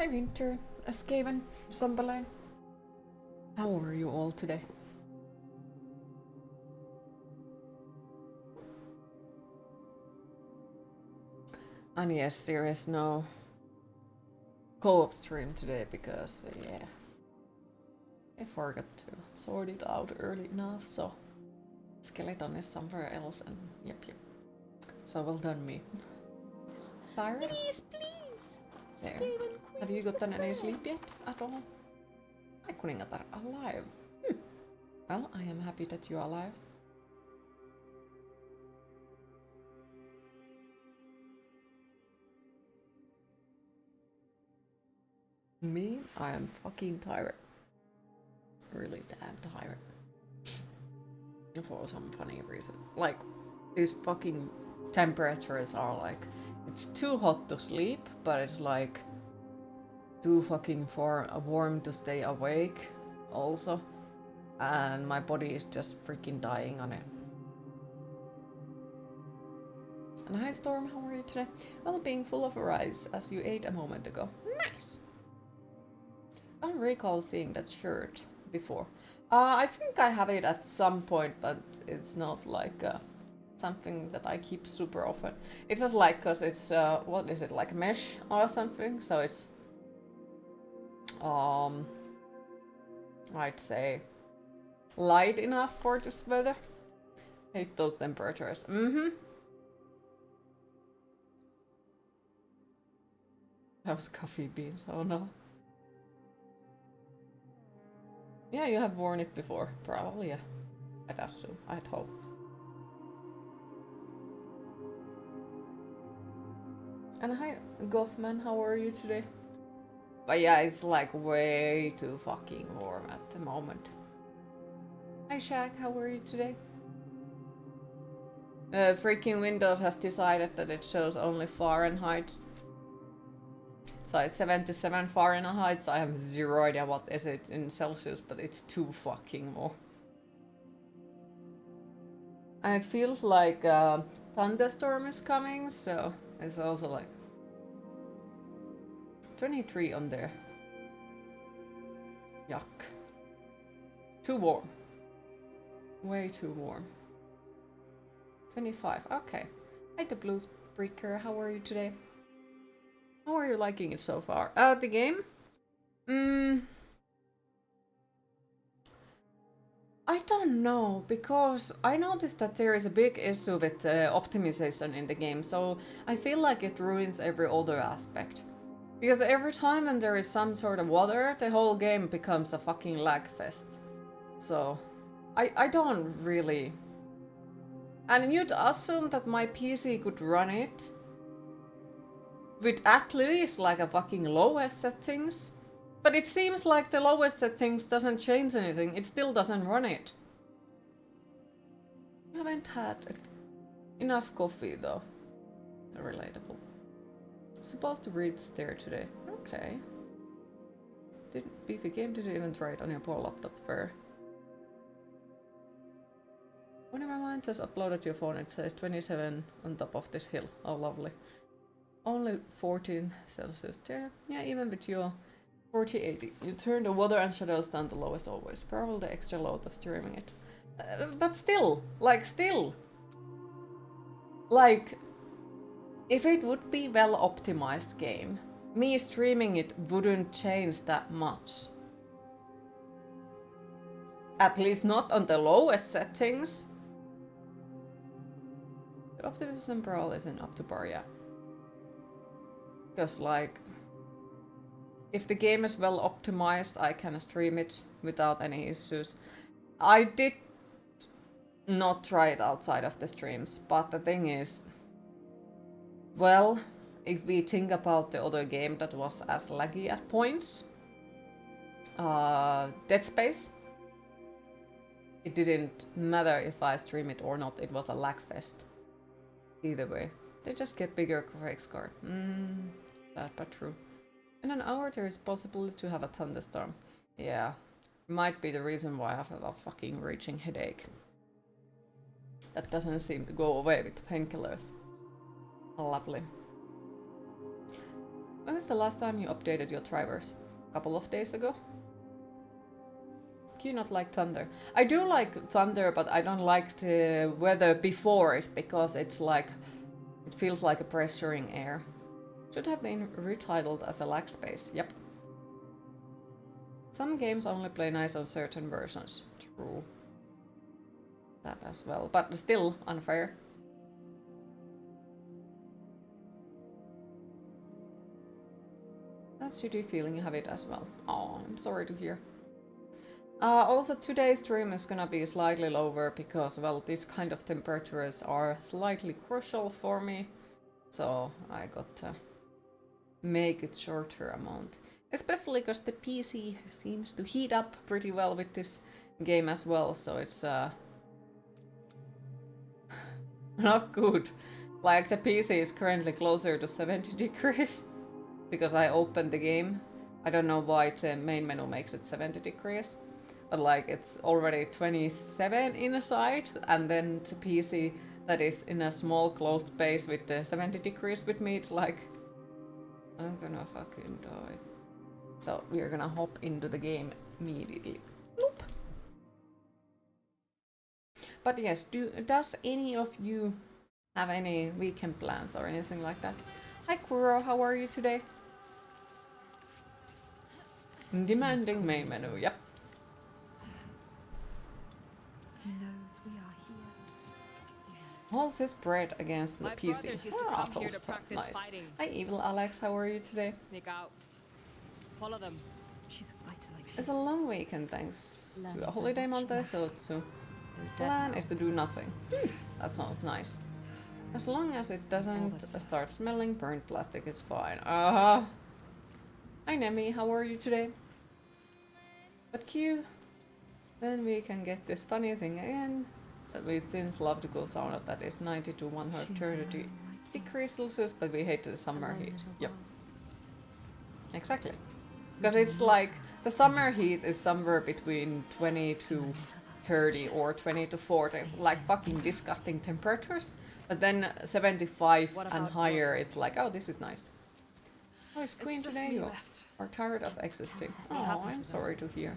Hi Winter, Skaven, Sunderland. How are you all today? And yes, there is no co-op stream today because, yeah, I forgot to sort it out early enough, so Skeleton is somewhere else and yep. So well done me. Tyra? Please, please. There. Skaven Have you Queen gotten any Sophia. sleep yet at all? Hi Kuningatar, alive. Well, I am happy that you're alive. Me? I am fucking tired. Really damn tired. For some funny reason. Like, these fucking temperatures are like, it's too hot to sleep, but it's like too fucking warm to stay awake also. And my body is just freaking dying on it. And hi Storm, how are you today? Well, being full of rice as you ate a moment ago. Nice! I don't recall seeing that shirt before. I think I have it at some point, but it's not like something that I keep super often. It's just like, cause it's, what is it, like mesh or something? So it's, I'd say, light enough for this weather. Hate those temperatures. That was coffee beans, oh no. Yeah, you have worn it before. Probably, yeah. I'd assume. I'd hope. And hi, Goffman, how are you today? But yeah, it's like way too fucking warm at the moment. Hi Shaq, how are you today? Freaking Windows has decided that it shows only Fahrenheit. So it's 77 Fahrenheit, so I have zero idea what is it in Celsius, but it's too fucking more. And it feels like a thunderstorm is coming, so it's also like 23 on there. Yuck. Too warm. Way too warm. 25, okay. Hi the Blues Breaker, how are you today? How are you liking it so far? The game? I don't know, because I noticed that there is a big issue with optimization in the game, so I feel like it ruins every other aspect. Because every time when there is some sort of weather, the whole game becomes a fucking lag fest. So, I don't really... And you'd assume that my PC could run it with at least like a fucking lowest settings. But it seems like the lowest settings doesn't change anything, it still doesn't run it. I haven't had enough coffee though. Relatable. Supposed to read there today. Okay. Beefy Game didn't even try it on your poor laptop, fair. Oh, never mind, just uploaded your phone, it says 27 on top of this hill. Oh, lovely. Only 14 Celsius there. Yeah, even with your 4080. You turn the water and shadows down the lowest always. Probably the extra load of streaming it. But still, like, if it would be well optimized game, me streaming it wouldn't change that much. At least not on the lowest settings. The optimism brawl isn't up to par yet. Because like, if the game is well optimized, I can stream it without any issues. I did not try it outside of the streams, but the thing is, well, if we think about the other game that was as laggy at points, Dead Space, it didn't matter if I stream it or not, it was a lag fest. Either way. They just get bigger graphics card. That but true. In an hour there is possibility to have a thunderstorm. Yeah. Might be the reason why I have a fucking raging headache. That doesn't seem to go away with painkillers. Lovely. When is the last time you updated your drivers? A couple of days ago? Do you not like thunder? I do like thunder, but I don't like the weather before it because it's like it feels like a pressuring air. Should have been retitled as a lag space. Yep. Some games only play nice on certain versions. True. That as well, but still unfair. That's a shitty feeling you have it as well. Oh, I'm sorry to hear. Also, today's stream is gonna be slightly lower because, well, these kind of temperatures are slightly crucial for me. So I got to make it shorter amount. Especially because the PC seems to heat up pretty well with this game as well, so it's not good. Like, the PC is currently closer to 70 degrees because I opened the game. I don't know why the main menu makes it 70 degrees, but like it's already 27 inside, and then the PC that is in a small closed space with the 70 degrees with me, it's like I'm gonna fucking die. So we're gonna hop into the game immediately. Bloop. But yes, does any of you have any weekend plans or anything like that? Hi Kuro, how are you today? Demanding main menu, yep. He knows we are here. Holds his bread against the My PC. brothers used to come here to practice nice. fighting. Hi Evil Alex, how are you today? Sneak out. Follow them. She's a fighter like It's a long weekend thanks to a holiday month, so the plan is to do nothing. That sounds nice. As long as it doesn't start smelling burnt plastic, it's fine. Hi Nemi, how are you today? But Q, then we can get this funny thing again. That we Finns love to go sauna that is 90 to 130 degrees Celsius, but we hate the summer heat. Yep. Exactly. Because it's like, the summer heat is somewhere between 20 to 30 or 20 to 40, like fucking disgusting temperatures. But then 75 and higher, it's like, oh, this is nice. Oh, is Queen today? You are tired of existing. Oh, I'm sorry to hear.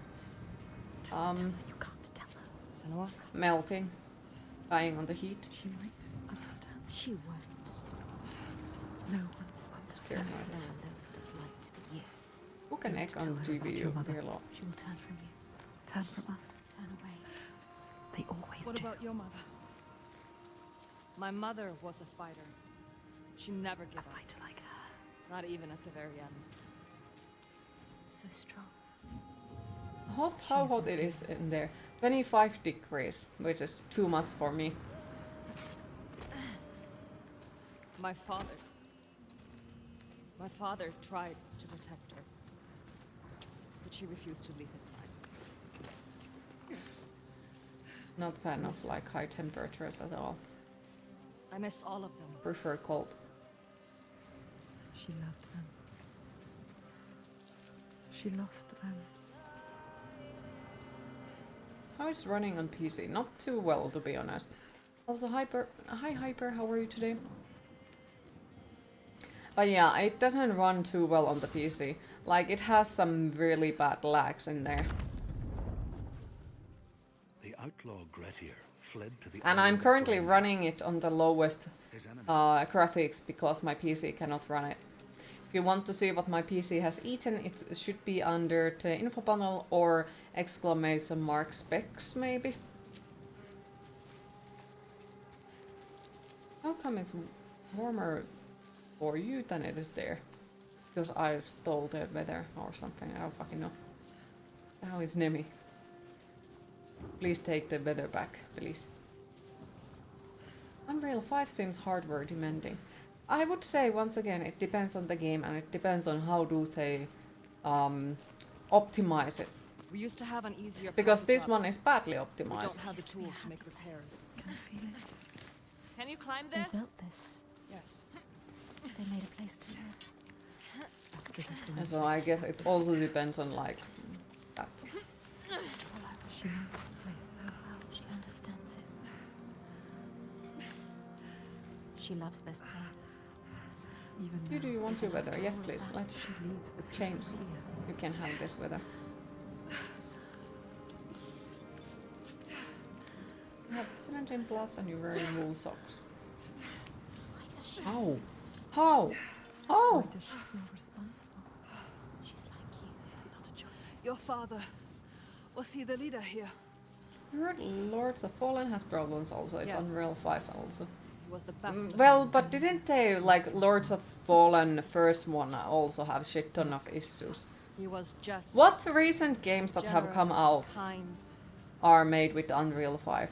You can't tell her. Senua? Melting. Dying on the heat. She might understand. She won't. No one will understand. Scared myself. No one knows what it's like to be you. Book an egg on TV, Your mother. dear Lord. She will turn from you. Turn from us. Turn away. They always What do. about your mother? My mother was a fighter. She never A gave up. fighter like her. Not even at the very end. So strong. Hot, how hot it is in there. 25 degrees, which is too much for me. My father tried to protect her, but she refused to leave his side. Not fan of like high temperatures at all. I miss all of them. Prefer cold. She loved them. She lost them. How is running on PC? Not too well, to be honest. Also, hi Hyper, how are you today? But yeah, it doesn't run too well on the PC. Like, it has some really bad lags in there. The outlaw Gretier fled to the And I'm currently running it on the lowest graphics because my PC cannot run it. If you want to see what my PC has eaten, it should be under the info panel or exclamation mark specs, maybe. How come it's warmer for you than it is there? Because I stole the weather or something, I don't fucking know. How is Nemi? Please take the weather back, please. Unreal 5 seems hardware demanding. I would say, once again, it depends on the game and it depends on how do they optimize it. We used to have an easier Because path this job. one is badly We don't optimized. have the tools to make repairs. Can I feel it? Can you climb They this? built this. Yes. They made a place to live. Astrid has been And so I guess it also depends on like that. just follow. She knows this place so well. She understands it. She loves this place. Even You do now, you want your even weather? after Yes, all please. that, Let's she leads the people change. here. You can have this weather. You have 17 plus and you're wearing wool socks. Why does she? How? How? How? Why does she feel responsible? She's like you. It's not a choice. Your father. Was he the leader here? I heard Lords of Fallen has problems also. It's Yes. Unreal 5 also. He was the best. Well, but didn't they, like, Lords of Fallen, the first one, also have shit ton of issues? He was just What recent games that have come generous, out kind, are made with Unreal 5?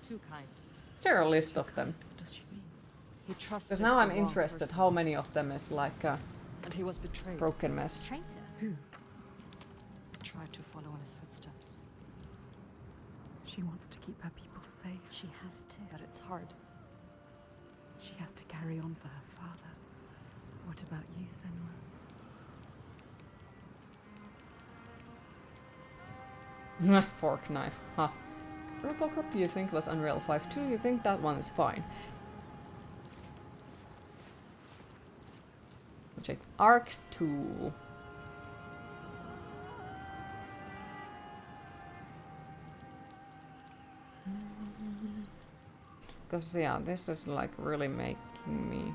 too kind. Is there a list of them? What does she mean? He trusted Because now the I'm wrong interested person, how many of them is like a and he was betrayed. broken mess. Traitor. He tried to follow in his footsteps, She wants to keep her people safe. She has to. but it's hard. She has to carry on for her father. What about you, Senua? Fork knife, huh. Robocop you think was Unreal 5 too? You think that one is fine? Check Arc Tool. Because yeah, this is like really making me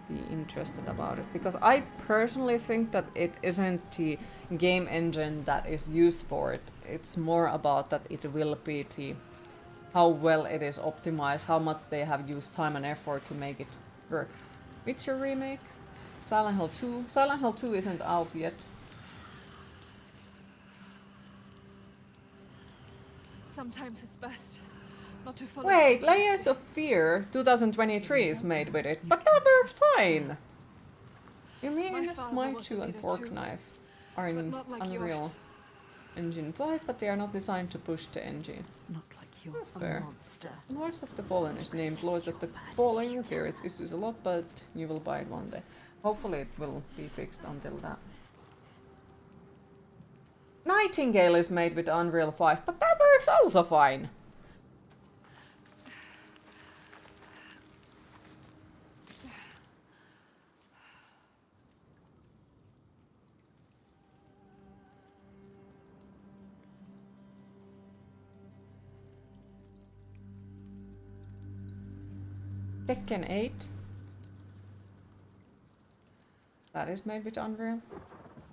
be interested about it. Because I personally think that it isn't the game engine that is used for it. It's more about that it will be the how well it is optimized, how much they have used time and effort to make it work. Witcher remake, Silent Hill 2. Silent Hill 2 isn't out yet. Sometimes it's best not to follow. Wait, too Layers closely. of Fear 2023 is made with it, but that worked fine! You My mean father Smite was 2 a and leader Fork too, Knife are but in not like Unreal yours. Engine 5, but they are not designed to push the engine. Not like yours. That's A fair. monster. Lords of the Fallen is named Lords of the Fallen. There it's issues a lot, but you will buy it one day. Hopefully it will be fixed until that. Nightingale is made with Unreal 5, but that works also fine. Tekken 8. That is made with Unreal.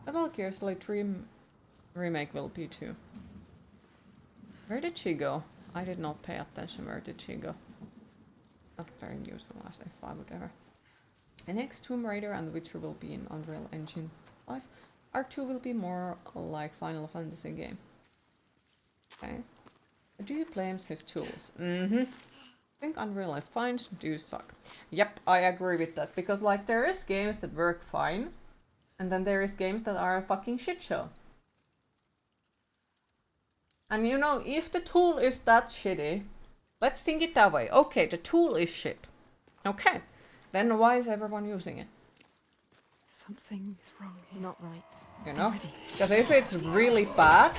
Metal Gear Solid 3 remake will be too. Where did she go? I did not pay attention. Where did she go? Not very useful as if I would ever. The next Tomb Raider and The Witcher will be in Unreal Engine 5. Arc 2 will be more like Final Fantasy game. Okay. Do you blame his tools? I think Unreal is fine, do suck. Yep, I agree with that. Because like there is games that work fine. And then there is games that are a fucking shit show. And you know, if the tool is that shitty, let's think it that way. Okay, the tool is shit. Okay, then why is everyone using it? Something is wrong here. Not right. You know? Because if it's really bad,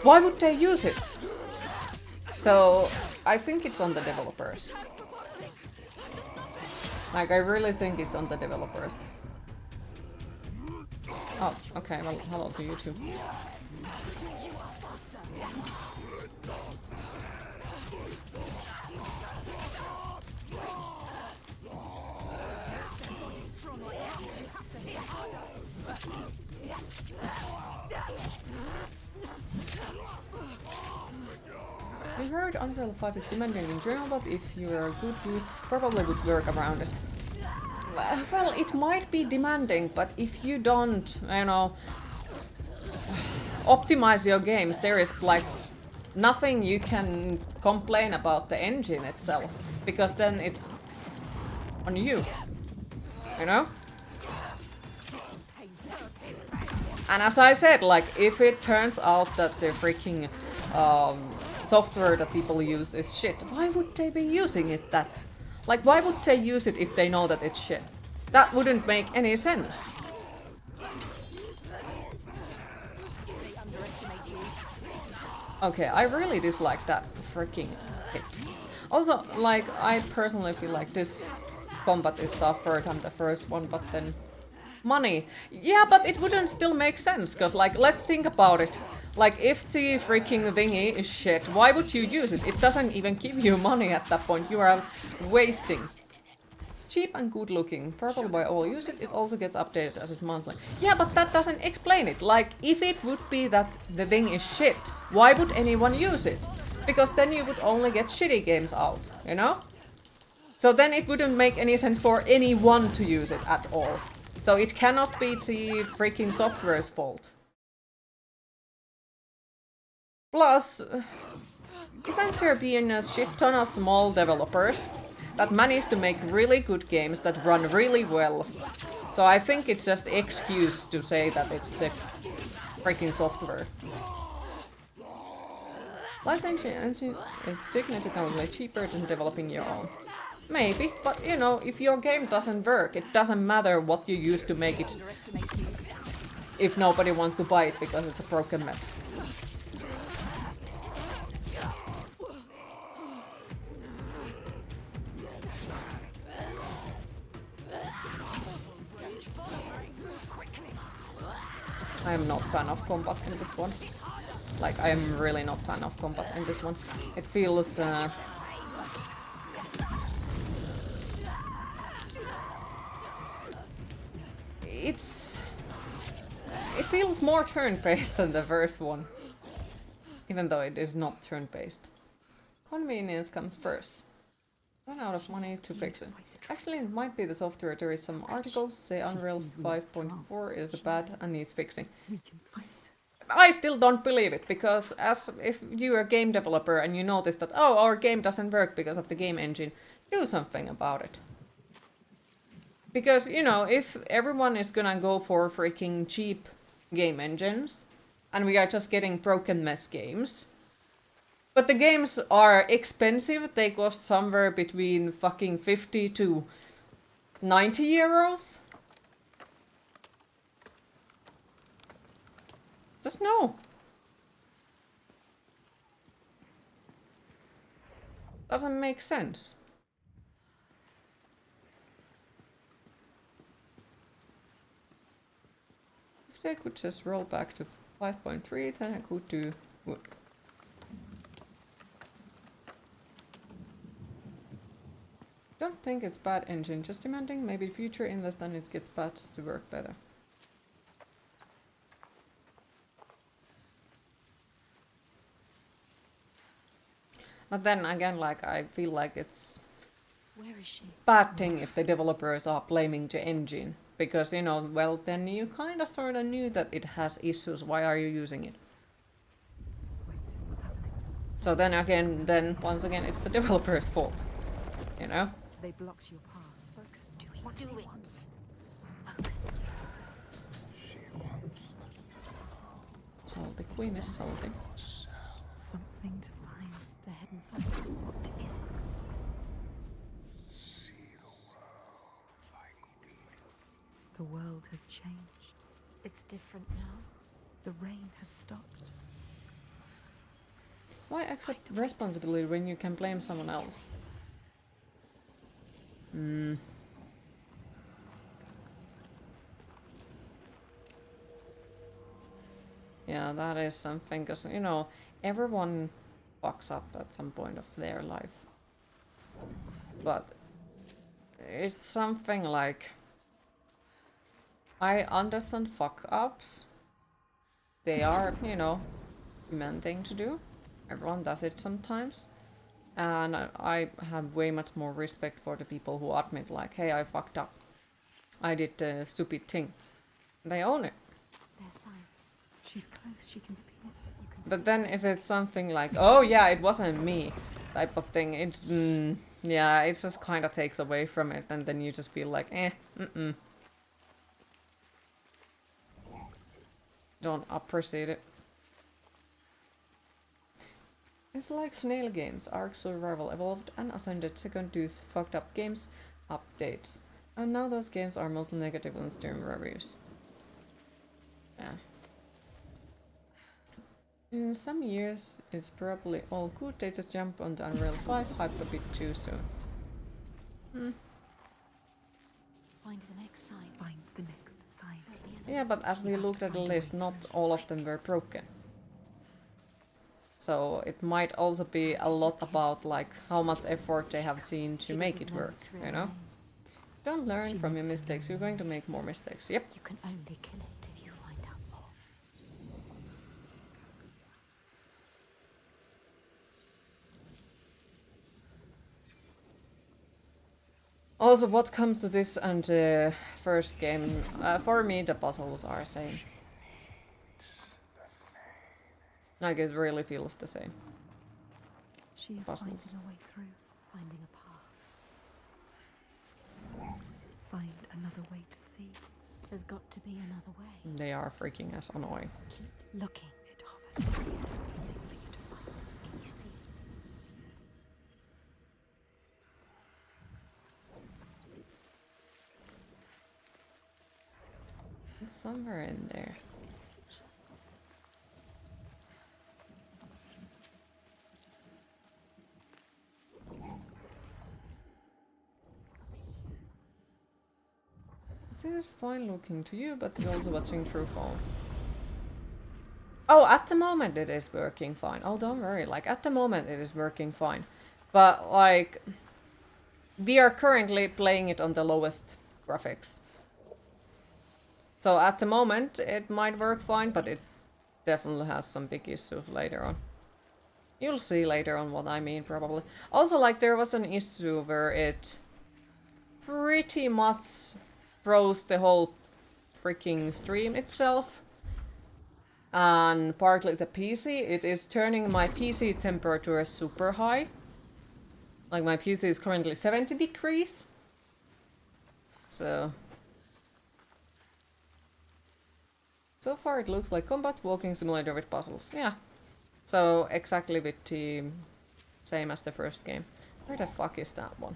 why would they use it? So, I think it's on the developers. Like, I really think it's on the developers. Oh, okay, well, hello to you too. I heard Unreal 5 is demanding in general, but if you are good, you probably would work around it. Well, it might be demanding, but if you don't, you know, optimize your games, there is like nothing you can complain about the engine itself, because then it's on you, you know? And as I said, like, if it turns out that the freaking software that people use is shit, why would they be using it that? Like, why would they use it if they know that it's shit? That wouldn't make any sense. Okay, I really dislike that freaking hit. Also, like, I personally feel like this combat is tougher than the first one, but then money. Yeah, but it wouldn't still make sense, because, like, let's think about it. Like, if the freaking thingy is shit, why would you use it? It doesn't even give you money at that point. You are wasting. Cheap and good looking. Purple by all use it. It also gets updated as it's monthly. Yeah, but that doesn't explain it. Like, if it would be that the thing is shit, why would anyone use it? Because then you would only get shitty games out, you know? So then it wouldn't make any sense for anyone to use it at all. So it cannot be the freaking software's fault. Plus, isn't there being a shit ton of small developers that manage to make really good games that run really well? So I think it's just excuse to say that it's the freaking software. Licensing is significantly cheaper than developing your own. Maybe, but you know, if your game doesn't work, it doesn't matter what you use to make it if nobody wants to buy it because it's a broken mess. I am not fan of combat in this one. Like, I am really not fan of combat in this one. It feels it feels more turn-based than the first one, even though it is not turn-based. Convenience comes first. Run out of money to fix it. Actually, it might be the software. There is some articles say Unreal 5.4 is bad and needs fixing. I still don't believe it, because as if you're a game developer and you notice that, oh, our game doesn't work because of the game engine, do something about it. Because, you know, if everyone is gonna go for freaking cheap game engines, and we are just getting broken mess games, but the games are expensive, they cost somewhere between fucking 50 to 90 euros. Just no. Doesn't make sense. If they could just roll back to 5.3, then I could do wood. Don't think it's bad engine, just demanding maybe future invest and it gets patches to work better. But then again, like, I feel like it's Where is she? bad thing if the developers are blaming the engine. Because, you know, well, then you kinda sorta knew that it has issues, why are you using it? Wait, what's happening? So then again, once again, it's the developer's fault. You know? They blocked your path. Focus. Do it. Do it. Focus. Salty, queen is salty. Something to find. The hidden fight. What is it? The world has changed. It's different now. The rain has stopped. Why accept responsibility when you can blame someone else? Yeah, that is something, because, you know, everyone fucks up at some point of their life. But it's something like, I understand fuck-ups. They are, you know, human thing to do. Everyone does it sometimes. And I have way much more respect for the people who admit, like, hey, I fucked up. I did a stupid thing. They own it. There's signs. She's close. She can feel it. You can But then if it's something like, oh yeah, it wasn't me, type of thing, it's, yeah, it just kind of takes away from it. And then you just feel like, don't appreciate it. It's like Snail Games, Ark Survival evolved and ascended second due fucked up games updates. And now those games are mostly negative on Steam reviews. Yeah. In some years, it's probably all good, they just jump onto Unreal 5 hype a bit too soon. next sign. Find the next sign. Might be another. Yeah, but as we You have looked to at the find a way list, not through. all of them were broken. So it might also be a lot about like how much effort they have seen to She make doesn't it know work, its real you know? name. Don't learn She from your needs to mistakes, know you're going to make more mistakes. Yep. You can only kill it if you find out more. Also, what comes to this and the first game, for me the puzzles are same. Like it really feels the same. She is Puzzles. finding a way through. Finding a path. Find another way to see. There's got to be another way. They are freaking us annoying. Keep looking. It hovers at the end, waiting for you to find it. Can you see? It's somewhere in there. It seems fine looking to you, but you're also watching through phone. Oh, at the moment it is working fine. Oh, don't worry. Like, at the moment it is working fine. But, like, we are currently playing it on the lowest graphics. So at the moment it might work fine, but it definitely has some big issues later on. You'll see later on what I mean, probably. Also, like, there was an issue where it pretty much froze the whole freaking stream itself. And partly the PC, it is turning my PC temperature super high. Like, my PC is currently 70 degrees. So far it looks like combat walking simulator with puzzles. Yeah. So exactly with the same as the first game. Where the fuck is that one?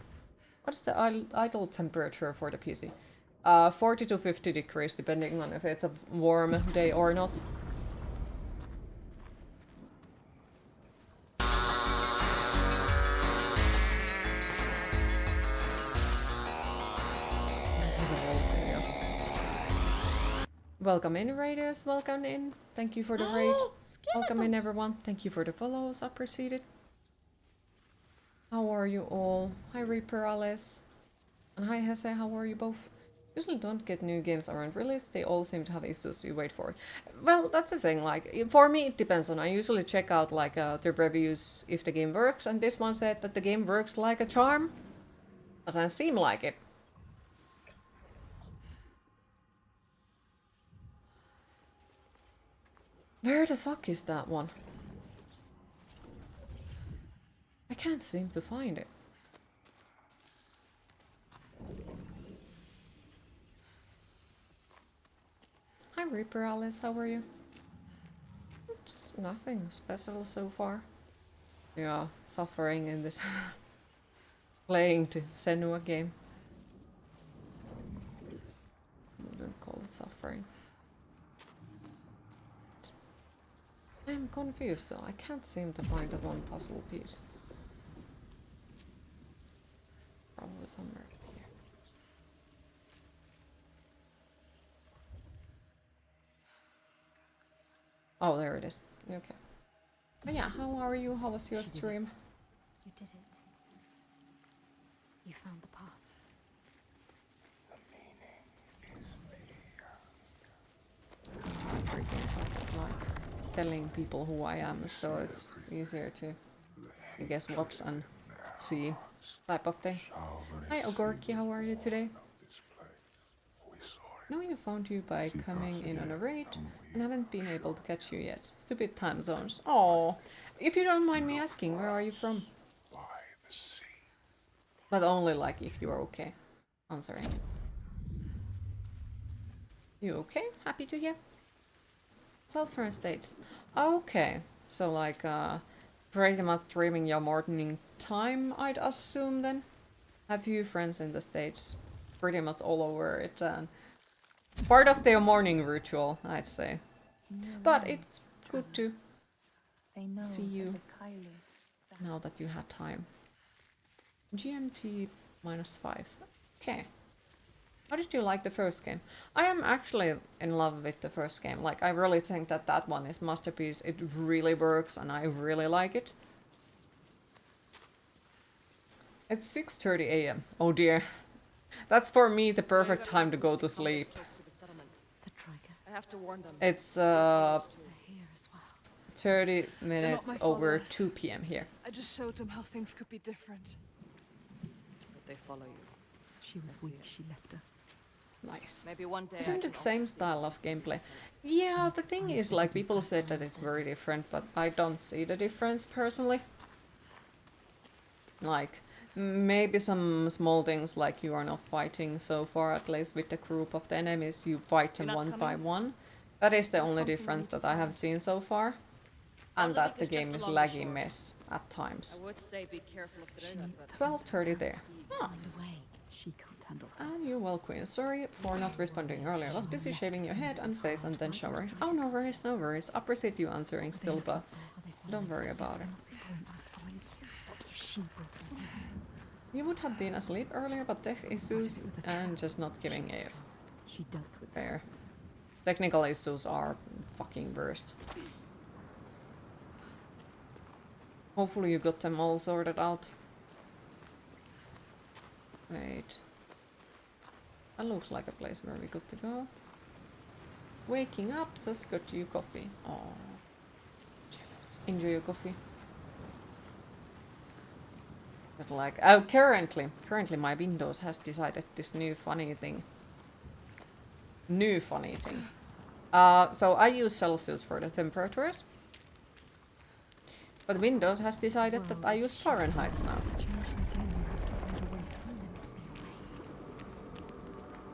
What is the idle temperature for the PC? 40 to 50 degrees, depending on if it's a warm day or not. Welcome in, raiders. Welcome in. Thank you for the raid. Welcome in, everyone. Thank you for the follows. Appreciate it. How are you all? Hi, Reaper Alice. And hi, Hesse. How are you both? Usually don't get new games around release. They all seem to have issues. You wait for it. Well, that's the thing. Like, for me, it depends on. I usually check out like the reviews if the game works. And this one said that the game works like a charm. Doesn't seem like it. Where the fuck is that one? I can't seem to find it. Hi Reaper Alice, how are you? It's nothing special so far. Yeah, suffering in this playing the Senua game. I wouldn't call it suffering. I'm confused though, I can't seem to find the one puzzle piece. Probably somewhere here. Oh, there it is. Okay. But yeah, how are you? How was your She did stream? it. You did it. You found the path. I'm freaking something like telling people who I am, so it's easier to, I guess, watch and see type of thing. Hi Ogorki, how are you today? Know you found you by coming in on a raid and haven't been able to catch you yet. Stupid time zones. Oh, if you don't mind me asking, where are you from? But only like if you are okay. Answering. You okay? Happy to hear. Southern States. Okay, so like pretty much streaming your morning time, I'd assume then. Have you friends in the States? Pretty much all over it. Part of their morning ritual, I'd say. But it's good to see you now that you had time. GMT -5. Okay. How did you like the first game? I am actually in love with the first game. Like, I really think that that one is masterpiece. It really works and I really like it. It's 6:30 a.m. Oh dear. That's for me the perfect time to go to sleep. The Trigger. I have to warn them. It's They're here as well. 30 minutes my over followers. 2 p.m. here. I just showed them how things could be different. But they follow you. She was weak, she left us. Nice. Maybe one day. Isn't it same style of gameplay? Yeah, the thing is, like, people said that it's very different, but I don't see the difference personally. Like, maybe some small things, like you are not fighting so far, at least with the group of the enemies, you fight them You're not one by coming? one. That is the There's only something we difference need to that I have seen so far. And Well, that the it's just game is along the laggy shore. mess at times. I would say be careful of the She internet, needs but to 12:30 there. Ah, find a way. She can't handle and herself. you will, Queen. Sorry for not responding earlier. I was busy shaving your head and face and then showering. Oh, no worries, no worries. Appreciate you answering still, but don't worry about it. She brought them here. You would have been asleep earlier, but tech issues it was a and trap? just not giving a She dealt with fair. Technical issues are fucking worst. Hopefully you got them all sorted out. Wait. That looks like a place where we good to go. Waking up, just got you coffee. Oh, jealous. Enjoy your coffee. It's like, currently my Windows has decided this new funny thing. So I use Celsius for the temperatures. But Windows has decided that I use Fahrenheit now. It's changing again. You have to find a way through. There must be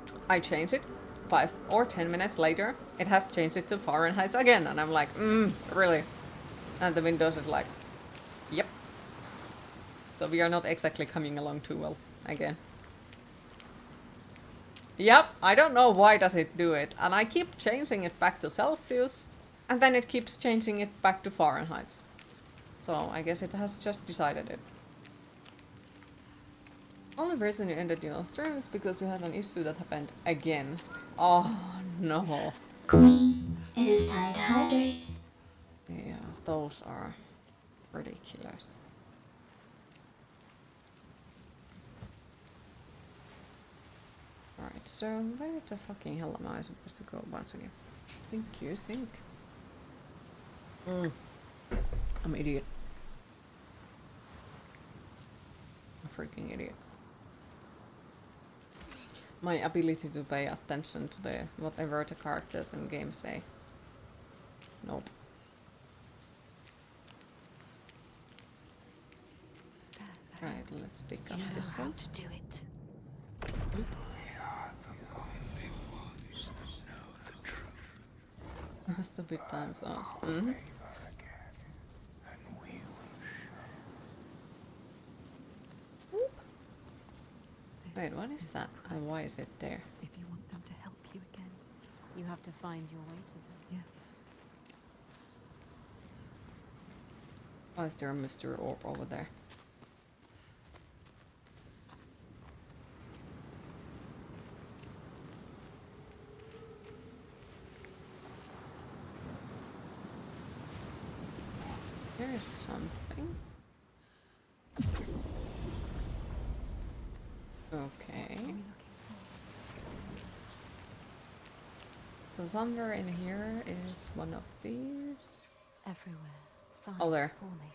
a way. I change it. 5 or 10 minutes later, it has changed it to Fahrenheit again. And I'm like, really? And the Windows is like, yep. So we are not exactly coming along too well again. Yep, I don't know why does it do it. And I keep changing it back to Celsius. And then it keeps changing it back to Fahrenheit. So I guess it has just decided it. Only reason you ended your stream is because you had an issue that happened again. Oh no. Queen, it is time to hydrate. Yeah, those are ridiculous. Alright, so where the fucking hell am I supposed to go once again? Think you think? I'm an idiot. A freaking idiot. My ability to pay attention to the whatever the characters in game say. Nope. Right, let's pick up this How one. to do it. Stupid time zones. Wait, This what is that? And why is it there? If you want them to help you again. you have to find your way to them. Yes. Why is there a mystery orb over there? There is something. Okay. So somewhere in here is one of these. Everywhere. Signs Oh, there. forming.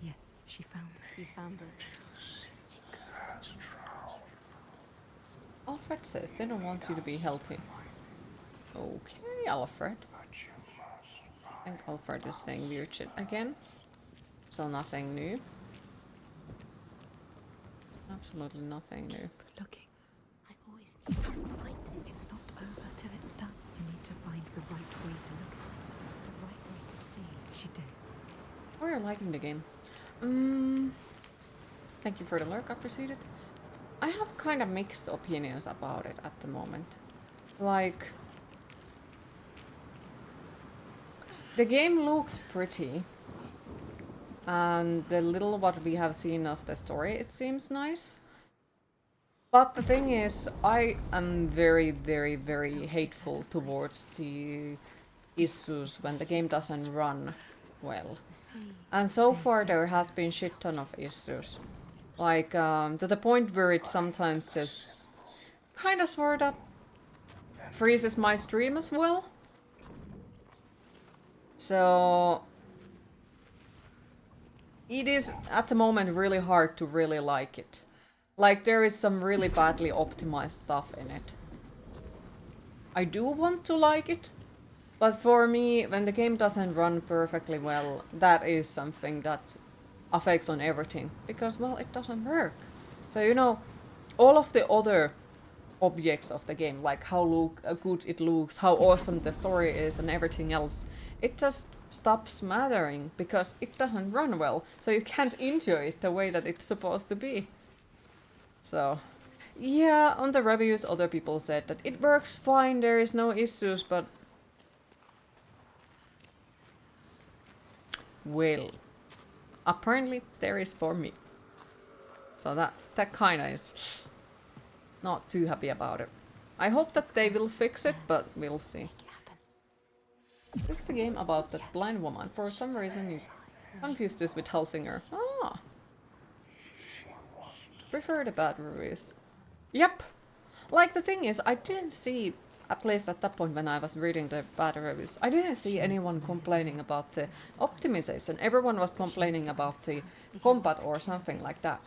Yes, she found it. You found it. Alfred says they don't want you to be healthy. Okay, Alfred. I think Alfred is saying weird shit again. So nothing new. Absolutely nothing new. Looking. I always find it. It's not over till it's done. You need to find the right way to look at it. The right way to see. She did. Oh, you're liking the game. Thank you for the lurk, appreciate it. I have kind of mixed opinions about it at the moment. Like, the game looks pretty. And the little what we have seen of the story, it seems nice. But the thing is, I am very, very, very hateful towards the issues when the game doesn't run well. And so far there has been shit ton of issues. Like, to the point where it sometimes just kinda sorta freezes my stream as well. So it is at the moment really hard to really like it. Like, there is some really badly optimized stuff in it. I do want to like it, but for me, when the game doesn't run perfectly well, that is something that affects on everything. Because, well, it doesn't work. So, you know, all of the other objects of the game, like how good it looks, how awesome the story is, and everything else, it just stops mattering because it doesn't run well. So you can't enjoy it the way that it's supposed to be. So, yeah, on the reviews other people said that it works fine, there is no issues, but... Well, apparently there is for me. So that kinda is not too happy about it. I hope that they will fix it, but we'll see. This is the game about that blind woman. For some reason you confused this with Hellsinger. Ah! Prefer the bad reviews. Yep! Like, the thing is, I didn't see, at least at that point when I was reading the bad reviews, I didn't see anyone complaining about the optimization. Everyone was complaining about the combat or something like that.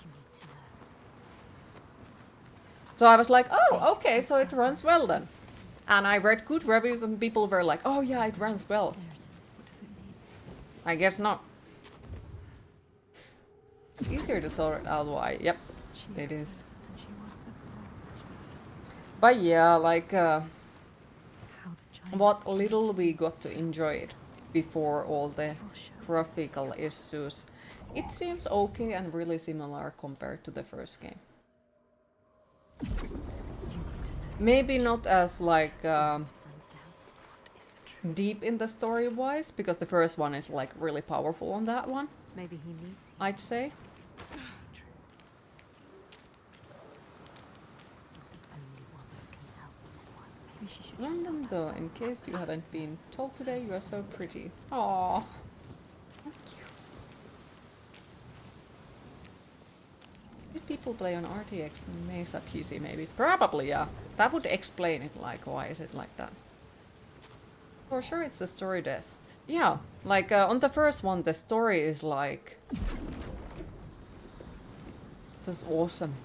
So I was like, oh, okay, so it runs well then. And I read good reviews and people were like, oh yeah, it runs well. There it is. What does it mean? I guess not. It's easier to sort out why. Yep, it is. Than she was before. But yeah, like, How the giant what little we got to enjoy it before all the will show graphical issues, it seems okay and really similar compared to the first game. you need to know Maybe not as like find out what is the truth. deep in the story wise, because the first one is like really powerful on that one, Maybe he needs you. I'd say. Speaking truths. The only one that can help Senua. Maybe she should just Random help though, herself. in case you haven't been told today, you are so pretty. Aww. Thank you. Did people play on RTX and Mesa PC maybe? Probably, yeah. That would explain it, like, why is it like that? For sure it's the story death. Yeah, like, on the first one, the story is like... just awesome.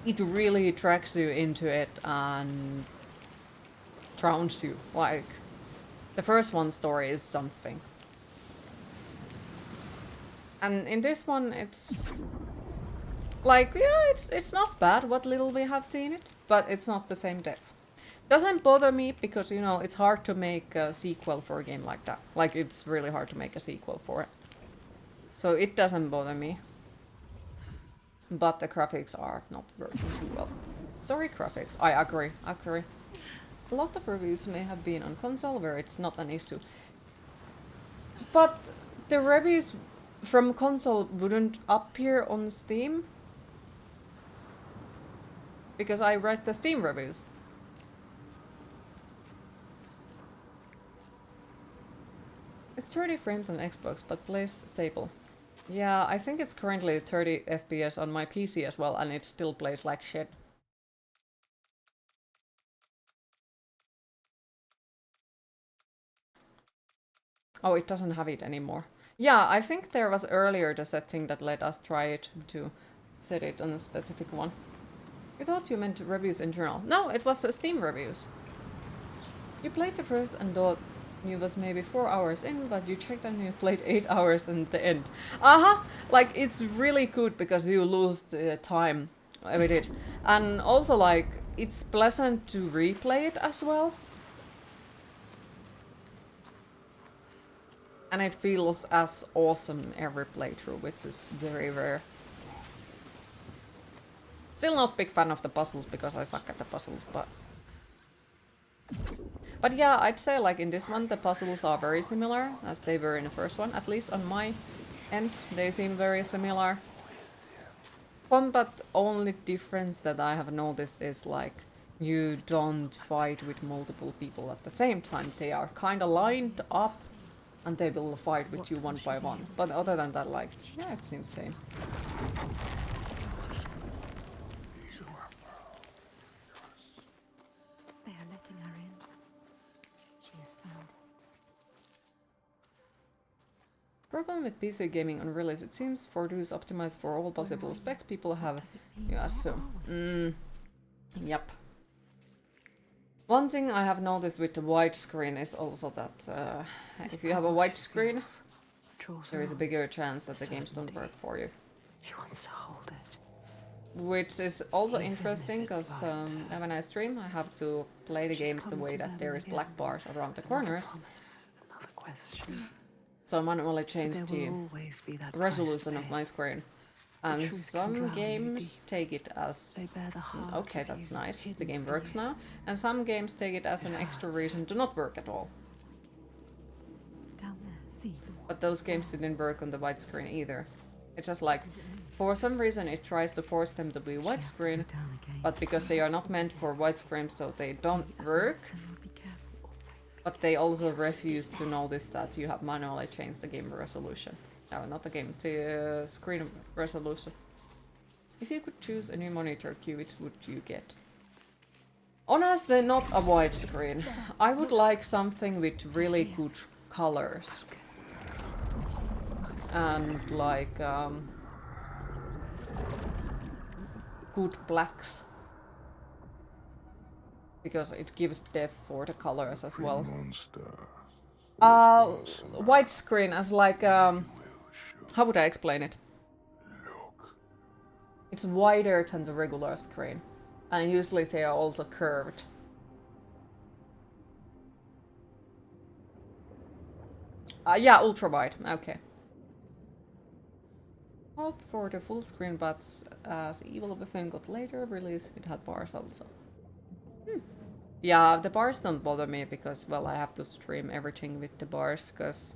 It really drags you into it and drowns you. Like, the first one story is something. And in this one, it's... like, yeah, it's not bad what little we have seen it, but it's not the same depth. Doesn't bother me because, you know, it's hard to make a sequel for a game like that. Like, it's really hard to make a sequel for it. So it doesn't bother me. But the graphics are not working too well. Story graphics, I agree. A lot of reviews may have been on console where it's not an issue. But the reviews from console wouldn't appear on Steam. Because I read the Steam reviews. It's 30 frames on Xbox, but plays stable. Yeah, I think it's currently 30 FPS on my PC as well, and it still plays like shit. Oh, it doesn't have it anymore. Yeah, I think there was earlier the setting that let us try it to set it on a specific one. I thought you meant reviews in general. No, it was Steam reviews. You played the first and thought you was maybe 4 hours in, but you checked and you played 8 hours in the end. Like, it's really good because you lose time with it. And also, like, it's pleasant to replay it as well. And it feels as awesome every playthrough, which is very rare. Still not big fan of the puzzles because I suck at the puzzles, but... But yeah, I'd say like in this one the puzzles are very similar as they were in the first one, at least on my end they seem very similar. combat only difference that I have noticed is like you don't fight with multiple people at the same time. They are kind of lined up and they will fight with you one by one. But other than that, like, yeah, it seems same. They are letting her in. She has found it. Problem with PC gaming on release, it seems for those optimized for all possible specs people have, you assume. Yep. One thing I have noticed with the widescreen is also that if you have a widescreen, there is a bigger chance that the games don't work for you. She wants to hold it. Which is also interesting, because when I stream, I have to play the games the way that there is black bars around the corners. Another question. So I manually change There the will always be that resolution of price my screen. And truth can some drown you games take it as, They bear the heart okay, of that's you nice, the hidden game works now. feelings. And some games take it as an extra reason to not work at all. Down there, see the wall. But those games didn't work on the widescreen either. It's just like, for some reason it tries to force them to be widescreen, Down again. but because they are not meant for widescreen, so they don't work. Senua, be careful, always be But they also refuse to notice that you have manually changed the game resolution. No, not the game, the screen resolution. If you could choose a new monitor queue, which would you get? Honestly, not a widescreen. I would like something with really good colors. And like good blacks. Because it gives depth for the colors as well. Widescreen as like how would I explain it? It's wider than the regular screen, and usually they are also curved. Yeah, ultra wide. Okay. Hope for the full screen, but as Evil Within got later release, it had bars also. Yeah, the bars don't bother me because, well, I have to stream everything with the bars because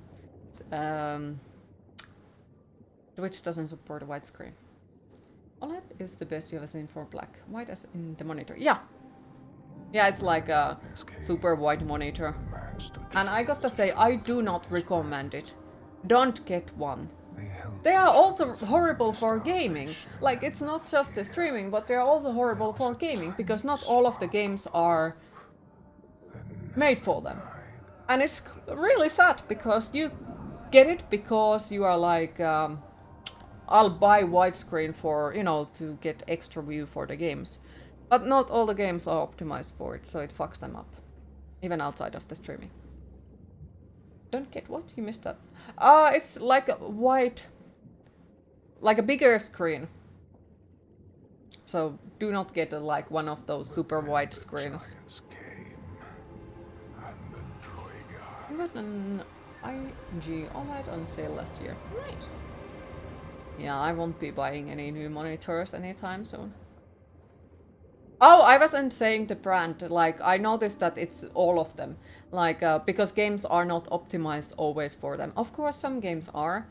Twitch doesn't support a widescreen. OLED is the best you have seen for black. White as in the monitor. Yeah. Yeah, it's like a super wide monitor. And I gotta say, I do not recommend it. Don't get one. They are also horrible for gaming. Like, it's not just the streaming, but they are also horrible for gaming because not all of the games are made for them. And it's really sad because you get it because you are like, I'll buy widescreen for, you know, to get extra view for the games. But not all the games are optimized for it, so it fucks them up. Even outside of the streaming. Don't get what? You missed that. It's like a white, like a bigger screen. So do not get like one of those super wide screens. I got an IG OLED on sale last year. Nice. Yeah, I won't be buying any new monitors anytime soon. Oh, I wasn't saying the brand. Like, I noticed that it's all of them. Like, because games are not optimized always for them. Of course, some games are.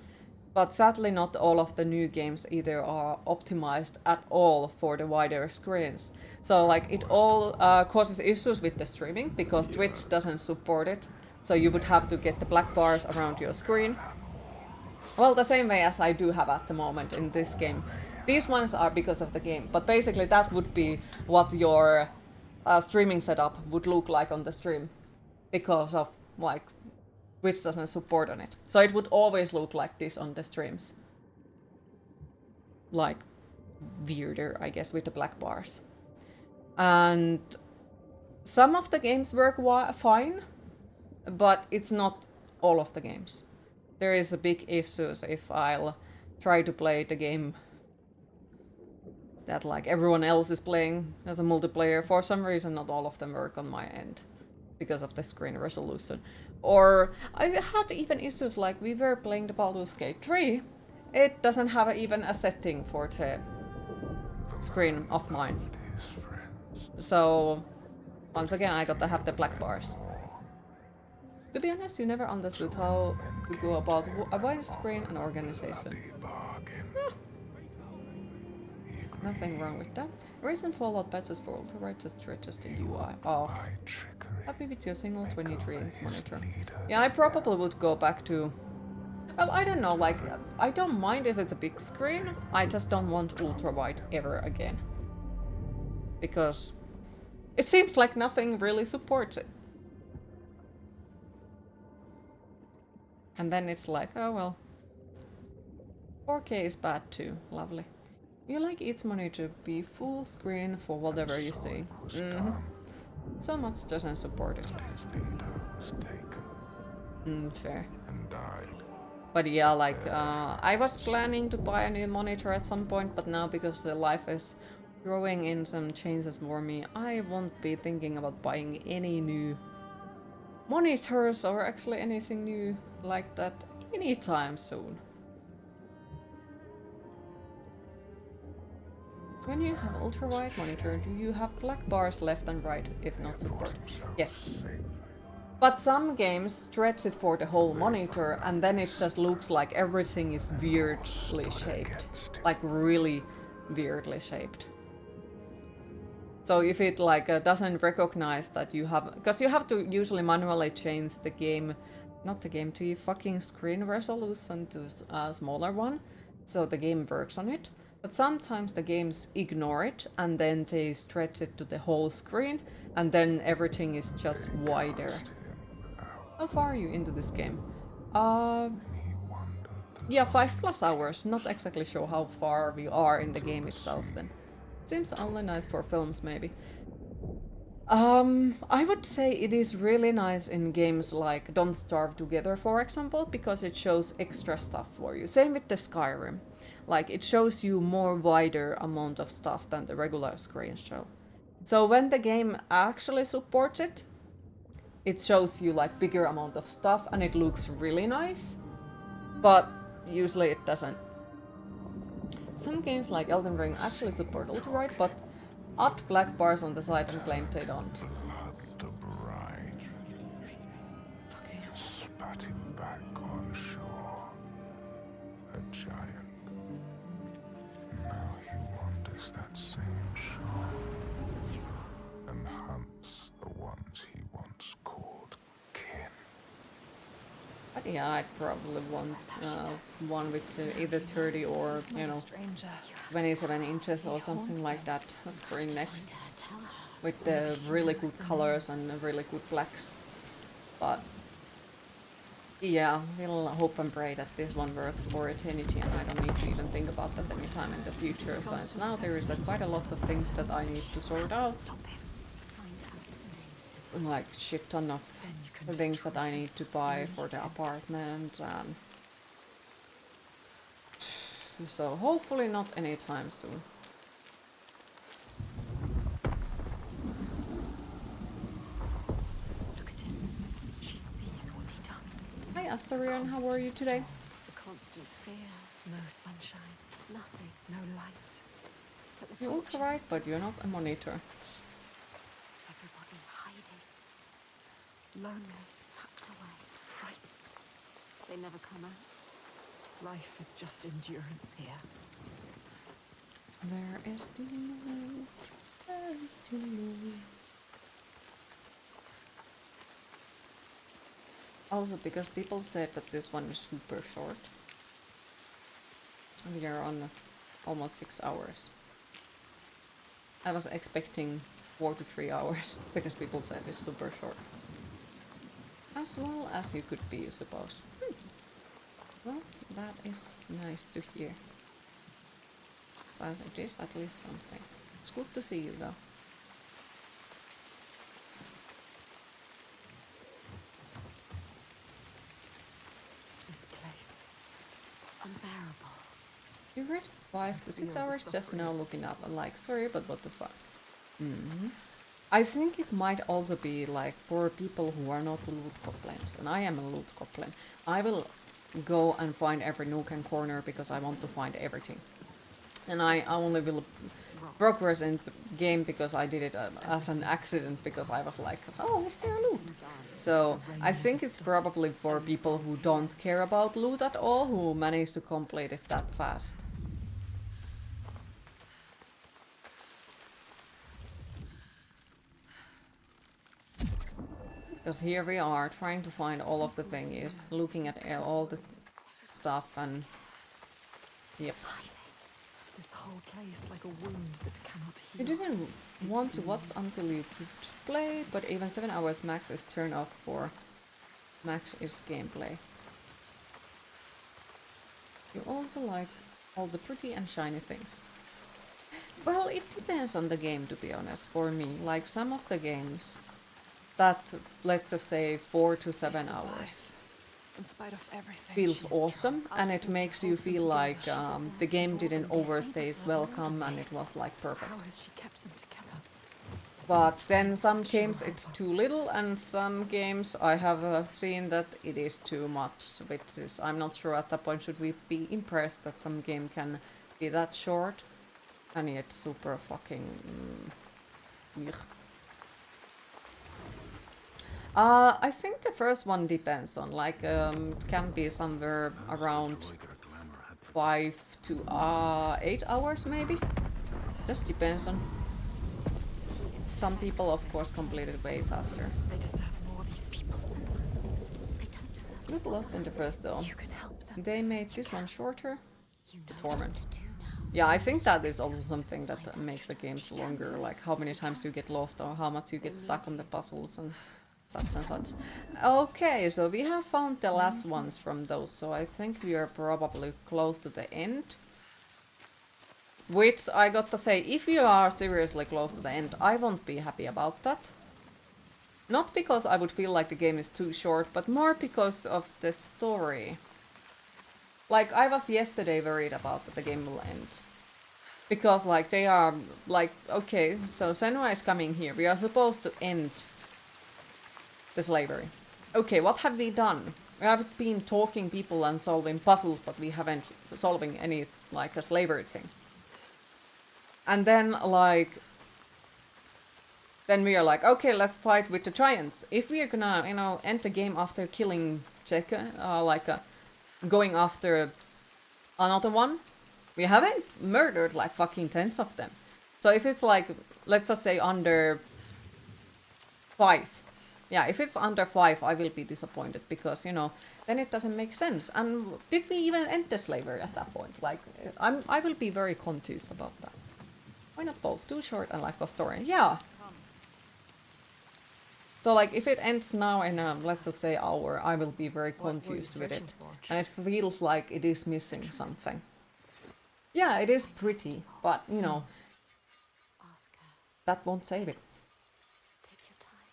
But sadly, not all of the new games either are optimized at all for the wider screens. So, like, it all causes issues with the streaming because Twitch doesn't support it. So you would have to get the black bars around your screen. Well, the same way as I do have at the moment in this game. These ones are because of the game, but basically that would be what your streaming setup would look like on the stream. Because of, like, Twitch doesn't support on it. So it would always look like this on the streams. Like, weirder, I guess, with the black bars. And some of the games work fine, but it's not all of the games. There is a big issue if I'll try to play the game that like everyone else is playing as a multiplayer. For some reason, not all of them work on my end because of the screen resolution. Or I had even issues like we were playing the Baldur's Gate 3. It doesn't have even a setting for the screen of mine. So once again, I got to have the black bars. To be honest, you never understood how to go about a widescreen and organization. Nothing wrong with that. Recent Fallout patches for ultra-right just readjusted UI. Oh. Happy with your single 23-inch monitor. Yeah, I probably would go back to... Well, I don't know, like, I don't mind if it's a big screen, I just don't want ultra-wide ever again. Because it seems like nothing really supports it. And then it's like, oh well. 4K is bad too, lovely. You like each monitor to be full screen for whatever you see. So much doesn't support it. Fair. But yeah, like, I was planning to buy a new monitor at some point, but now because the life is throwing in some changes for me, I won't be thinking about buying any new monitors or actually anything new like that anytime soon. When you have ultra-wide monitor, do you have black bars left and right if not support? Yes. But some games stretch it for the whole monitor and then it just looks like everything is weirdly shaped. Like really weirdly shaped. So if it like doesn't recognize that you have... Because you have to usually manually change the game... Not the game, the fucking screen resolution to a smaller one. So the game works on it. But sometimes the games ignore it and then they stretch it to the whole screen and then everything is just wider. How far are you into this game? Yeah, 5+ hours. Not exactly sure how far we are in the game itself then. Seems only nice for films maybe. I would say it is really nice in games like Don't Starve Together, for example, because it shows extra stuff for you. Same with the Skyrim. Like, it shows you more wider amount of stuff than the regular screens show. So when the game actually supports it, it shows you like bigger amount of stuff and it looks really nice. But usually it doesn't. Some games like Elden Ring actually support ultra-wide, but add black bars on the side and claim they don't. Fucking hell. Spatting back on shore, a giant. Now he wanders that same shore and hunts the ones he once called kin. But yeah, I'd probably want one with either 30 or, you know, 27 inches or something like that, a screen next, with the really good colors and the really good blacks. But yeah, we'll hope and pray that this one works for eternity and I don't need to even think about that anytime in the future, since now there is quite a lot of things that I need to sort out. Like shit ton of things that I need to buy for the apartment and... So hopefully not anytime soon. Look at him. She sees what he does. Hi Asterion, how are you today? The constant fear, No sunshine, nothing. no light. But the You're torches, alright, but you're not a monitor. everybody hiding, Lonely, tucked away. frightened. They never come out. Life is just endurance here. There is still no, there is still no. Also, because people said that this one is super short. We are on almost 6 hours. I was expecting 4 to 3 hours because people said it's super short. As well as you could be, I suppose. Well, that is nice to hear. So it is at least something. It's good to see you though. This place. Unbearable. You read 5 to 6 hours just now looking up. I'm like, sorry, but what the fuck? I think it might also be like for people who are not loot goblins, and I am a loot goblin. I will go and find every nook and corner because I want to find everything. And I only will progress in the game because I did it as an accident because I was like, oh, is there a loot? So I think it's probably for people who don't care about loot at all, who manage to complete it that fast. Because here we are trying to find all of the thingies, looking at all the stuff and... Yep. This whole place like a wound that cannot You heal. didn't want to watch until you could play, but even 7 hours max is turn off for max is gameplay. You also like all the pretty and shiny things. Well, it depends on the game, to be honest, for me. Like some of the games that, let's just say 4 to 7 hours, In spite of everything. feels awesome, and it makes you feel like the game didn't overstay its welcome and it was like perfect. How has she kept them together? But then some games it's too little, and some games I have seen that it is too much, which is, I'm not sure at that point should we be impressed that some game can be that short and yet super fucking... Ugh. I think the first one depends on, like, it can be somewhere around 5 to 8 hours maybe. Just depends on. Some people, of course, complete it way faster. They deserve more, these people. They don't deserve to Look lost in the first though. You can help them. They made this one shorter. You The know torment. what to do now. Yeah, I think that is also something that makes the games longer, like how many times you get lost or how much you get stuck on the puzzles and such and such. Okay, so we have found the last ones from those, so I think we are probably close to the end. Which I got to say, if you are seriously close to the end, I won't be happy about that. Not because I would feel like the game is too short, but more because of the story. Like, I was yesterday worried about that the game will end. Because, like, they are, like, okay, so Senua is coming here. We are supposed to end the slavery. Okay, what have we done? We have been talking people and solving puzzles, but we haven't solving any, like, a slavery thing. And then, like... Then we are like, okay, let's fight with the giants. If we are gonna, you know, end the game after killing Jeka, going after another one, we haven't murdered like fucking tens of them. So if it's like, let's just say under 5. Yeah, if it's under 5, I will be disappointed because, you know, then it doesn't make sense. And did we even end the slavery at that point? Like, I will be very confused about that. Why not both? Too short and like a story. Yeah. So like if it ends now in a, let's just say hour, I will be very confused with it. And it feels like it is missing something. Yeah, it is pretty, but you know, Ask her. that won't save it. Take your time.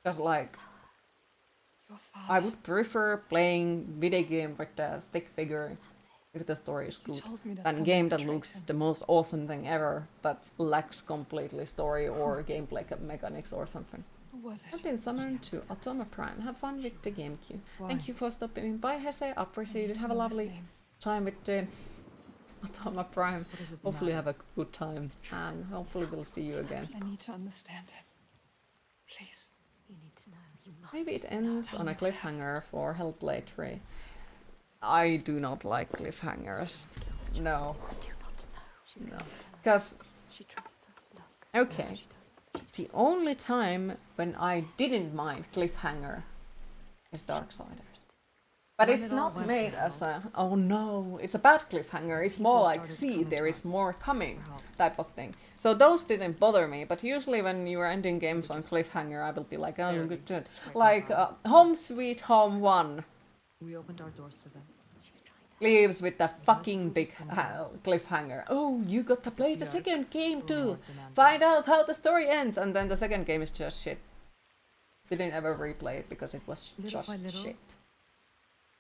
Because like, Your father. I would prefer playing video game with the stick figure That's it. if the story is You good. told me that Than someone game that betrayed looks him. the most awesome thing ever, but lacks completely story or gameplay mechanics or something. Who was I've it? been summoned to Automa Prime. Have fun with the GameCube. Why? Thank you for stopping in by, Hesse. Appreciate it. To Have a know his lovely name. time with the Automa Prime. What does it Hopefully matter? have a good time, and hopefully we'll see you again. I need to understand him. Please. You need to know. You must. Maybe it ends on a cliffhanger for Hellblade 3. I do not like cliffhangers. No. I do not know. She's No. going to tell us. Because, She trusts us. Look. okay, She doesn't. She's the only time when I didn't mind cliffhanger is Darksiders. But When it's it all not went made to as a, oh no, it's a bad cliffhanger. It's more People like, started see, coming there to is us more coming for help. type of thing. So those didn't bother me, but usually when you are ending games on cliffhanger, I will be like, oh, good. Like, Home Sweet Home 1 We opened our doors to them. She's trying to. leaves with a fucking big cliffhanger. Oh, you got to play the Yeah. second game We're too. more demanding. Find out how the story ends, and then the second game is just shit. Didn't ever replay it because it was Little just by little, shit.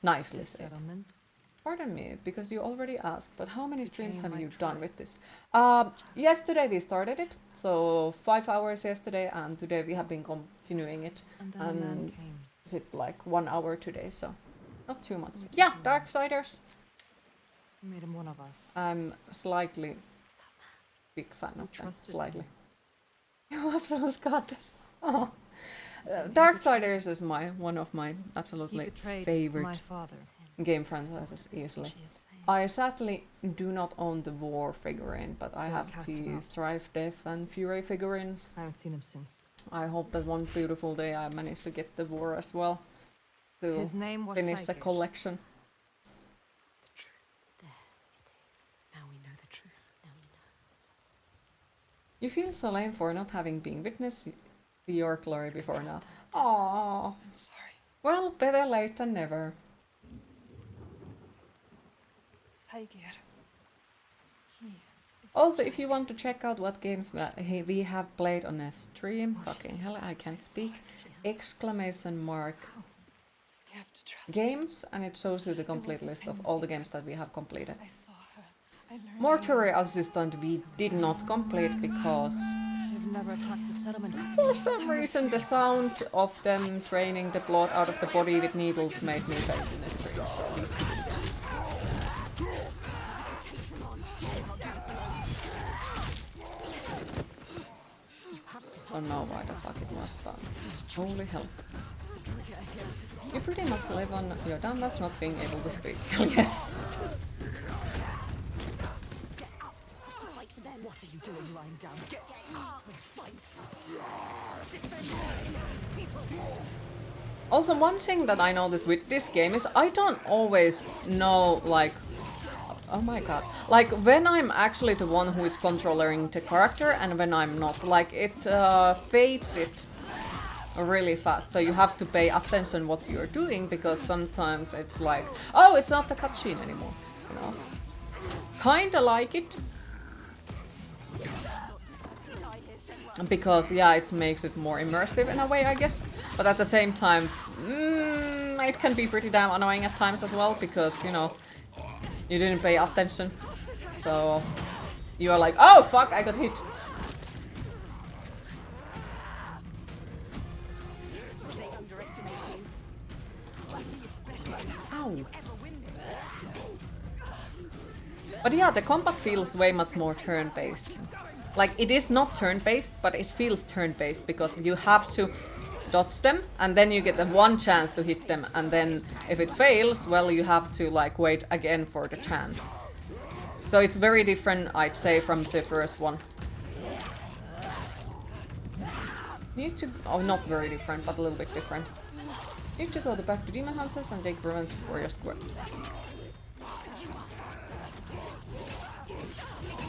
Nicely This said. settlement. Pardon me, because you already asked, but how many streams Became have my you done tribe. with this? Yesterday we started it, so 5 hours yesterday, and today we have been continuing it. And then a man And came. is it like 1 hour today, so not too much. Yeah, Darksiders. He made him one of us. I'm slightly big fan We of them, trusted slightly. him. You absolute goddess. Oh. Darksiders is one of my He absolutely betrayed my favorite father. It's him. game franchises easily. She is saying. I sadly do not own the War figurine, but I So I have cast him the out. Strife, Death and Fury figurines. I haven't seen him since. I hope that one beautiful day I manage to get the war as well. To His name was finish the Saga. collection. The truth. There it is. Now we know the truth. Now we know. You feel so lame for not having been witness to your glory before now. Trust her. Aww. I'm sorry. Well, better late than never. Saigir. He is Also, if you want to check out what games we have played on a stream, fucking hell, I can't speak. Exclamation mark You have to trust me. games, and it shows you the complete list of all the games that we have completed. I saw her. I learned Mortuary Assistant we did not complete because They've never attacked the settlement. for some reason the sound of them draining the blood out of the body with needles made me faint in the stream, so we couldn't. Don't know why the fuck it was, but holy hell. You pretty much live on your dumbass not being able to speak. Yes. What are you doing lying down? Get up and fight! Also, one thing that I noticed with this game is I don't always know, like, oh my god, like when I'm actually the one who is controlling the character and when I'm not. Like it fades it really fast, so you have to pay attention what you're doing because sometimes it's like, oh, it's not the cutscene anymore, you know. Kinda like it. Because, yeah, it makes it more immersive in a way, I guess. But at the same time, it can be pretty damn annoying at times as well, because, you know, you didn't pay attention. So, you are like, oh fuck, I got hit. Ow. But yeah, the combat feels way much more turn-based. Like, it is not turn-based, but it feels turn-based because you have to dodge them, and then you get the one chance to hit them, and then if it fails, well, you have to, like, wait again for the chance. So it's very different, I'd say, from the first one. Need to... oh, not very different, but a little bit different. Need to go back to Demon Hunters and take revenge for your squad.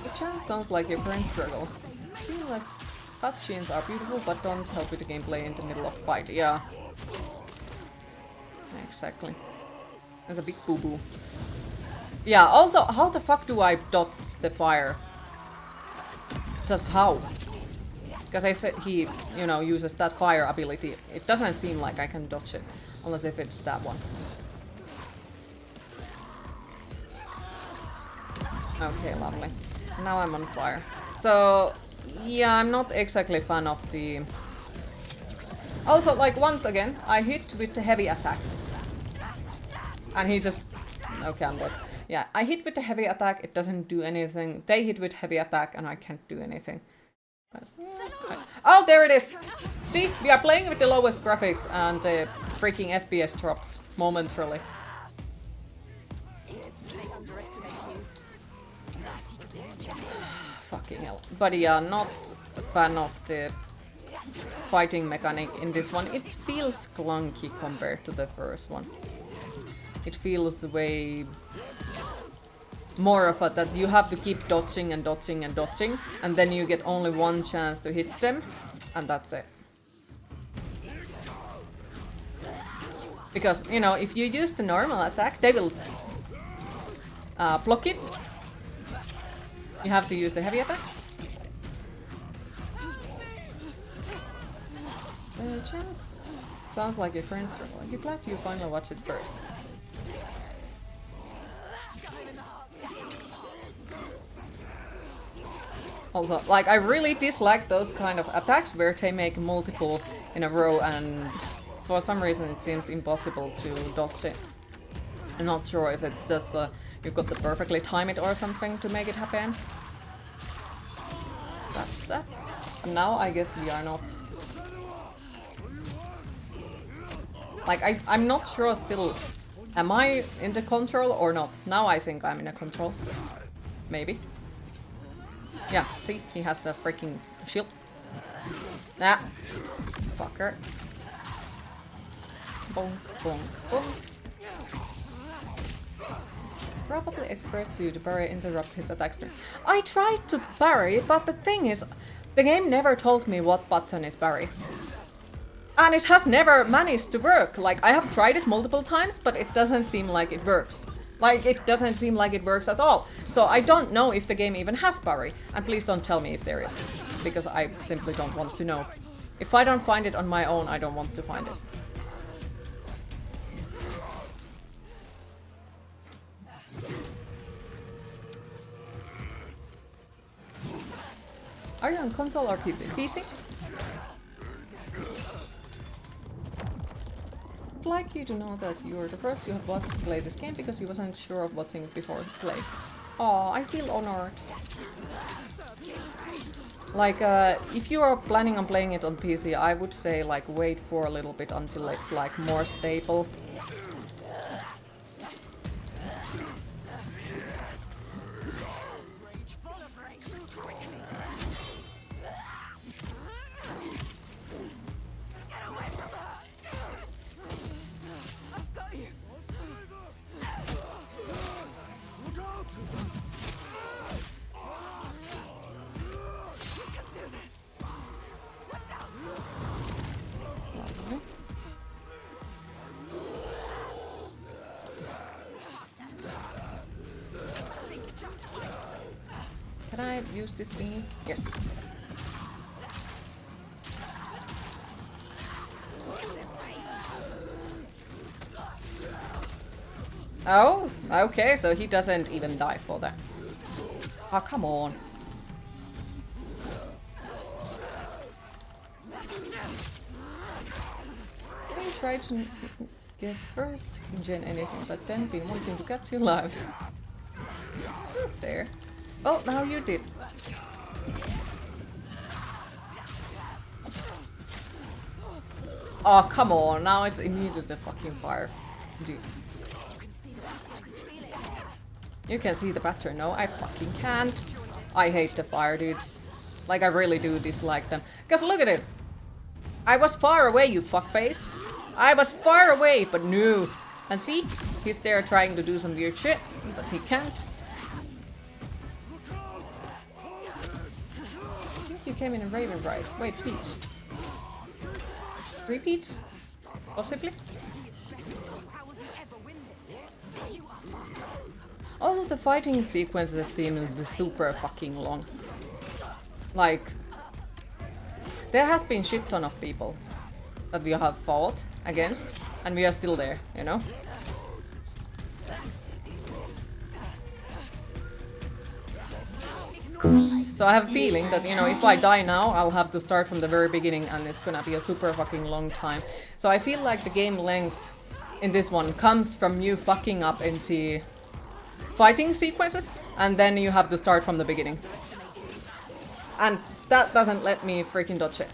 The chance sounds like your current struggle. Seamless cutscenes are beautiful, but don't help with the gameplay in the middle of fight. Yeah. Exactly. There's a big boo-boo. Yeah, also, how the fuck do I dodge the fire? Just how? Because if he, you know, uses that fire ability, it doesn't seem like I can dodge it. Unless if it's that one. Okay, lovely. Now I'm on fire. So, yeah, I'm not exactly a fan of the... Also, like, once again, I hit with the heavy attack. And he just... okay, I'm dead. Yeah, I hit with the heavy attack, it doesn't do anything. They hit with heavy attack and I can't do anything. Oh, there it is! See, we are playing with the lowest graphics and the freaking FPS drops momentarily. Fucking hell. But yeah, not a fan of the fighting mechanic in this one. It feels clunky compared to the first one. It feels way more of a that you have to keep dodging and dodging and dodging, and then you get only one chance to hit them, and that's it. Because, you know, if you use the normal attack, they will block it. You have to use the heavy attack. Chance. Sounds like your friends are like, you're glad you finally watched it first. Also, like, I really dislike those kind of attacks where they make multiple in a row and for some reason it seems impossible to dodge it. I'm not sure if it's just you've got to perfectly time it or something to make it happen. Stab. And now I guess we are not... like, I'm not sure still. Am I in the control or not? Now I think I'm in a control. Maybe. Yeah, see? He has the freaking shield. Nah. Fucker. Bonk, bonk, bonk. Probably expects you to parry interrupt his attacks. I tried to parry, but the thing is, the game never told me what button is parry. And it has never managed to work. Like, I have tried it multiple times, but it doesn't seem like it works. Like, it doesn't seem like it works at all. So I don't know if the game even has parry. And please don't tell me if there is. Because I simply don't want to know. If I don't find it on my own, I don't want to find it. Are you on console or PC? PC? I'd like you to know that you were the first you have watched play this game because you wasn't sure of watching it before play. Oh, I feel honored. Like, if you are planning on playing it on PC, I would say, like, wait for a little bit until it's, like, more stable. Can I use this thing? Yes. Oh, okay, so he doesn't even die for that. Oh, come on. We tried to get first gen anything, but then been wanting to catch you live. There. Oh, now you did. Oh, come on. Now it's immediately fucking fire. Dude. You can see the pattern. No, I fucking can't. I hate the fire dudes. Like, I really do dislike them. Because look at it. I was far away, you fuckface. I was far away, but no. And see? He's there trying to do some weird shit, but he can't. You came in a Raven Bride. Wait, Peach. Repeats? Possibly? Also, the fighting sequences seem super fucking long. Like, there has been shit ton of people that we have fought against, and we are still there, you know? So I have a feeling that, you know, if I die now, I'll have to start from the very beginning and it's gonna be a super fucking long time. So I feel like the game length in this one comes from you fucking up into fighting sequences and then you have to start from the beginning. And that doesn't let me freaking dodge it.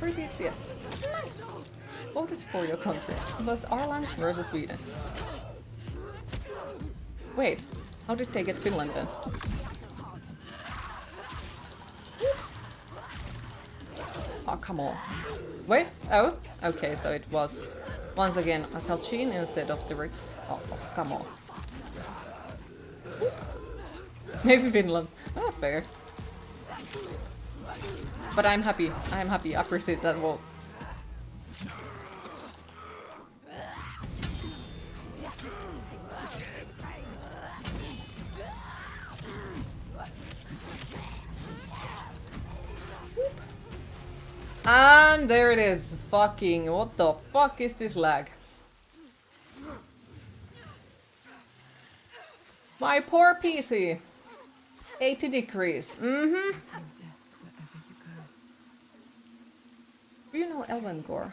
Repeats, yes. Nice. Voted for your country. Was Ireland versus Sweden. Wait, how did they get Finland then? Oh, come on. Wait, oh, okay, so it was once again a Kalchin instead of the oh, fuck, come on. Maybe Finland. Oh, fair. But I'm happy, I appreciate that vote. And there it is. Fucking, what the fuck is this lag? My poor PC. 80 degrees. Mm-hmm. Do you know Elvengore?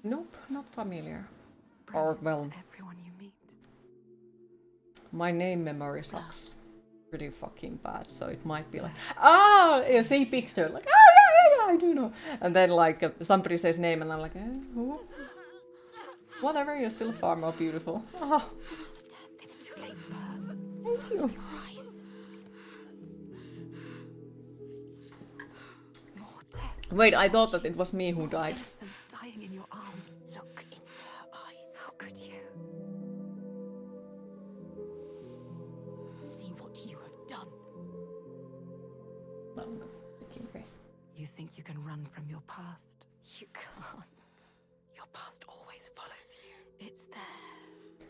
Nope, not familiar. Or, well, Everyone you meet. my name memory sucks pretty fucking bad, so it might be like, ah, you see picture, like, ah, yeah, I do know. And then, like, somebody says name, and I'm like, who? Whatever, you're still far more beautiful. Oh, It's too late for her. thank you. Eyes. More death. Wait, I thought that it was me who died. Innocence dying in your arms. Look into her eyes. How could you? See what you have done. No, no, okay. You think you can run from your past? You can't. Your past always follows you. It's there,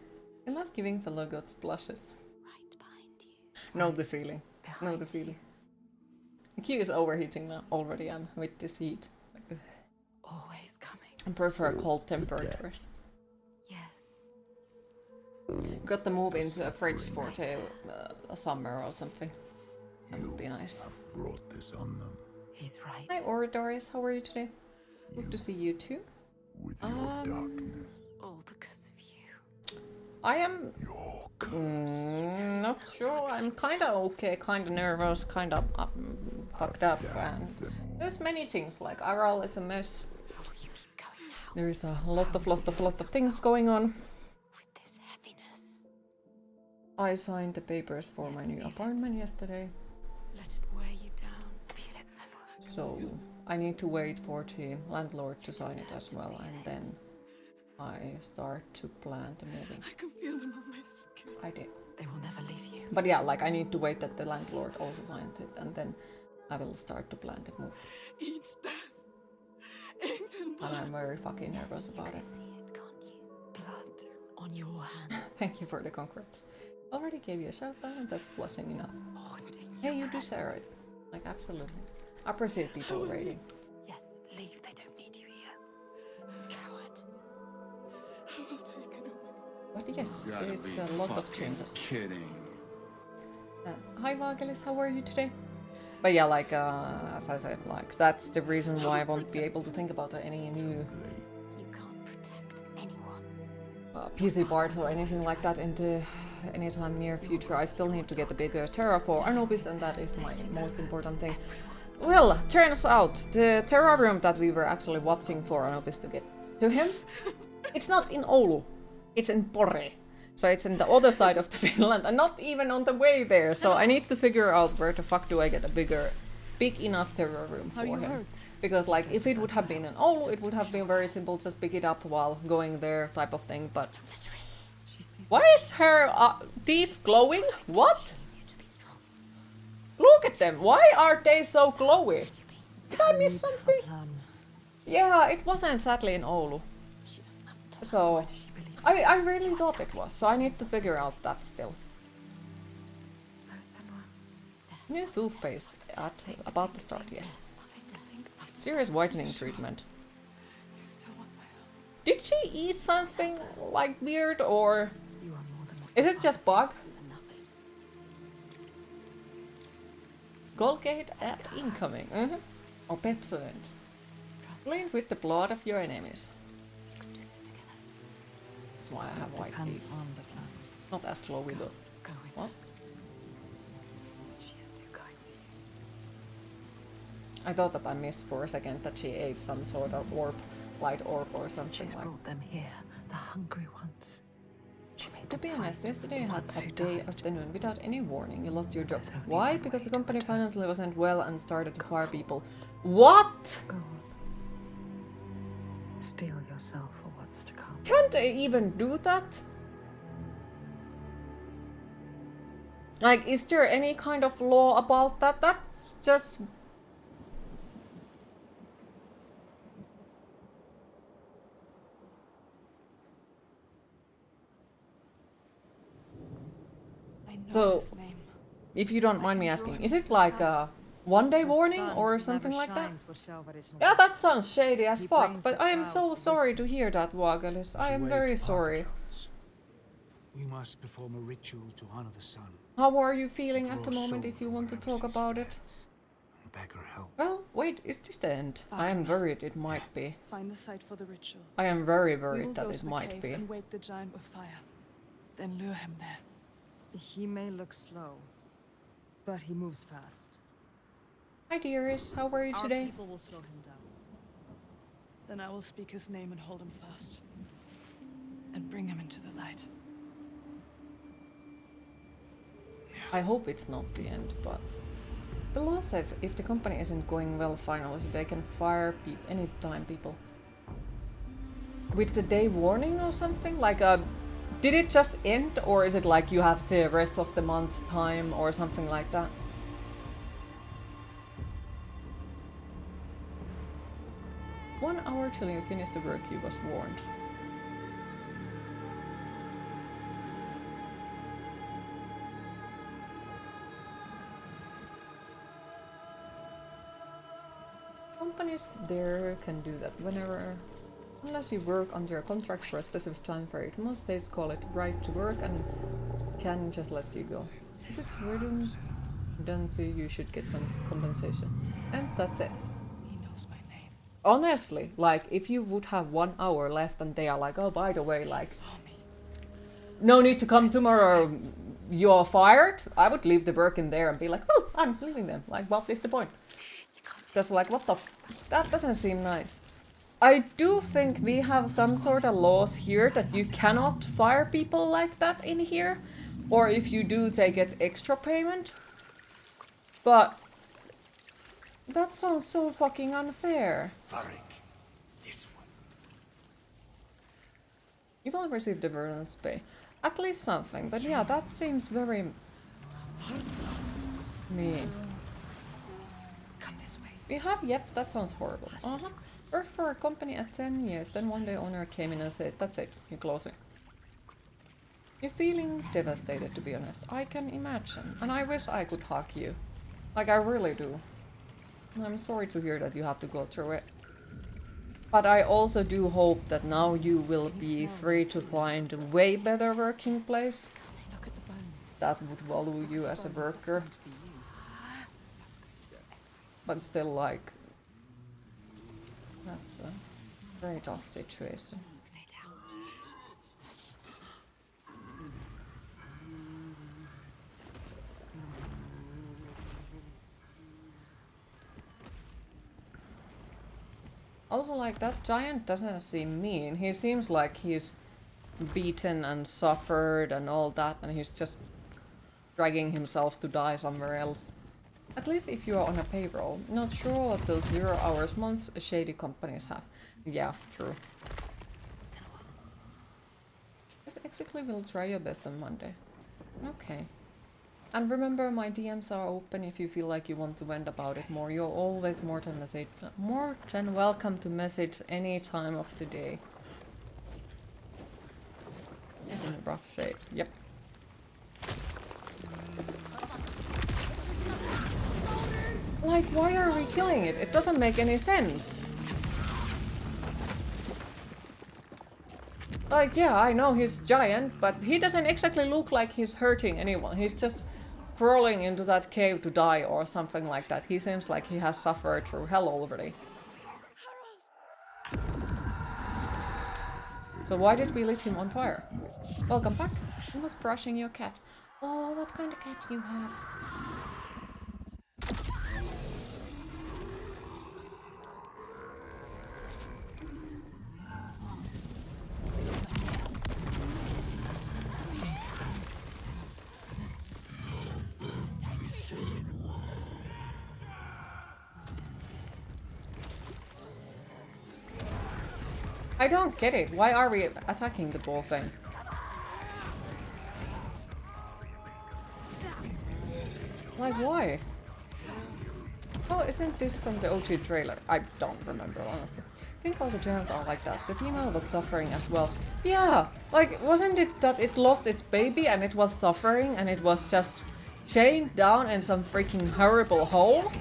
I love giving fellow gods blushes. right behind you. Know the feeling. Know the Behind feeling. The queue is overheating now already. I'm with this heat. Always coming. I prefer cold temperatures. Yes. Got to move into a fridge for a summer or something. That would be nice. Brought this on them He's right. Hi, Doris. How are you today? Good to see you too. with your darkness, All because of you. I am your curse. not sure. I'm kinda okay, kinda nervous, kinda fucked up, and there's many things. Like Aral is a mess. How will you keep going now There is a lot of things going on. with this heaviness? I signed the papers for my new apartment yesterday, Let it wear you down. Feel it, Senua. so I need to wait for the landlord to sign it as well, and then I start to plan the moving. I can feel them on my skin. I did. They will never leave you. But yeah, like I need to wait that the landlord also signs it, and then I will start to plan the move. Each death. Inked in And blood. I'm very fucking nervous about You it. can see it, can't you? Blood. On your hands. Thank you for the congrats. Already gave you a shout out, and that's blessing enough. Haunting you. Hey, you deserve it. Like, absolutely. I appreciate people rating. Yes, leave. They don't need you here. Coward. I will take it away. But yes, it's a lot of changes. Kidding. Hi, Vagelis, how are you today? But yeah, like, as I said, like, that's the reason why I won't be able to think about any new You can't protect anyone. PC parts or anything like that in the anytime near future. I still need to get a bigger Terra for Anubis, and that is my most important thing. Well, turns out the Terra room that we were actually watching for Anubis to get to him, it's not in Oulu, it's in Pori. So it's in the other side of the Finland, and not even on the way there. So I need to figure out where the fuck do I get a big enough Terra room for him. Because like if it would have been in Oulu, it would have been very simple, just pick it up while going there type of thing. But She sees why is her teeth glowing? What? Needs you to be strong. Look at them. Why are they so glowy? Did I miss something? Plan. Yeah, it wasn't sadly in Oulu. She doesn't have to. So she believes. I really thought it was. So I need to figure out that still. No, Senua. New toothpaste at about to start. Yes. Nothing to think of. Serious whitening treatment. You still want my help? Did she eat something like weird, or You are more than what is you it just bug? For nothing. Colgate at incoming. Or Pepsodent. Cleaned with the blood of your enemies. You can do this together. That's why I have white Depends teeth. on the plan. Not as glowy though. Go with What? She is too kind to you. I thought that I missed for a second that she ate some sort of orb, light orb or something She's like. brought them here, the hungry ones. She made To them be fight honest, yesterday I the had ones a who day died. afternoon without any warning. You lost your job. There's only Why? one Because the way to company return. financially wasn't well and started to fire people. What? Go on. Steel yourself for what's to come. Can't they even do that? Like, is there any kind of law about that? That's just... I know So- his name. If you don't mind me asking, is it like a one-day The warning sun or never something like that? shines where Shelvar is Yeah, not. that sounds shady as He fuck, brings but the I am clouds so with sorry him. to hear that, Wagalis. I am very sorry. We must perform a ritual to honor the sun. How are you feeling at the Draw moment soul if you from want to wherever talk she's about it? fled, and beg her help. Well, wait, is this the end? I am worried it might be. Find the site for the ritual. I am very We will worried that go it to the might cave be. and wake the giant with fire. Then lure him there. He may look slow, but he moves fast. Hi dearest, how are you Our today? people will slow him down. Then I will speak his name and hold him fast. and bring him into the light. I hope it's not the end, but the law says if the company isn't going well finally, they can fire anytime people. With the day warning or something? Like, did it just end, or is it like you have the rest of the month's time or something like that? "1 hour till you finish the work, you was warned." Companies there can do that whenever, unless you work under a contract for a specific time period. Most states call it right to work and can just let you go. If it's redundancy, you should get some compensation. And that's it. He knows my name. Honestly, like, if you would have 1 hour left and they are like, oh, by the way, like, Saw me. no need to come tomorrow, you're fired, I would leave the work in there and be like, oh, I'm leaving them. Like, what is the point? Just like, what the that doesn't seem nice. I do think we have some sort of laws here that you cannot fire people like that in here. Or if you do, they get extra payment. But that sounds so fucking unfair. Varric, this one. You will receive the verdance pay. At least something, but yeah, that seems very mean. Come this way. We have, yep, that sounds horrible. Worked for a company at 10 years, then one day owner came in and said, that's it, you're closing. You're feeling devastated, to be honest. I can imagine. And I wish I could hug you. Like, I really do. And I'm sorry to hear that you have to go through it. But I also do hope that now you will be free to find a way better working place Look at the bones. that would value you as a worker. But still, like, that's a very tough situation. Stay down. Also, like, that giant doesn't seem mean. He seems like he's beaten and suffered and all that, and he's just dragging himself to die somewhere else. At least if you are on a payroll. Not sure what those 0 hours month shady companies have. Yeah, true. Senua. Yes, exactly, we'll try your best on Monday. Okay. And remember, my DMs are open if you feel like you want to vent about it more. You're always more than welcome to message any time of the day. It's in a rough shape. Yep. Like, why are we killing it? It doesn't make any sense. Like, yeah, I know he's giant, but he doesn't exactly look like he's hurting anyone. He's just crawling into that cave to die or something like that. He seems like he has suffered through hell already. So why did we lit him on fire? Welcome back. You was brushing your cat. Oh, what kind of cat do you have? I don't get it. Why are we attacking the ball thing? Like, why? Oh, isn't this from the OG trailer? I don't remember, honestly. I think all the giants are like that. The female was suffering as well. Yeah! Like, wasn't it that it lost its baby and it was suffering and it was just chained down in some freaking horrible hole?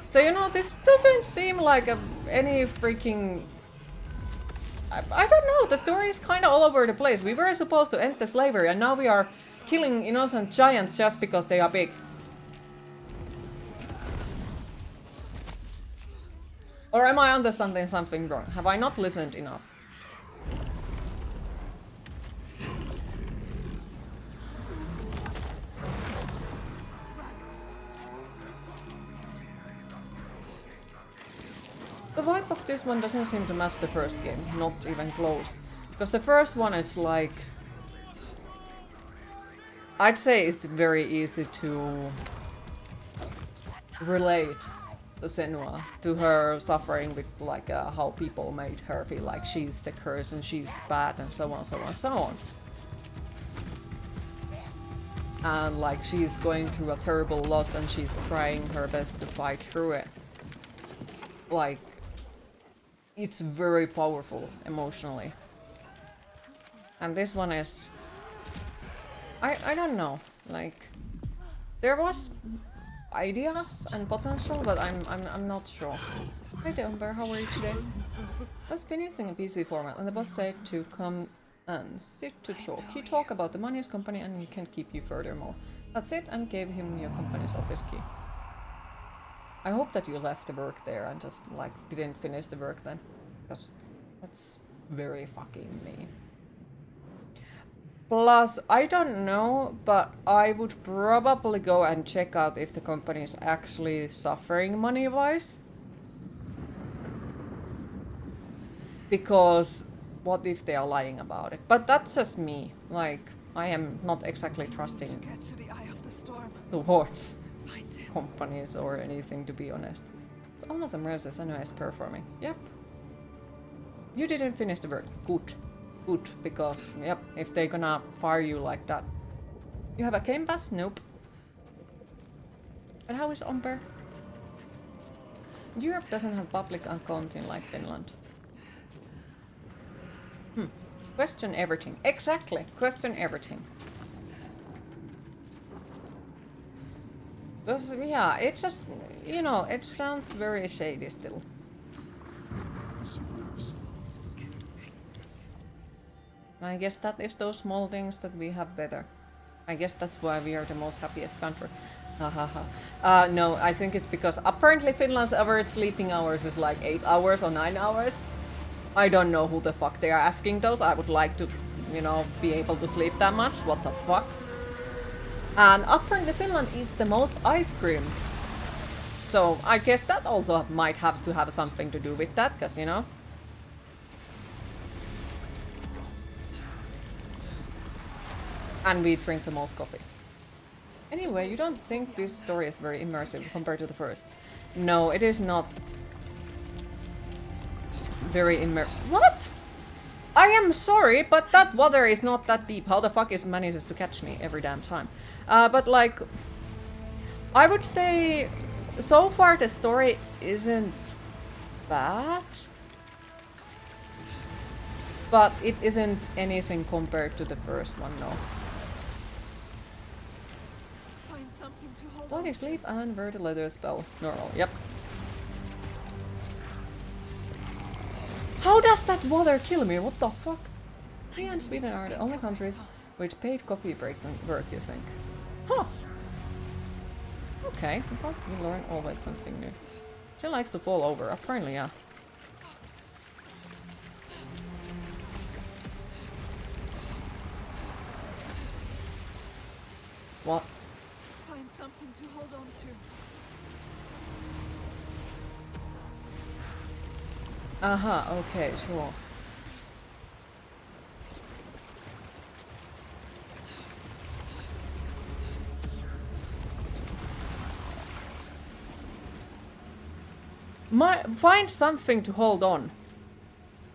So, you know, this doesn't seem like any freaking... I don't know, the story is kind of all over the place. We were supposed to end the slavery and now we are killing innocent giants just because they are big. Or am I understanding something wrong? Have I not listened enough? The vibe of this one doesn't seem to match the first game, not even close. Because the first one, it's like... I'd say it's very easy to relate to Senua, to her suffering with like how people made her feel like she's the curse and she's bad and so on, so on, so on. And like she's going through a terrible loss and she's trying her best to fight through it. Like, it's very powerful emotionally. And this one is... I don't know, like... There was ideas and potential, but I'm not sure. Hi Dumber, how are you today? I was finishing a PC format and the boss said to come and sit to talk. He talked about the money's company and he can keep you furthermore. That's it, and gave him your company's office key. I hope that you left the work there and just like didn't finish the work then. Because that's very fucking mean. Plus, I don't know, but I would probably go and check out if the company is actually suffering money-wise. Because what if they are lying about it? But that's just me. Like, I am not exactly trusting To get to the eye of the storm. towards Find him. companies or anything, to be honest. It's almost a mercy Senua is performing. Yep. You didn't finish the work. Good. Good, because, yep, if they're gonna fire you like that. You have a game pass? Nope. And how is Umber? Europe doesn't have public accounting like Finland. Question everything. Exactly. Question everything. This, yeah, it just, you know, it sounds very shady still. I guess that is those small things that we have better. I guess that's why we are the most happiest country. No, I think it's because apparently Finland's average sleeping hours is like 8 hours or 9 hours. I don't know who the fuck they are asking those. I would like to, you know, be able to sleep that much. What the fuck? And apparently Finland eats the most ice cream. So I guess that also might have to have something to do with that, because, you know. And we drink the most coffee. Anyway, you don't think this story is very immersive compared to the first? No, it is not very What? I am sorry, but that water is not that deep. How the fuck is manages to catch me every damn time? But like, I would say so far the story isn't bad. But it isn't anything compared to the first one, no. Find something to hold Body sleep and where the leather spell. Normal, yep. How does that water kill me? What the fuck? Finland and Sweden are the only countries with paid coffee breaks and work, you think? Huh. Okay, well, you learn always something new. She likes to fall over, apparently, yeah. What? Find something to hold on to. Okay, sure. Find something to hold on.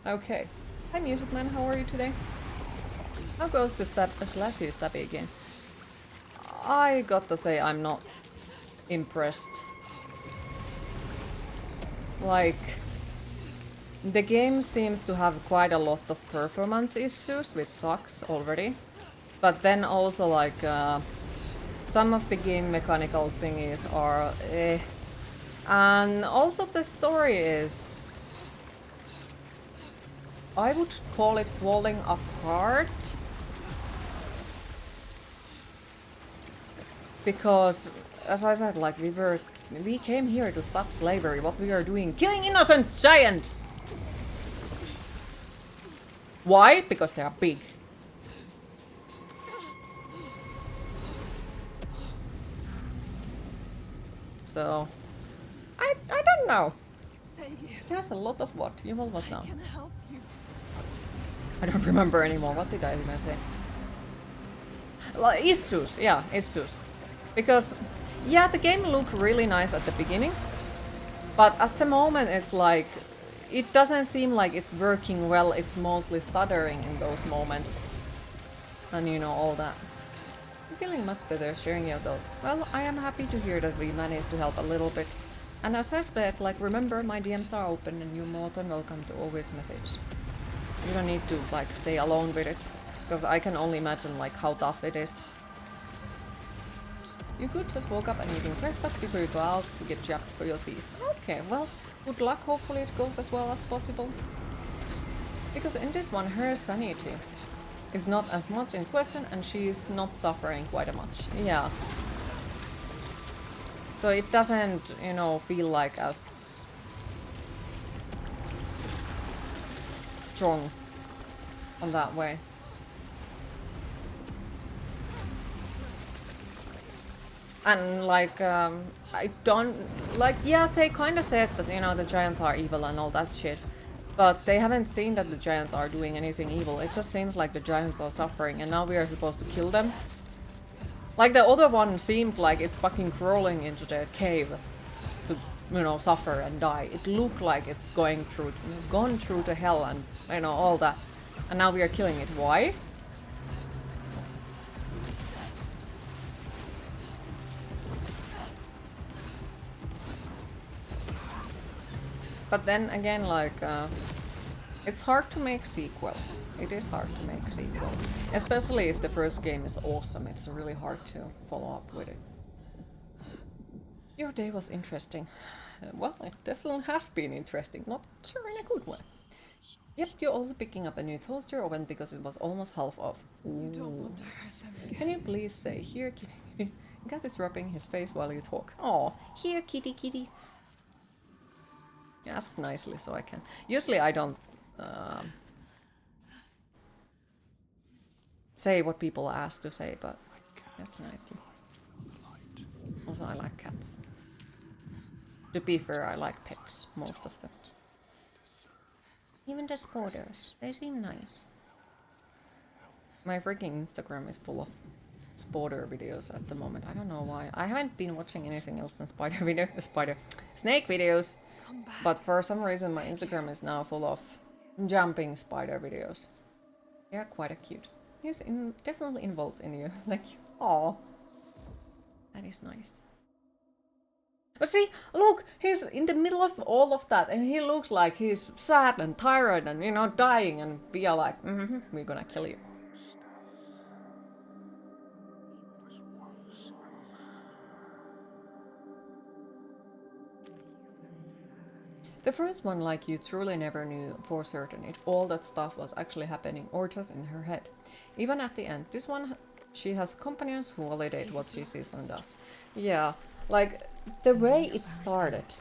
Okay. Hi Music Man, how are you today? How goes the slashy stabby game? I got to say I'm not impressed. Like, the game seems to have quite a lot of performance issues, which sucks already. But then also like some of the game mechanical thingies are and also the story is, I would call it falling apart. Because, as I said, like we came here to stop slavery. What we are doing? Killing innocent giants! Why? Because they are big. So, I don't know. Say it. There's a lot of what? You will was now. I can help you. I don't remember anymore. What did I even say? Well, issues. Yeah, issues. Because, yeah, the game looked really nice at the beginning. But at the moment, it's like... It doesn't seem like it's working well. It's mostly stuttering in those moments. And you know, all that. I'm feeling much better sharing your thoughts. Well, I am happy to hear that we managed to help a little bit. And as I said, like, remember, my DMs are open and you're more than welcome to always message. You don't need to, like, stay alone with it. Because I can only imagine, like, how tough it is. You could just woke up and eating breakfast before you go out to get jabbed for your teeth. Okay, well, good luck. Hopefully it goes as well as possible. Because in this one, her sanity is not as much in question and she is not suffering quite as much. Yeah. So it doesn't, you know, feel like as strong on that way. And like, I don't, like, yeah, they kind of said that, you know, the giants are evil and all that shit. But they haven't seen that the giants are doing anything evil. It just seems like the giants are suffering and now we are supposed to kill them. Like the other one seemed like it's fucking crawling into the cave to, you know, suffer and die. It looked like it's gone through to hell and, you know, all that. And now we are killing it. Why? But then again, like, it's hard to make sequels. It is hard to make sequels. Especially if the first game is awesome, it's really hard to follow up with it. Your day was interesting. Well, it definitely has been interesting, not sure in a good way. Yep, you're also picking up a new toaster oven because it was almost half off. You don't want to hurt them again. Can you please say, here kitty? Gat is rubbing his face while you talk. Oh, here kitty kitty. Ask nicely so I can. Usually I don't say what people ask to say, but ask nicely. Also, I like cats. To be fair, I like pets, most of them. Even the spoilers, they seem nice. My freaking Instagram is full of spider videos at the moment. I don't know why. I haven't been watching anything else than snake videos. But for some reason my Instagram is now full of jumping spider videos. They're quite cute. He's definitely involved in you. Like, aw. That is nice. But see, look, he's in the middle of all of that and he looks like he's sad and tired and, you know, dying, and we are like, we're gonna kill you. The first one, like, you truly never knew for certain if all that stuff was actually happening or just in her head. Even at the end, this one, she has companions who validate what she sees and does. Yeah, like, the way it started,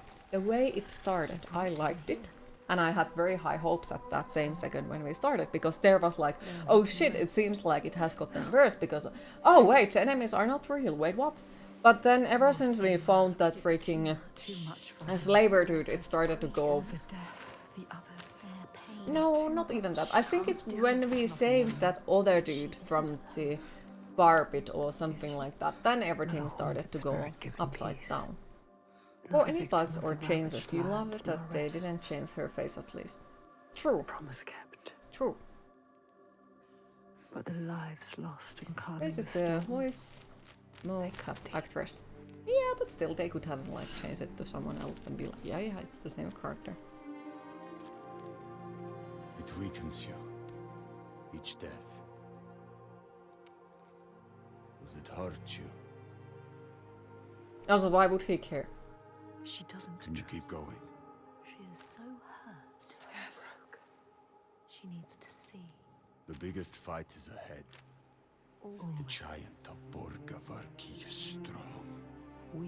I liked it. And I had very high hopes at that same second when we started, because there was like, oh shit, it seems like it has gotten worse, because, oh wait, the enemies are not real, wait, what? But then ever since we found that freaking slaver dude, it started to go... No, not even that. I think it's when we saved that other dude from the bar pit or something like that, then everything started to go upside down. Or any bugs or changes. You love it that they didn't change her face at least. True. Promise kept. True. But the lives lost in calling This is the voice mocap actress. Yeah, but still they could have like changed it to someone else and be like, yeah, it's the same character. It weakens you. Each death. Does it hurt you? Also, why would he care? She doesn't. Can you keep going? She is so hurt, so broken. She needs to see. The biggest fight is ahead. The giant of Borgavarki is strong. We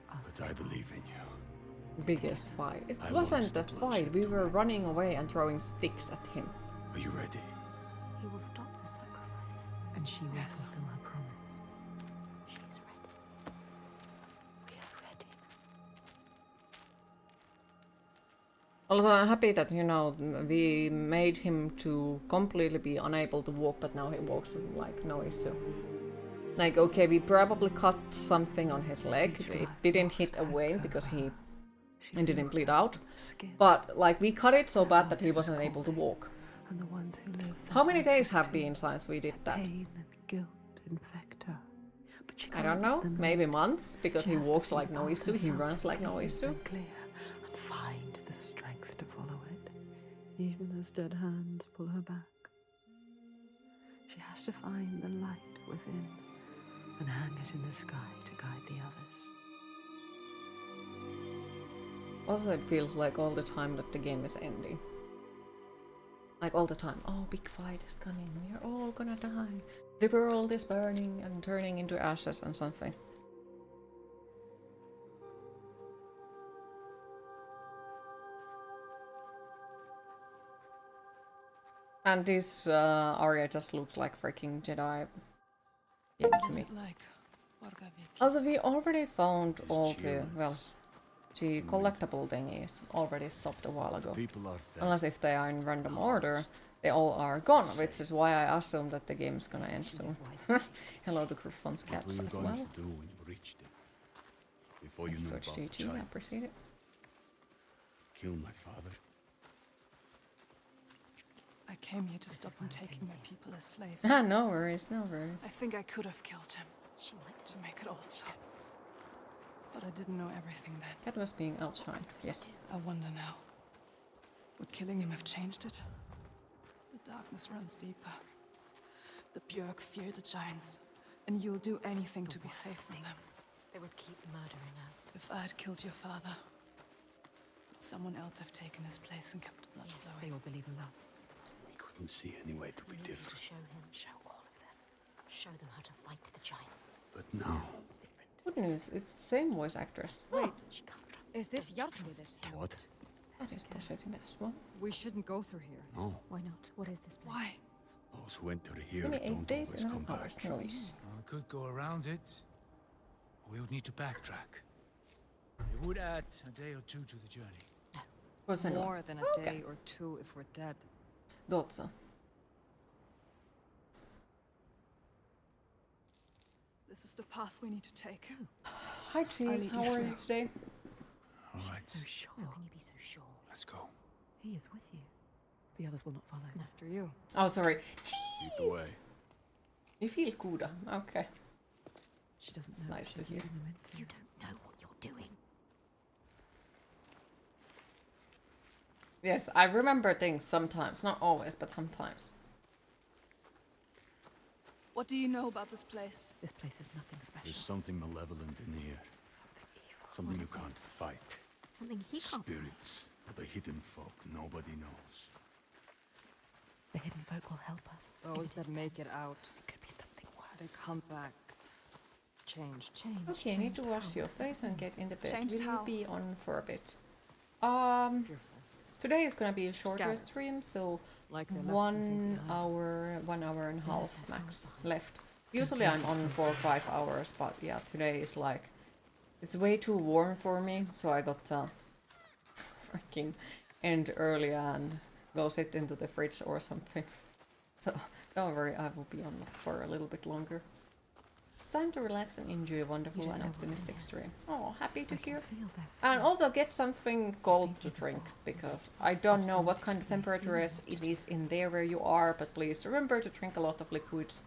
are But I believe in you. Biggest fight. It I wasn't want a the fight. bloodshed We to were end. running away and throwing sticks at him. Are you ready? He will stop the sacrifices. And she will fulfill her promise. She is ready. We are ready. Also, I'm happy that, you know, we made him to completely be unable to walk, but now he walks like no issue. Like, okay, we probably cut something on his leg. It didn't hit away because he didn't bleed out. But, like, we cut it so bad that he wasn't able to walk. And the ones who live How many days have been since we did that? pain and guilt infect her. But she I don't can't let know, them maybe know. months, because She he has to walks see like the no path issue, he herself runs like no clean issue. and clear, and find the strength to follow it, even as dead hands pull her back. She has to find the light within and hang it in the sky to guide the others. Also, it feels like all the time that the game is ending. Like all the time, oh, big fight is coming, we're all gonna die. The world is burning and turning into ashes and something. And this Arya just looks like freaking Jedi game to Is me. it like Borgavik? Also, we already found These all the, cheers. well, the collectible thingies already stopped a while ago. People are fed. Unless if they are in random order, they all are gone, which is why I assume that the game is gonna end soon. Hello to Griffon's What were cats you as going well. to do when you reached it? Before you Thank you knew for about the GG, I giant? appreciate it. Kill my father? I came here to stop him taking my people as slaves. Ah, no worries, no I worries. think I could have killed him She might to make it all stop. But I didn't know everything then. Cat was being outshined, yes. I wonder now. Would killing him have changed it? The darkness runs deeper. The Björk fear the giants, and you'll do anything to be safe from them. They would keep murdering us. If I had killed your father, would someone else have taken his place and kept the blood Yes, flowing? they all believe in love. We couldn't see any way to We be need you to different. show him, show all of them. Show them how to fight the giants. But now, It's different. Good news, it's the same voice actress. Wait, She can't trust is this Don't Yartruid? trust him. what? That is positive as well. We shouldn't go through here. No. Why not? What is this place? Why? Those who enter here 28 don't days always and come an hour's back. noise. We could go around it, or we would need to backtrack. It would add a day or two to the journey. For Senua. More than a Okay. day or two if we're dead. Thought so. This is the path we need to take. Hi Cheese, how are you today? All right, So sure. How can you be so sure? let's go. He is with you. The others will not follow. And after you. Oh, sorry. Lead the way. You feel good. Okay. She doesn't It's know nice what to she's hear. leading them into. You don't know what you're doing. Yes, I remember things sometimes. Not always, but sometimes. What do you know about this place? This place is nothing special. There's something malevolent in here. Something evil. Something you is it? can't fight. Something he can't. Spirits, or the hidden folk nobody knows. The hidden folk will help us. Those that make it out, It could be something they worse. come back changed. Change. Okay, I need to changed wash how? your What's that face and mean? get in the bed. Changed Will you how? be on for a bit? Fearful. Today is gonna be a shorter Scattered. stream, so Like they left something behind. 1 hour and a half that max sounds left. Usually I'm on 4 or 5 hours, but yeah, today is like it's way too warm for me, so I got freaking end early and go sit into the fridge or something. So don't worry, I will be on for a little bit longer. It's time to relax and enjoy a wonderful don't and know what's in optimistic here. stream. Oh, happy to I can hear. feel their And fear. also get something cold to drink, because I don't know what kind of temperature it is in there where you are, but please remember to drink a lot of liquids.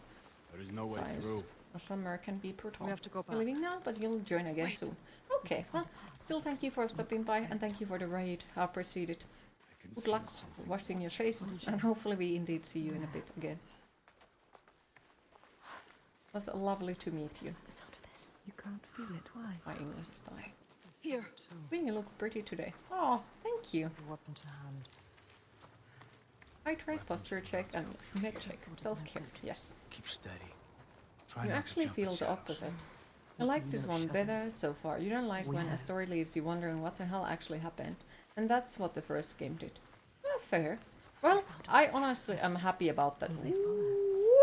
There is no way Science. through. The summer can be brutal. We have to go You're back. leaving now, but you'll join again soon. Okay, well, still thank you for stopping by, and thank you for the raid. I appreciate it. I can Good feel luck something. washing your face, and hopefully we indeed see you in a bit again. It was lovely to meet you. The sound of this. You can't feel it. Why? My English is dying. Here. Really look pretty today. Oh, thank you. Weapon to hand. I tried posture check and neck check. Self-care, yes. Keep steady. Try You not to actually jump feel at the shadows. opposite. I like this one better so far. You don't like when a story leaves you wondering what the hell actually happened. And that's what the first game did. Yeah, fair. Well, I honestly am happy about that. Ooh,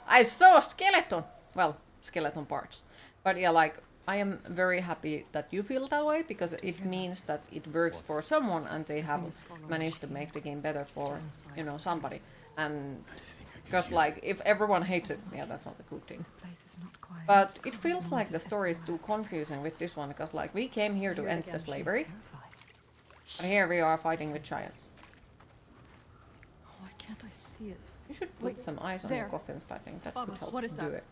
I saw a skeleton! Well, skeleton parts. But yeah, like, I am very happy that you feel that way because it means that it works for someone and they have managed to make the game better for, you know, somebody. And because like if everyone hates it, yeah, that's not a good thing. This place is not quiet. But it feels like the story is too confusing with this one because like we came here to end the slavery, but here we are fighting with giants. Why can't I see it? You should put some eyes on your coffin's packing. That could help what is do that? it.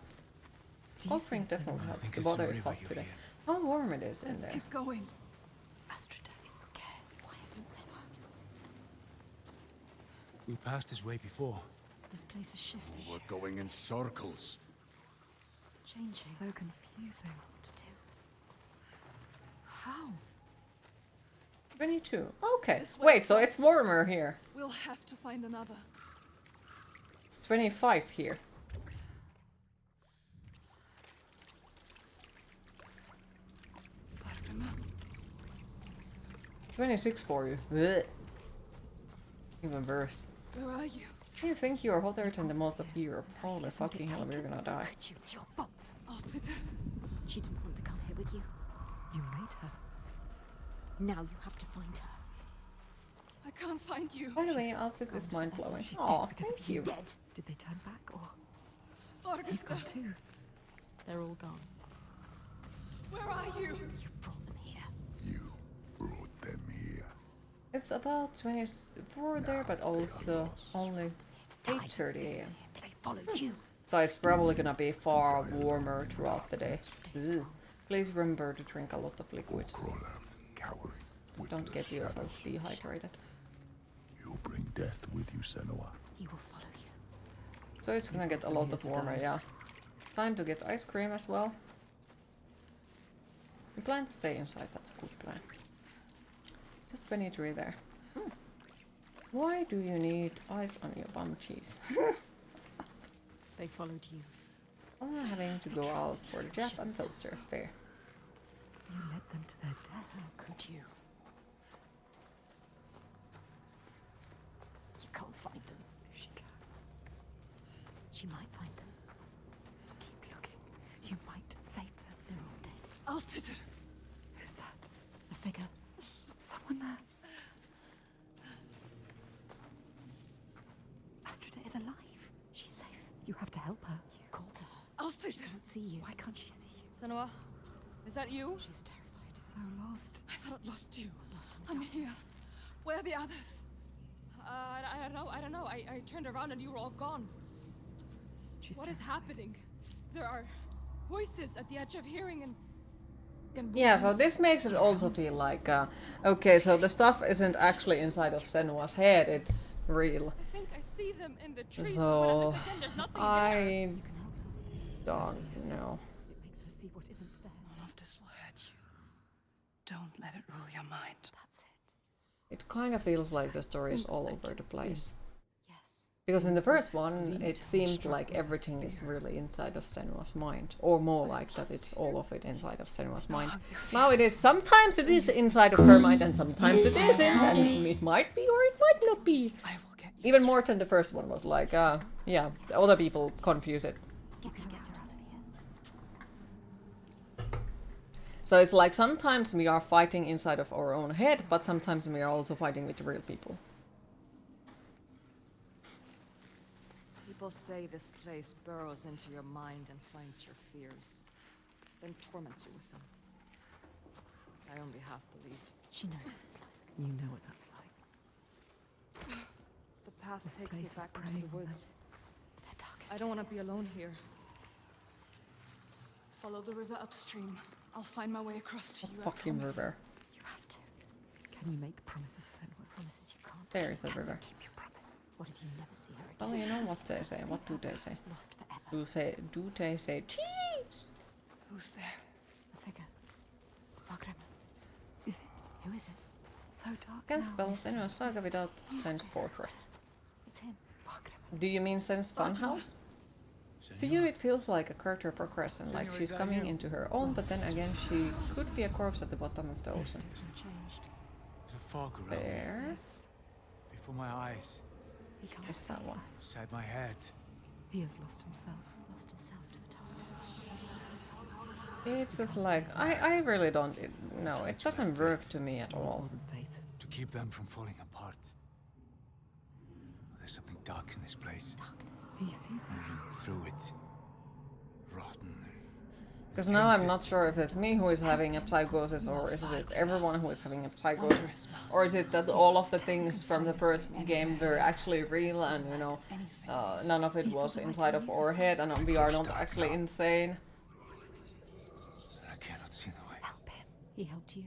Coffin definitely helps. The water is hot today. How warm it is in Let's there. keep going. Astrida is scared. Why isn't Senua? We passed this way before. This place is shifting. We're going in circles. Changing. So confusing. What to do? How? 22. Okay. This way Wait, is so right. it's warmer here. We'll have to find another. It's 25 here. Bargrimma, 26 for you. Blech. Even worse. where are you? You think you are hotter than the most of Europe. Holy fucking hell, we're gonna die. It's your fault. Alciter, She didn't want to come here with you. You made her. Now you have to find her. I can't find you. By the way, your outfit is mind-blowing. She's Aw, dead because thank of you. you. Dead. Did they turn back or he's Vargista, gone too? They're all gone. where are you? You brought them here. You brought them here. It's about 24 there, but also only 8:30 a.m. They followed you. So it's probably gonna be far warmer throughout the day. Ugh. Please remember to drink a lot of liquids. Crawl out, cowering. with Don't the get yourself shadows. dehydrated. You'll bring death with you, Senua. He will follow you. So it's gonna get a lot of warmer, yeah. Time to get ice cream as well. We plan to stay inside, that's a good plan. Just 23 there. Why do you need ice on your bum cheese? They followed you. I'm having to go out for the Jap and toaster fair. You led them to their death. How could you? You can't find them. If she can, She might find them. keep looking. You might save them. They're all dead. Alciter, Who's that? A figure. Someone there. Astrida is alive. She's safe. You have to help her. You called to her. Alciter, Can't see you. Why can't she see you? Senua, is that you? She's terrified. So lost. I thought I'd lost you. Lost in the I'm darkness. here. Where are the others? I don't know. I turned around and you were all gone. She's What is terrified. happening? There are voices at the edge of hearing and Yeah, so this makes it also feel like, okay, so the stuff isn't actually inside of Senua's head, it's real. I think I see them in the trees. So, but when I look again, there's nothing there. I You can help her. don't know. It makes her see what isn't there. None of this will hurt you. Don't let it rule your mind. That's it. It kind of feels like the story is all over the place. Yes. Because in the first one, it seemed like everything is really inside of Senua's mind. Or more like that it's all of it inside of Senua's mind. Now it is, sometimes it is inside of her mind and sometimes it isn't. And it might be or it might not be. I will get you. Even more than the first one was like, yeah, other people confuse it. You can get her out of here. So it's like sometimes we are fighting inside of our own head, but sometimes we are also fighting with real people. People say this place burrows into your mind and finds your fears, then torments you with them. I only half believed. She knows what it's like. You know what that's like. The path This takes me place is back into preying the on woods. Their darkest I don't want to be fears. alone here. Follow the river upstream. I'll find my way across to you. I Fucking promise. river. You have to. Can you make promises, Senua? Promises you can't. There is the river. Keep your promise. What if you never see her Well, again? you know what they say. What do they say? Lost forever. Do they say cheese? Who's there? A figure. Vargrimma. Is it Who is it? so dark Can now? spell Senua's Saga without Sen's Fortress. It's him. Vargrimma. Do you mean Sen's Funhouse? To you it feels like a character progression, like Senua, she's is that coming you? into her own, but then again she could be a corpse at the bottom of the ocean. Hasn't changed. There's a fog around me, There's... before my eyes, He can't Is that one? inside my head. He has lost himself. Lost himself to the darkness. It's just like, I really don't know. It doesn't work to me at all. Faith. To keep them from falling apart. There's something dark in this place. He sees it. Moving through it. Rotten. Because now I'm not sure if it's me who is having a psychosis, or is it everyone who is having a psychosis, or is it that all of the things from the first game were actually real and, you know, none of it was inside of our head and we are not actually insane. I cannot see the way. Help him. He helped you.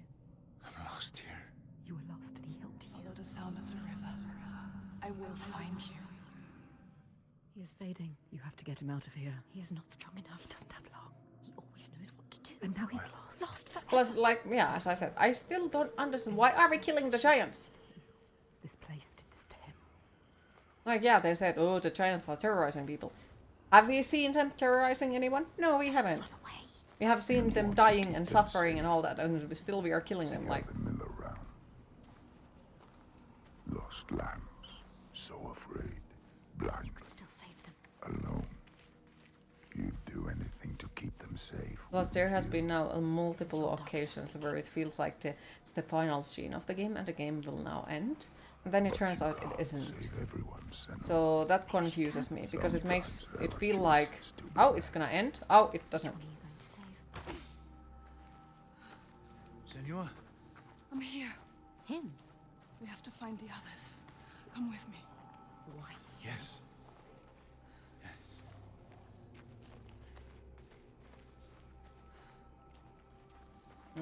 I'm lost here. You were lost and he helped you. Follow the sound of the river. I will find you. He is fading. You have to get him out of here. He is not strong enough. He doesn't have long. He always knows what to do. And now he's lost. Lost forever. Plus, like, yeah, as I said, I still don't understand why are we killing the giants? This place did this to him. Like, yeah, they said, oh, the giants are terrorizing people. Have we seen them terrorizing anyone? No, we haven't. We have seen them dying and suffering and all that, and still we are killing them, like... The mill around. Lost lambs, so afraid, blind, You could still save them. alone. You'd do anything to keep them safe. Plus, there has been now multiple occasions where it feels like it's the final scene of the game and the game will now end. And then it turns out it isn't. So that confuses me, because it makes it feel like, oh, it's gonna end, oh, it doesn't. Who are you going to save? Senua? I'm here. Him? We have to find the others. Come with me. Why? Yes. Yes.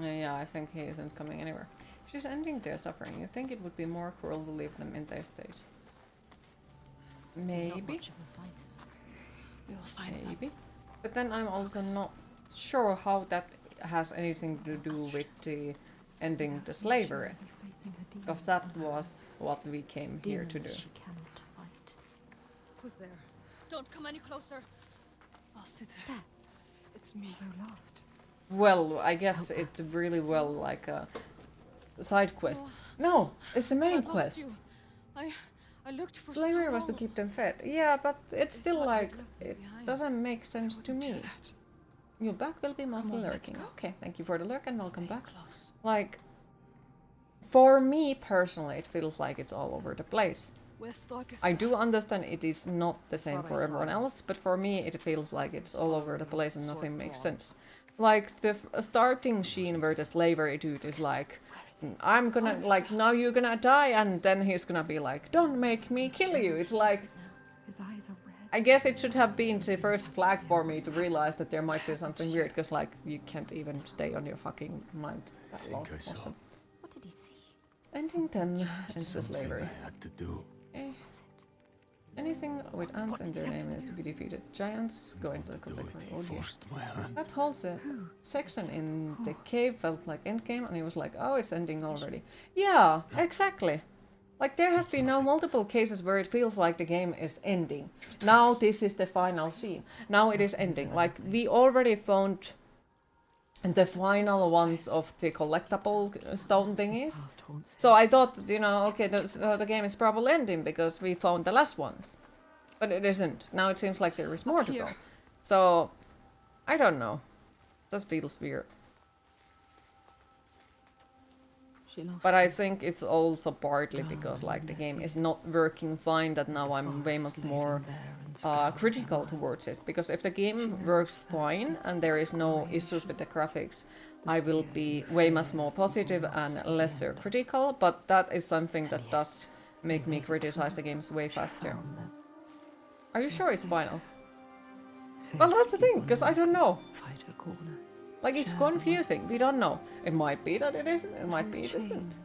Yeah, I think he isn't coming anywhere. She's ending their suffering. You think it would be more cruel to leave them in their state? Not Maybe. much of a fight. We'll find them. Maybe. But then I'm also not sure how that has anything to do with the ending the slavery. Because that was what we came here to do. Demons she cannot fight. Who's there? Don't come any closer. Lost it. There. It's me. So lost. Well, I guess it's really well like a side quest. No, it's the main I lost quest. you. I looked for Slavery so was to long. keep them fed. Yeah, but it's still thought like, you'd left me it behind. doesn't make sense to me. Do that. Your back will be mostly on, let's lurking. go. Okay, thank you for the lurk and welcome Stay back. close. Like, for me personally, it feels like it's all over the place. Where's Thorgest? I do understand it is not the same Thought I for saw everyone him. else, but for me it feels like it's all over the place and nothing Sword makes drawn. sense. Like the starting scene where the slavery dude is like, I'm gonna, like, now you're gonna die, and then he's gonna be like, don't make me kill you. It's like, His eyes are red. I guess it should have been the first flag for me to realize that there might be something weird, because like, you can't even stay on your fucking mind that long. think I saw. Awesome. What did he see? Ending them ends the Something slavery. I had to do. Eh. Was it? Anything with ants in their name is to be defeated. Giants go into the Do conflict. it. Oh He dear. forced my hand. That whole section in the cave felt like endgame, and he was like, oh, it's ending already. Yeah, exactly. Like, there has been now multiple cases where it feels like the game is ending. Now this is the final scene. Now it is ending. Like, we already found the final ones of the collectible stone thingies. Past haunts him. So I thought, you know, okay, the game is probably ending because we found the last ones. But it isn't. Now it seems like there is more to go. Here. So, I don't know. Just feels weird. She lost But I him. think it's also partly because like the game is not working fine, that now I'm way much more critical towards it. Because if the game works fine and there is no issues with the graphics, I will be way much more positive and lesser critical, but that is something that does make me criticize the games way faster. Are you sure it's final? Well, that's the thing, because I don't know. Fight her corner. Like, it's confusing. We don't know. It might be that it isn't. It might be it isn't.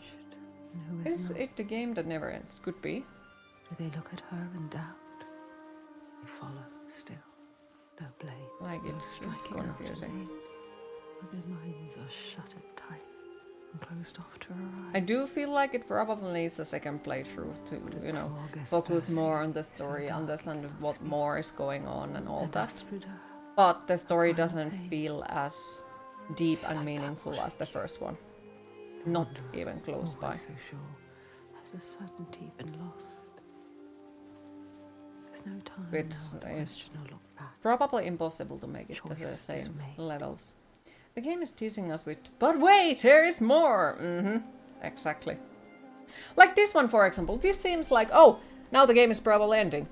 And who Is not? it the game that never ends? Could be. Do they look at her and doubt? They follow still. No blade. Like, no it's striking out confusing. blade. But their minds are shuttered tight and closed off to her eyes. I do feel like it probably needs a second playthrough to, you know, August focus Percy, more on the story, Saga, understand what more is going on and all and that. Aspida. But the story doesn't feel as deep and meaningful as the first one. Not even close by. Always so sure. Has a certainty been lost? There's no time It's- now to it's question or look back. Probably impossible to make it to the Choice is same made. levels. The game is teasing us with, but wait, there is more! Exactly. Like this one, for example. This seems like, oh, now the game is probably ending.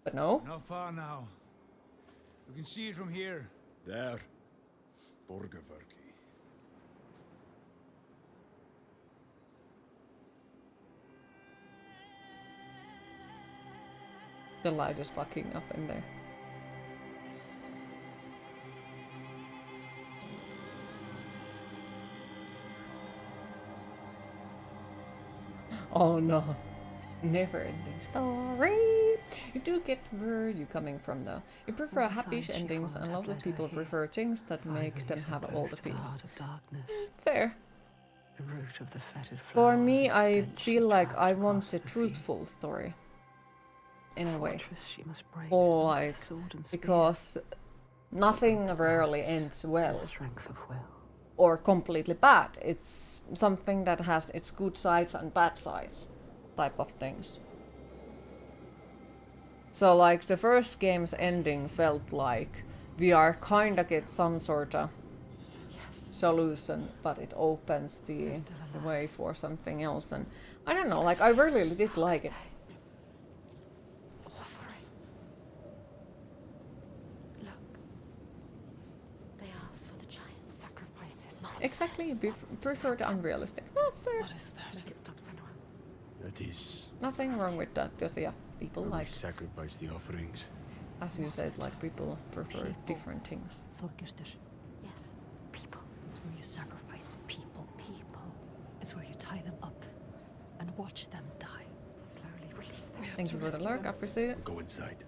But no. Not far now. We can see it from here. There. Borgarvarki. The light is fucking up in there. Oh no. Never ending story. You do get where you're coming from though. You prefer happy endings and a lot of people prefer things that make them have all the feels. Fair. The root of the fetid For flower, me, the I stench feel she like tracked I across want a the sea. truthful story. In a way. Fortress she must break Or with like, sword and spear. because nothing rarely ends well. Strength of will. Or completely bad. It's something that has its good sides and bad sides type of things. So like the first game's ending felt like we are kinda get some sort of solution, but it opens the way for something else, and I don't know, like I really did like it. Suffering. Look. They are for the giant sacrifices. Exactly, you prefer the unrealistic. Well, fair. What is that? Make it stop, Senua. That is Nothing wrong with that, because yeah, people where we like, sacrifice the offerings. as you said, like people prefer different things. Þorgestur. Yes. People. It's where you sacrifice people. People. It's where you tie them up and watch them die. Slowly release them. Thank you for the lurk, appreciate it. Go inside.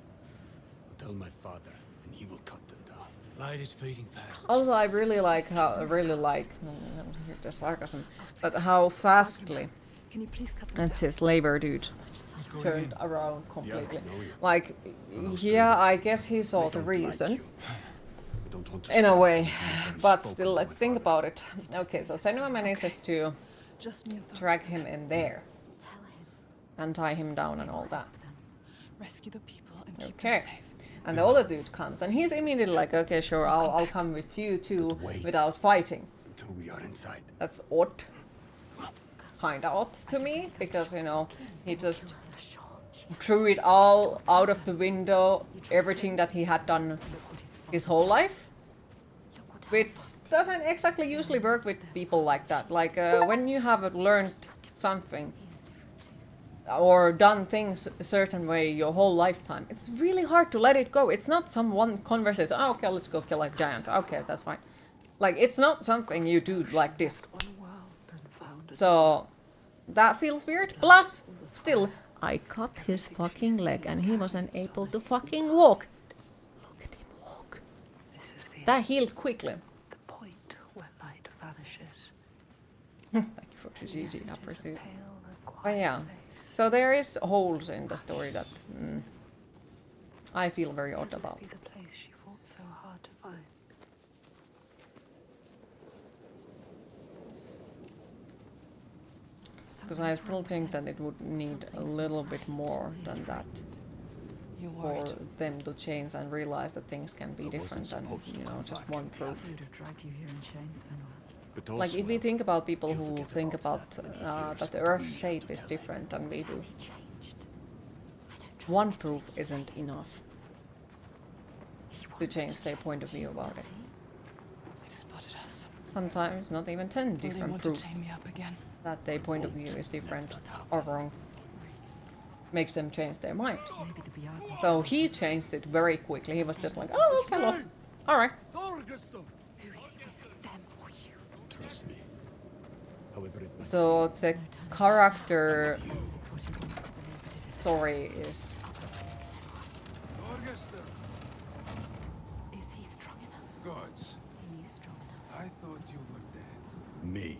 I'll tell my father, and he will cut them down. Light is fading fast. Also, I really like hear the sarcasm, but how fastly Can you please cut them and down? his labor dude Who's going turned in? around completely. know you. Like, yeah, I guess he saw the Don't like reason you. I don't want to in a stop way, you from but spoken still, to let's my think father. about it. Okay, so Senua manages to Just me and Thorgestur. drag him in there Tell him. and tie him down and all that. Rescue the people and keep Okay. them safe. And the other dude comes, and he's immediately like, okay, sure, I'll come with you too, without fighting. Until we are inside. That's odd. Kinda odd to me, because, you know, he just threw it all out of the window, everything that he had done his whole life. Which doesn't exactly usually work with people like that. Like, when you have learned something, or done things a certain way your whole lifetime, it's really hard to let it go. It's not some one conversation, oh, okay, let's go kill a giant, okay, that's fine. Like, it's not something you do like this. So, that feels weird. Plus, still, I cut his fucking leg and he wasn't able to fucking walk. Look at him walk. This is the That healed quickly. the point where light vanishes. Thank you for the GG, I appreciate it. Pale and But quiet yeah, face. so there is holes in the story that I feel very odd Could this about. be the place she fought so hard to find? Because I still think that it would need a little bit more than that You're for worried. them to change and realize that things can be different than, you know, just one proof. We'd have dragged you here in chains, Senua. But Like, if we also, think about people you who forget think about about that that the years Earth's we shape have is to different than we do, Has he changed? I don't trust one anything proof you isn't say. enough He to wants change their point of view about does it. he? They've spotted us. Sometimes not even 10 Will they different want to proofs chain me up again? that their point of view is different or wrong makes them change their mind. Maybe the Biag was So he changed it very quickly. He was just like, oh, hello. Alright. Who is he with? Them or you? trust me. However it might So the character It's what he wants to believe, but is it story is Senua? Is he strong enough? Gods, Are you strong enough? I thought you were dead. seem. Me.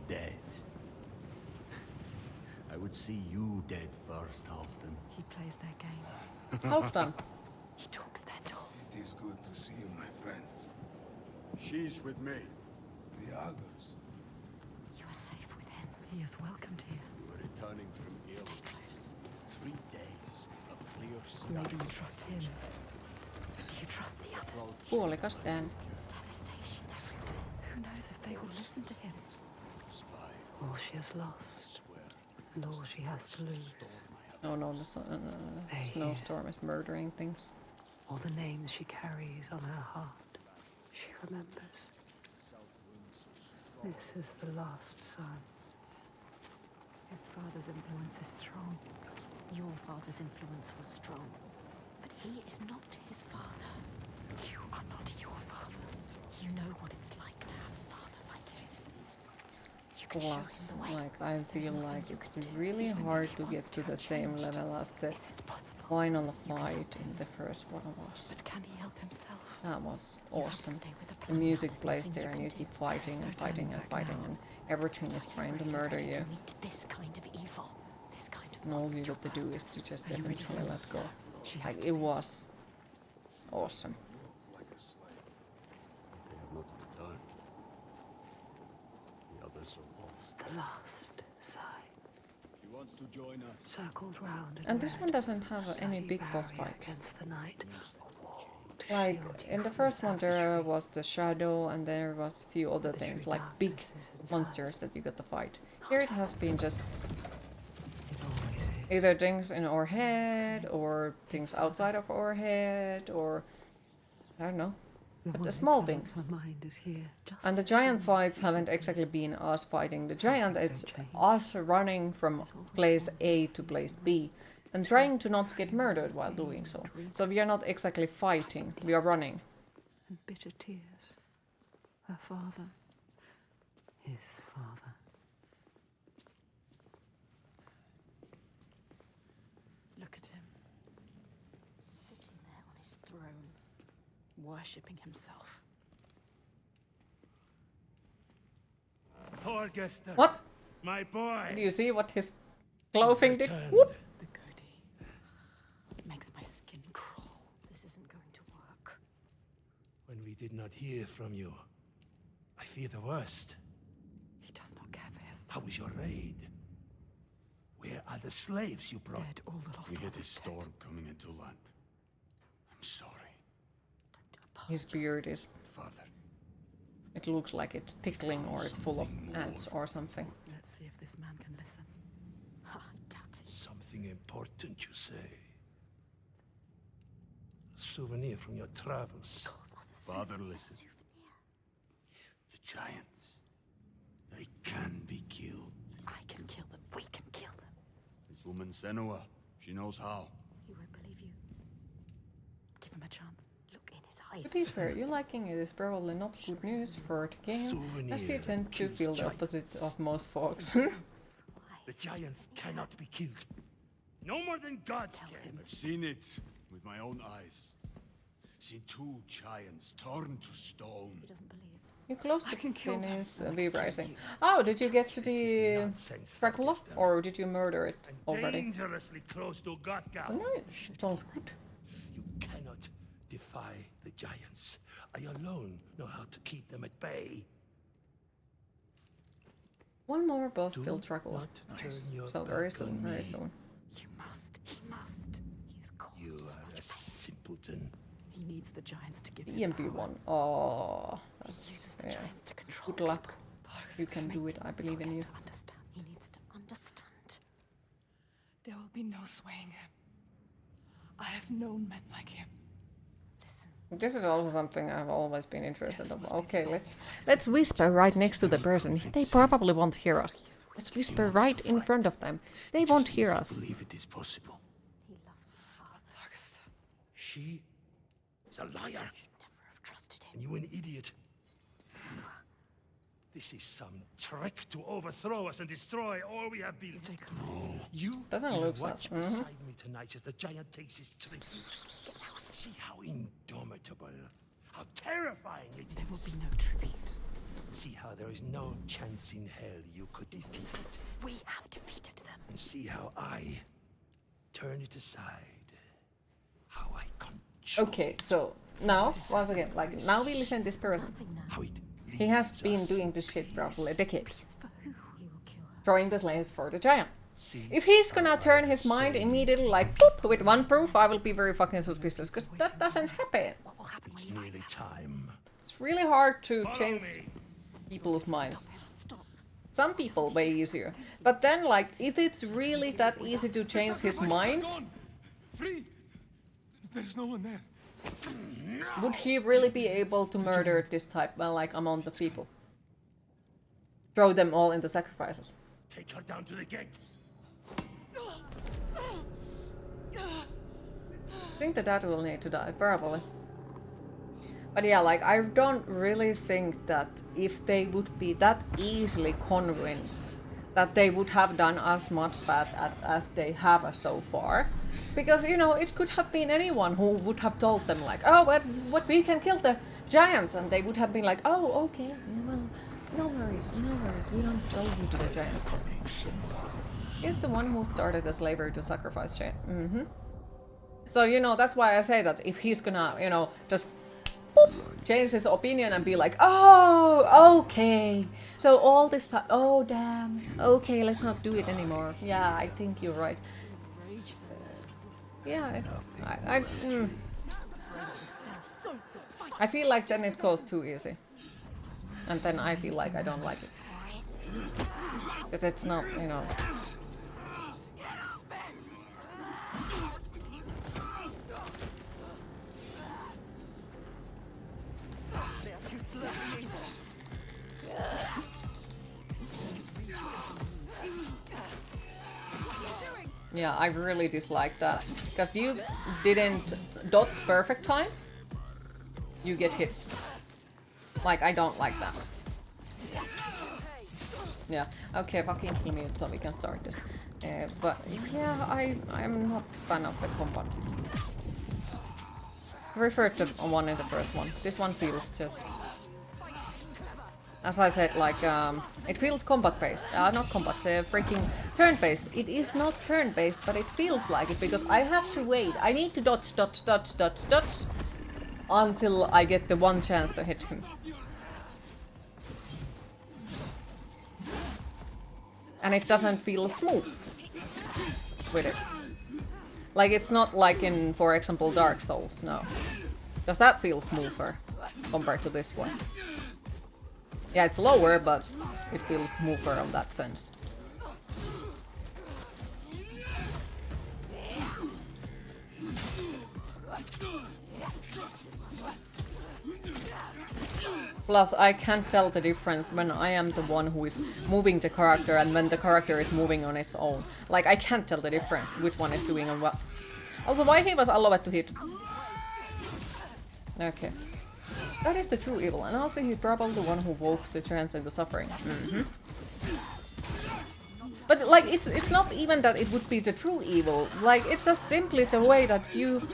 Dead. I would see you dead first, Halfdan. He plays their game. Halfdan. He talks their talk. It is good to see you, my friend. She's with me. The others. You are safe with him. He is welcomed here. You were returning from here. Stay close. 3 days of clear Maybe you trust him. But do you trust the others? Puolikas Dan. Devastation everywhere. Who knows if they will listen to him? All she has lost, and all she has to lose. Oh no, the snowstorm is murdering things. All the names she carries on her heart, she remembers. This is the last son. His father's influence is strong. Your father's influence was strong. But he is not his father. You are not your father. You know what it's like to have a father like his. You can show him Plus, the way. like I feel like it's really hard to get to the same level as the final fight in the first one was. But can he help himself? That was awesome. The music plays there and you keep fighting and fighting and fighting and everything is trying to murder you. This kind of evil. This kind of And all you get to do is to just eventually let go. Like, it was awesome. They have not returned. The others are lost. The last side. She wants to join us. Circled round And this one doesn't have any big boss fights. Against the night. Like, in the first one there was the shadow and there was a few other things, like big monsters that you got to fight. Here it has been just either things in our head, or things outside of our head, or I don't know, but the small things. And the giant fights haven't exactly been us fighting the giant, it's us running from place A to place B. And trying to not get murdered while doing so. So we are not exactly fighting, we are running. And bitter tears. Her father. His father. Look at him. Sitting there on his throne. Worshipping himself. Torgester. What? My boy. Do you see what his clothing did? Whoop. Makes my skin crawl. This isn't going to work. When we did not hear from you, I fear the worst. He does not care for his How was your raid? Where are the slaves you brought? dead. All the lost We hit ones a storm coming into land. I'm sorry, His beard is... Father. It looks like it's tickling or it's full of ants or something. Let's see if this man can listen. Ha, doubt it. Something important, you say? A souvenir from your travels. Father, listen. The giants. They can be killed. I can kill them. We can kill them. This woman Senua, she knows how. He won't believe you. Give him a chance. Look in his eyes. To be fair, you liking it is probably not good news for the game, as you tend to feel the opposite of most folks. The giants cannot be killed. No more than gods can. I've seen it with my own eyes. Seen two giants torn to stone. He doesn't believe. You close to finish the rising. Oh, did you get to the Dracula? Or did you murder it already? Dangerously close to Gothgard. Oh, nice. Sounds good. You cannot defy the giants. I alone know how to keep them at bay. One more boss Do till Dracula. not Nice. turn your So very back on soon, very me. soon. You must. He must. He has caused You so are much a pain. simpleton. He needs the giants to give him EMP power. one. Oh, He uses that's the yeah. giants to control Good luck. people. You can do it. I believe in you. To understand. He needs to understand. There will be no swaying him. I have known men like him. Listen. This is also something I've always been interested in. Okay, let's whisper right next to the person. They probably won't hear us. Let's whisper right in front of them. They won't hear us. Believe it is possible. He loves his father. She is a liar. Never have trusted him. And you an idiot. This is some trick to overthrow us and destroy all we have built. You Doesn't will look watch so. beside me tonight as the giant takes his trick. See how indomitable, how terrifying it is. There will be no tribute. See how there is no chance in hell you could defeat it. We have defeated them. And see how I turn it aside. How I control. Okay, so now, once again, like, now we listen to this person. How it He has been doing this shit for probably decades. For who? He will kill her. Throwing the slaves for the giant. If he's gonna turn his mind immediately, like, boop, with one proof, I will be very fucking suspicious, because that doesn't happen. It's nearly time. It's really hard to change people's minds. Some people way easier. But then, like, if it's really that easy to change his mind, Free! There's no one there. would he really be able to murder this type, well, like, amount of people? Throw them all into sacrifices. Take her down to the gate. I think that will need to die, probably. But yeah, like, I don't really think that if they would be that easily convinced that they would have done as much bad as they have so far. Because, you know, it could have been anyone who would have told them, like, oh, what we can kill the giants, and they would have been like, oh, okay, yeah, well, no worries, we don't throw you to the giants then. He's the one who started the slavery to sacrifice chain. So, you know, that's why I say that if he's gonna, you know, just boop, change his opinion and be like, oh, okay, so all this time, oh, damn, okay, let's not do it anymore. Yeah, I think you're right. Yeah, I feel like then it goes too easy. And then I feel like I don't like it. Because it's not, you know... Yeah, I really dislike that. Because you didn't dodge perfect time, you get hit. Like, I don't like that. Yeah, okay, fucking kill me so we can start this. But yeah, I'm not a fan of the combat. I referred to one in the first one. This one feels just... As I said, like, it feels combat-based. Not combat, freaking turn-based. It is not turn-based, but it feels like it, because I have to wait. I need to dodge, until I get the one chance to hit him. And it doesn't feel smooth with it. Like, it's not like in, for example, Dark Souls, no. Because that feels smoother compared to this one. Yeah, it's lower, but it feels smoother in that sense. Plus, I can't tell the difference when I am the one who is moving the character and when the character is moving on its own. Like, I can't tell the difference, which one is doing and what. Also, why he was allowed to hit? Okay. That is the true evil, and also he's probably the one who woke the trance into suffering. But, like, it's not even that it would be the true evil. Like, it's just simply the way that you...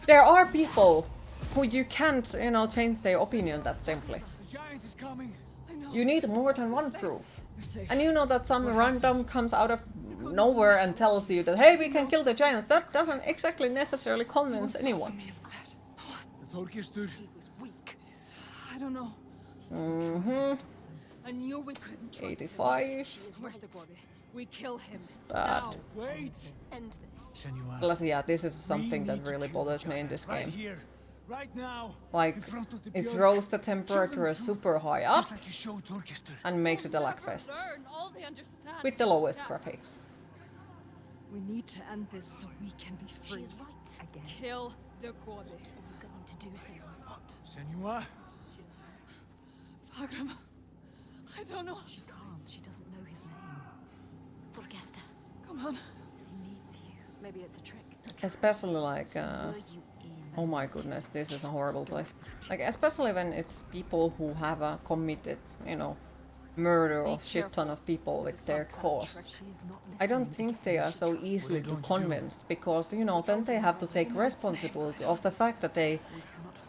There are people who you can't, you know, change their opinion that simply. You need more than one proof. And you know that some random comes out of nowhere and tells you that, hey, we can kill the giants. That doesn't exactly necessarily convince anyone. I don't know. 85. We kill him. It's bad. Wait. Senua. Plus, yeah, this is something that really bothers me in this game. Like, it throws the temperature super high up and makes it a lagfest. With the lowest graphics. We need to end this so we can be free. She's right again. Kill the Gode. I'm going to do so. What? Senua? Fagram. I don't know. She can't. She doesn't know his name. Forgesta. Come on. He needs you. Maybe it's a trick. Especially like, Were you in? oh my goodness, this is a horrible place. Like, especially when it's people who have committed, you know, murder of shit ton of people with their cause. I don't think they are so easily to convince, because, you know, then they have to take responsibility of the fact that they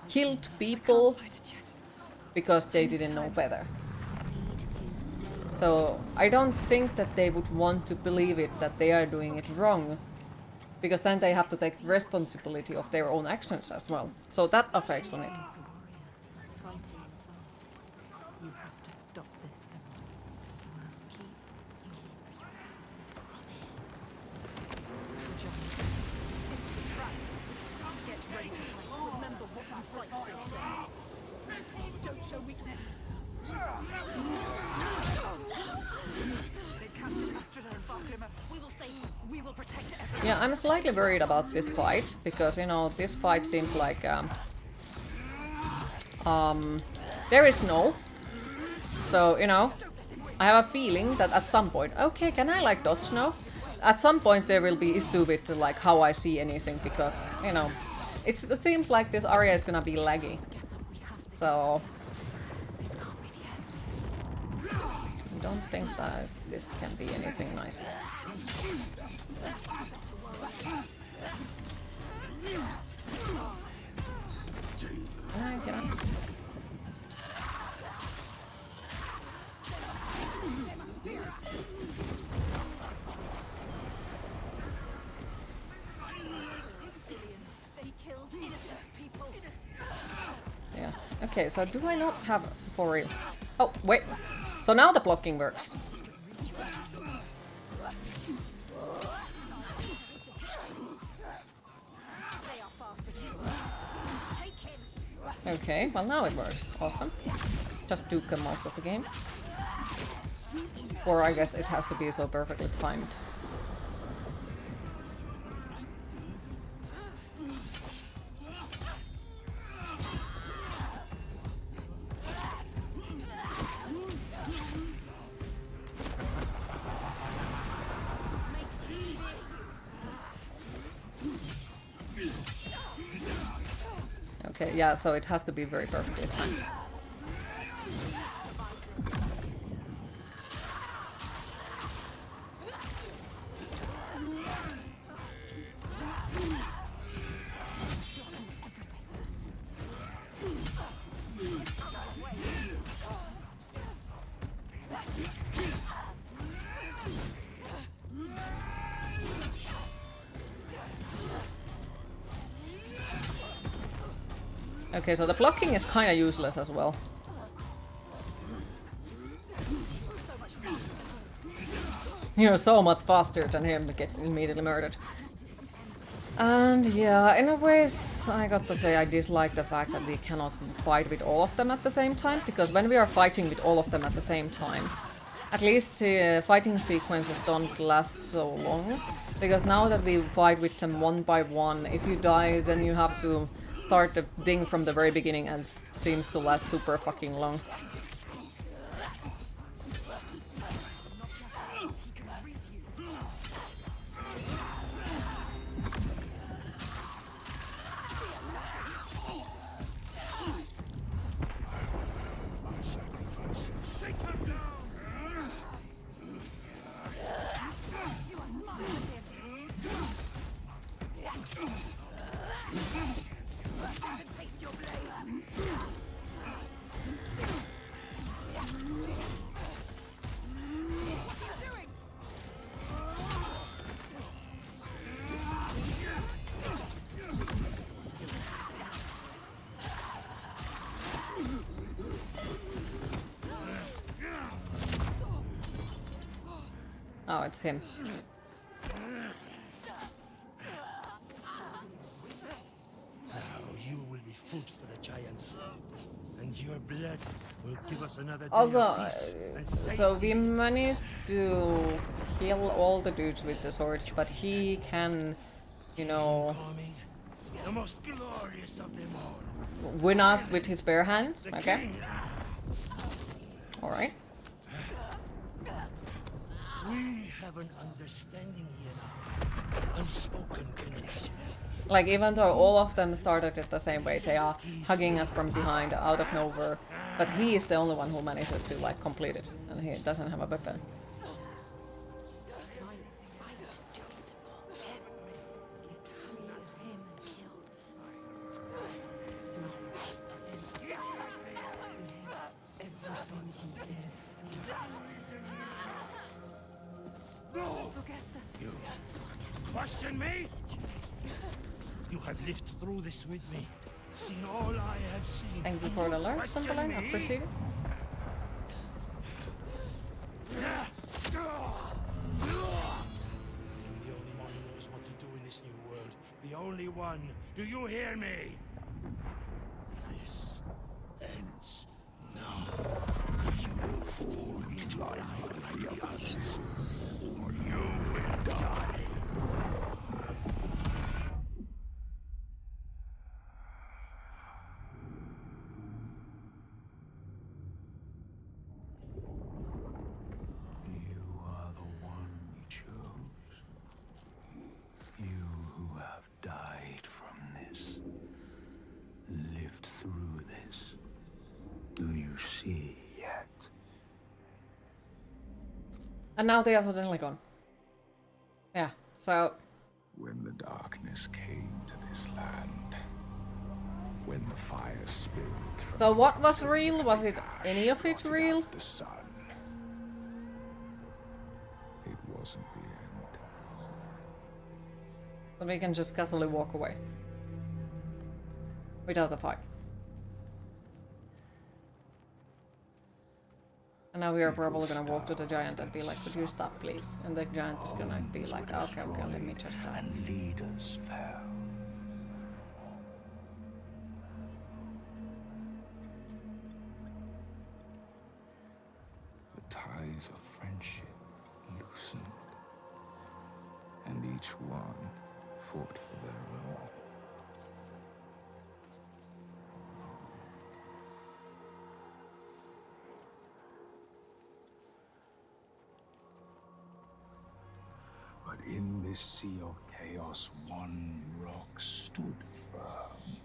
killed people because they didn't know better. So I don't think that they would want to believe it that they are doing it wrong, because then they have to take responsibility of their own actions as well. So that affects on it. Fighting inside. You have to stop this. Yeah, I'm slightly worried about this fight, because, you know, this fight seems like... there is snow. So, you know, I have a feeling that at some point... Okay, can I, like, dodge now? At some point there will be issue with, like, how I see anything, because, you know... It seems like this area is gonna be laggy. So... I don't think that this can be anything nice. Get up. Yeah. Okay, so do I not have for real? Oh, wait. So now the blocking works. Okay, well now it works. Awesome. Just took most of the game. Or I guess it has to be so perfectly timed. Okay, yeah, so it has to be very perfectly timed. Okay, so the blocking is kind of useless as well. You're so much faster than him, gets immediately murdered. And yeah, in a ways, I got to say I dislike the fact that we cannot fight with all of them at the same time, because when we are fighting with all of them at the same time, at least the fighting sequences don't last so long, because now that we fight with them one by one, if you die, then you have to start the thing from the very beginning, and seems to last super fucking long. Oh, it's him. Now you will be food for the giants, and your blood will give us another day Also, of peace and so safety. we managed to kill all the dudes with the swords, but he can, you know, The most glorious of them all. win us with his bare hands. Okay. All right. We have an understanding here now, an unspoken connection. Like, even though all of them started it the same way, they are hugging us from behind, out of nowhere. But he is the only one who manages to, like, complete it, and he doesn't have a weapon. You question me? You have lived through this with me, seen all I have seen. Thank you for the alert, Sunderland. I appreciate it. I'm the only one who knows what to do in this new world. The only one. Do you hear me? This ends now. You fool, try like the others, or you will die. And now they are suddenly gone. Yeah, so... When the darkness came to this land, when the fire spilled from So what was real? Was it any of it real? the sun, it wasn't the end. So we can just casually walk away. Without a fight. And now we are probably gonna walk to the giant and be like, could you stop please? And the giant is gonna be like, okay, let me just die. And leaders fell. The ties of friendship loosened, and each one fought for their own. But in this sea of chaos, one rock stood firm.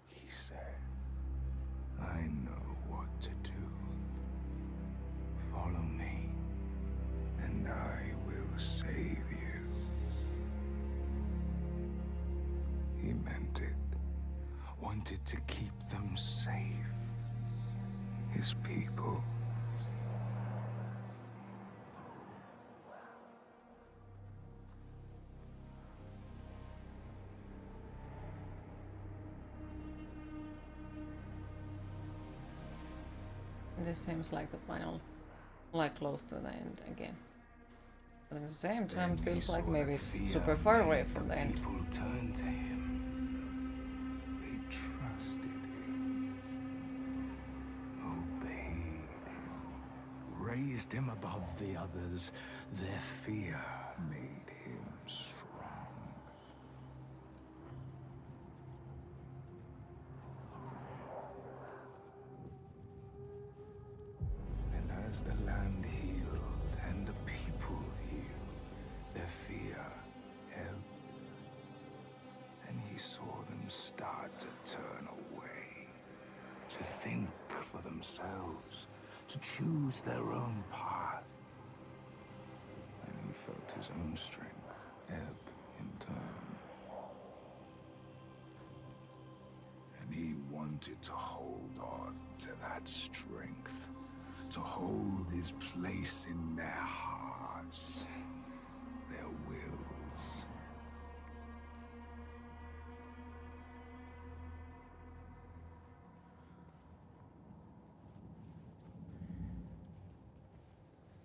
He said, I know what to do. Follow me, and I will save you. He meant it. Wanted to keep them safe. His people. This seems like the final, like close to the end again. But at the same time, it feels like maybe it's super far away from the end. People turned to him. They trusted him. Obeyed him. Raised him above the others. Their fear made him strong. And as the land healed and the people healed, their fear helped. And he saw them start to turn away, to think for themselves, to choose their own path. And he felt his own strength ebb in turn. And he wanted to hold on to that strength, to hold his place in their hearts, their wills.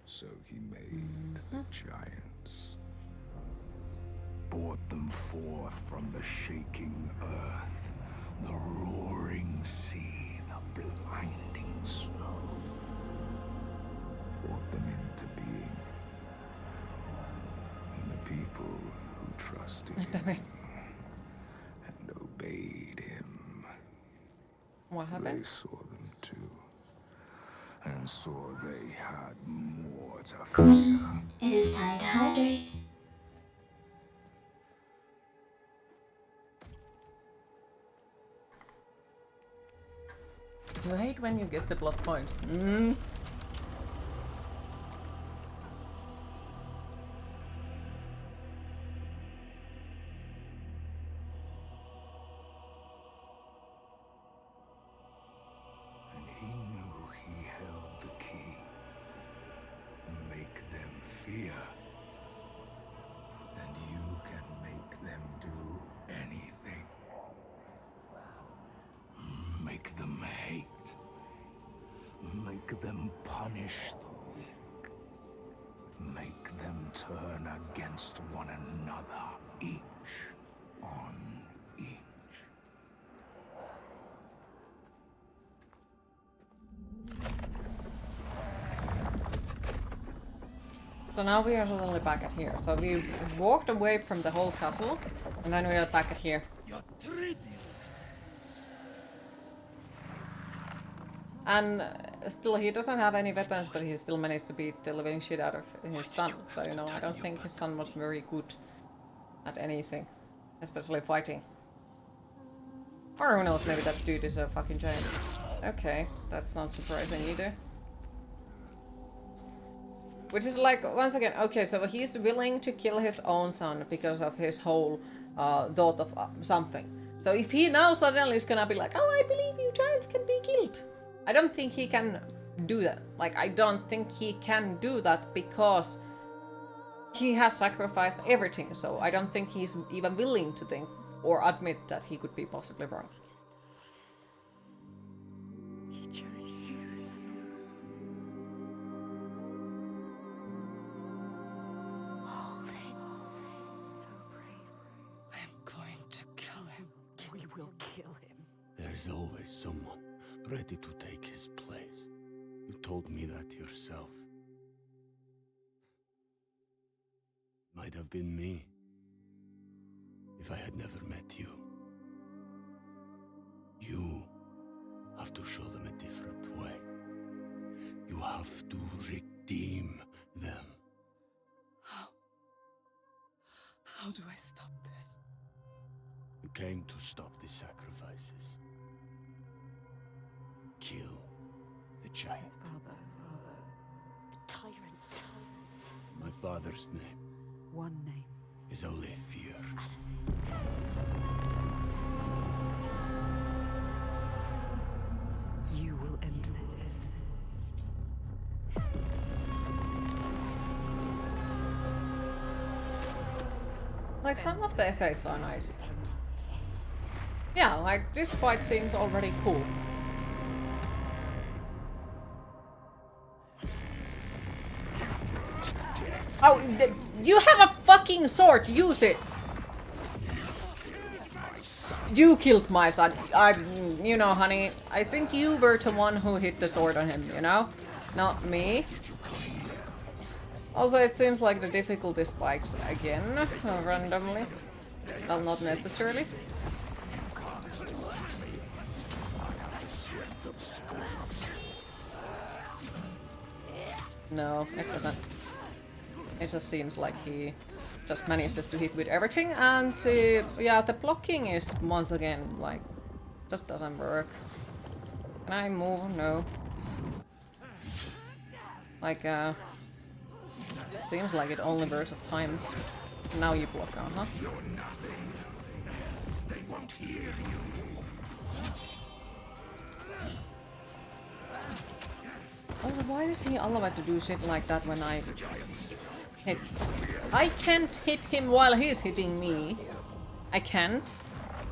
So he made the giants, brought them forth from the shaking earth, the roaring sea, the blinding snow, brought them into being. And the people who trusted him and obeyed him, What they happened? saw them too, and saw they had more to fear. It is time to hydrate. You hate when you guess the plot points. And he knew he held the key. Make them fear. And you can make them do anything. Make them hate. Make them punish the weak. Make them turn against one another, each on each. So now we are suddenly back at here. So we've walked away from the whole castle, and then we are back at here. Your tribute. And still, he doesn't have any weapons, but he still managed to beat the living shit out of his son. So, you know, I don't think his son was very good at anything, especially fighting. Or who knows, maybe that dude is a fucking giant. Okay, that's not surprising either. Which is like, once again, okay, so he's willing to kill his own son because of his whole thought of something. So if he now suddenly is gonna be like, oh, I believe you giants can be killed. I don't think he can do that. Like, I don't think he can do that because he has sacrificed everything. So I don't think he's even willing to think or admit that he could be possibly wrong. He chose you, Senua. So brave. I am going to kill him. We will kill him. There is always someone ready to take his place. You told me that yourself. Might have been me, if I had never met you. You have to show them a different way. You have to redeem them. How do I stop this? You came to stop the sacrifices. Kill the giant. His father. The tyrant. My father's name One name. is only fear. You will end this. Like, some of the effects are nice. Yeah, like, this fight seems already cool. Oh, you have a fucking sword, use it! You killed my son. You know, honey, I think you were the one who hit the sword on him, you know? Not me. Also, it seems like the difficulty spikes again, randomly. Well, not necessarily. No, it doesn't. It just seems like he just manages to hit with everything, and yeah, the blocking is once again like just doesn't work. Can I move? No. Like seems like it only works at times. Now you block, huh? You're nothing. They won't hear you. Also, why is he allowed to do shit like that when I hit? I can't hit him while he's hitting me. I can't.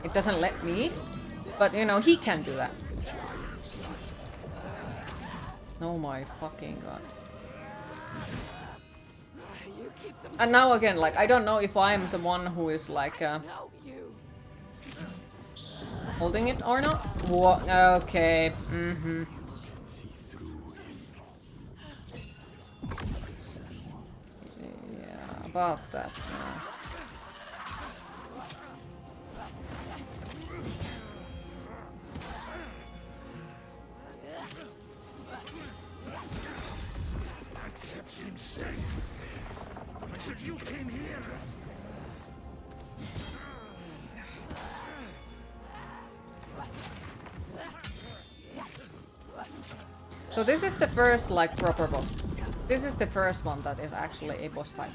It doesn't let me. But, you know, he can do that. Oh my fucking god. And now again, like, I don't know if I'm the one who is like holding it or not. What? Okay. Mm-hmm. Yeah, about that. I kept him safe until you came here. So this is the first, like, proper boss. This is the first one that is actually a boss fight.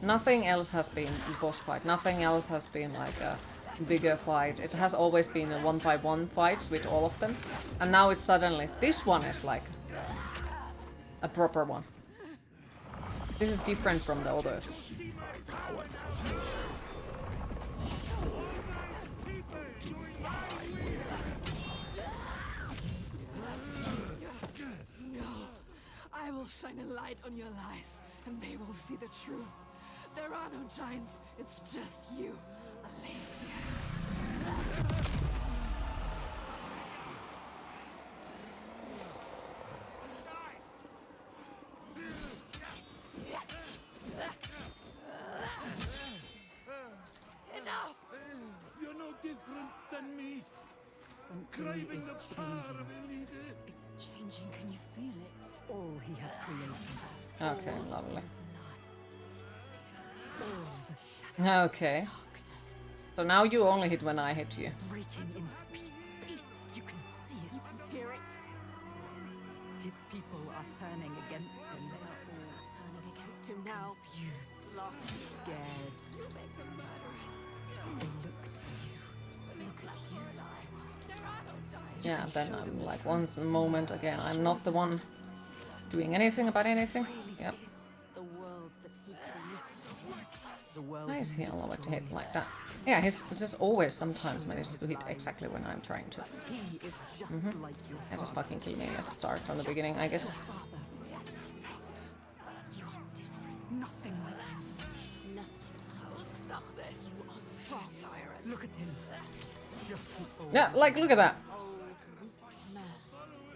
Nothing else has been a boss fight. Nothing else has been like a bigger fight. It has always been a 1v1 fights with all of them. And now it's suddenly, this one is like a proper one. This is different from the others. I will shine a light on your lies, and they will see the truth. There are no giants, it's just you, Alethea. Enough! You're no different than me. Something Craving the is power changing. of Elite. It is changing. Can you feel it? All he has created. Okay, lovely. All the shadows. Okay. So now you only hit when I hit you. Breaking into now confused, lost, scared. You make them murderous. They look to you. Look at you, Senua. Yeah, then I'm like, once a moment again, I'm not the one doing anything about anything. Yep. The world that he created. The world Why is he you allowed to hit destroyed. like that? Yeah, he's just always sometimes manages to hit exactly when I'm trying to. He is just like your Yeah, just father. fucking kill me. Let's start from the beginning, I guess. Father. You are different. Nothing like him. Nothing like this. Stop this. You are strong. Look at him. Just an old Yeah, like, look at that. man.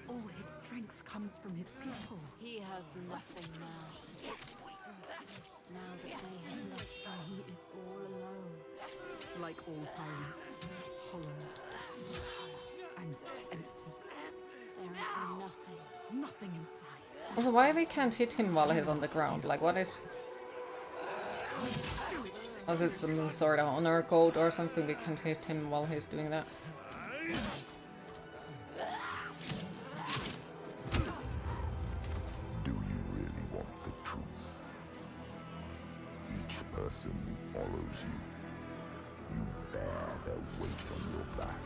All his strength comes from his people. He has nothing now. Now that they have left him, he is all alone. Like all tyrants. Hollow. And empty. There is nothing. Nothing inside. Also, why we can't hit him while he's on the ground? Like, what is... Was it some sort of honor code or something? We can't hit him while he's doing that. Do you really want the truth? Each person who follows you, you bear their weight on your back.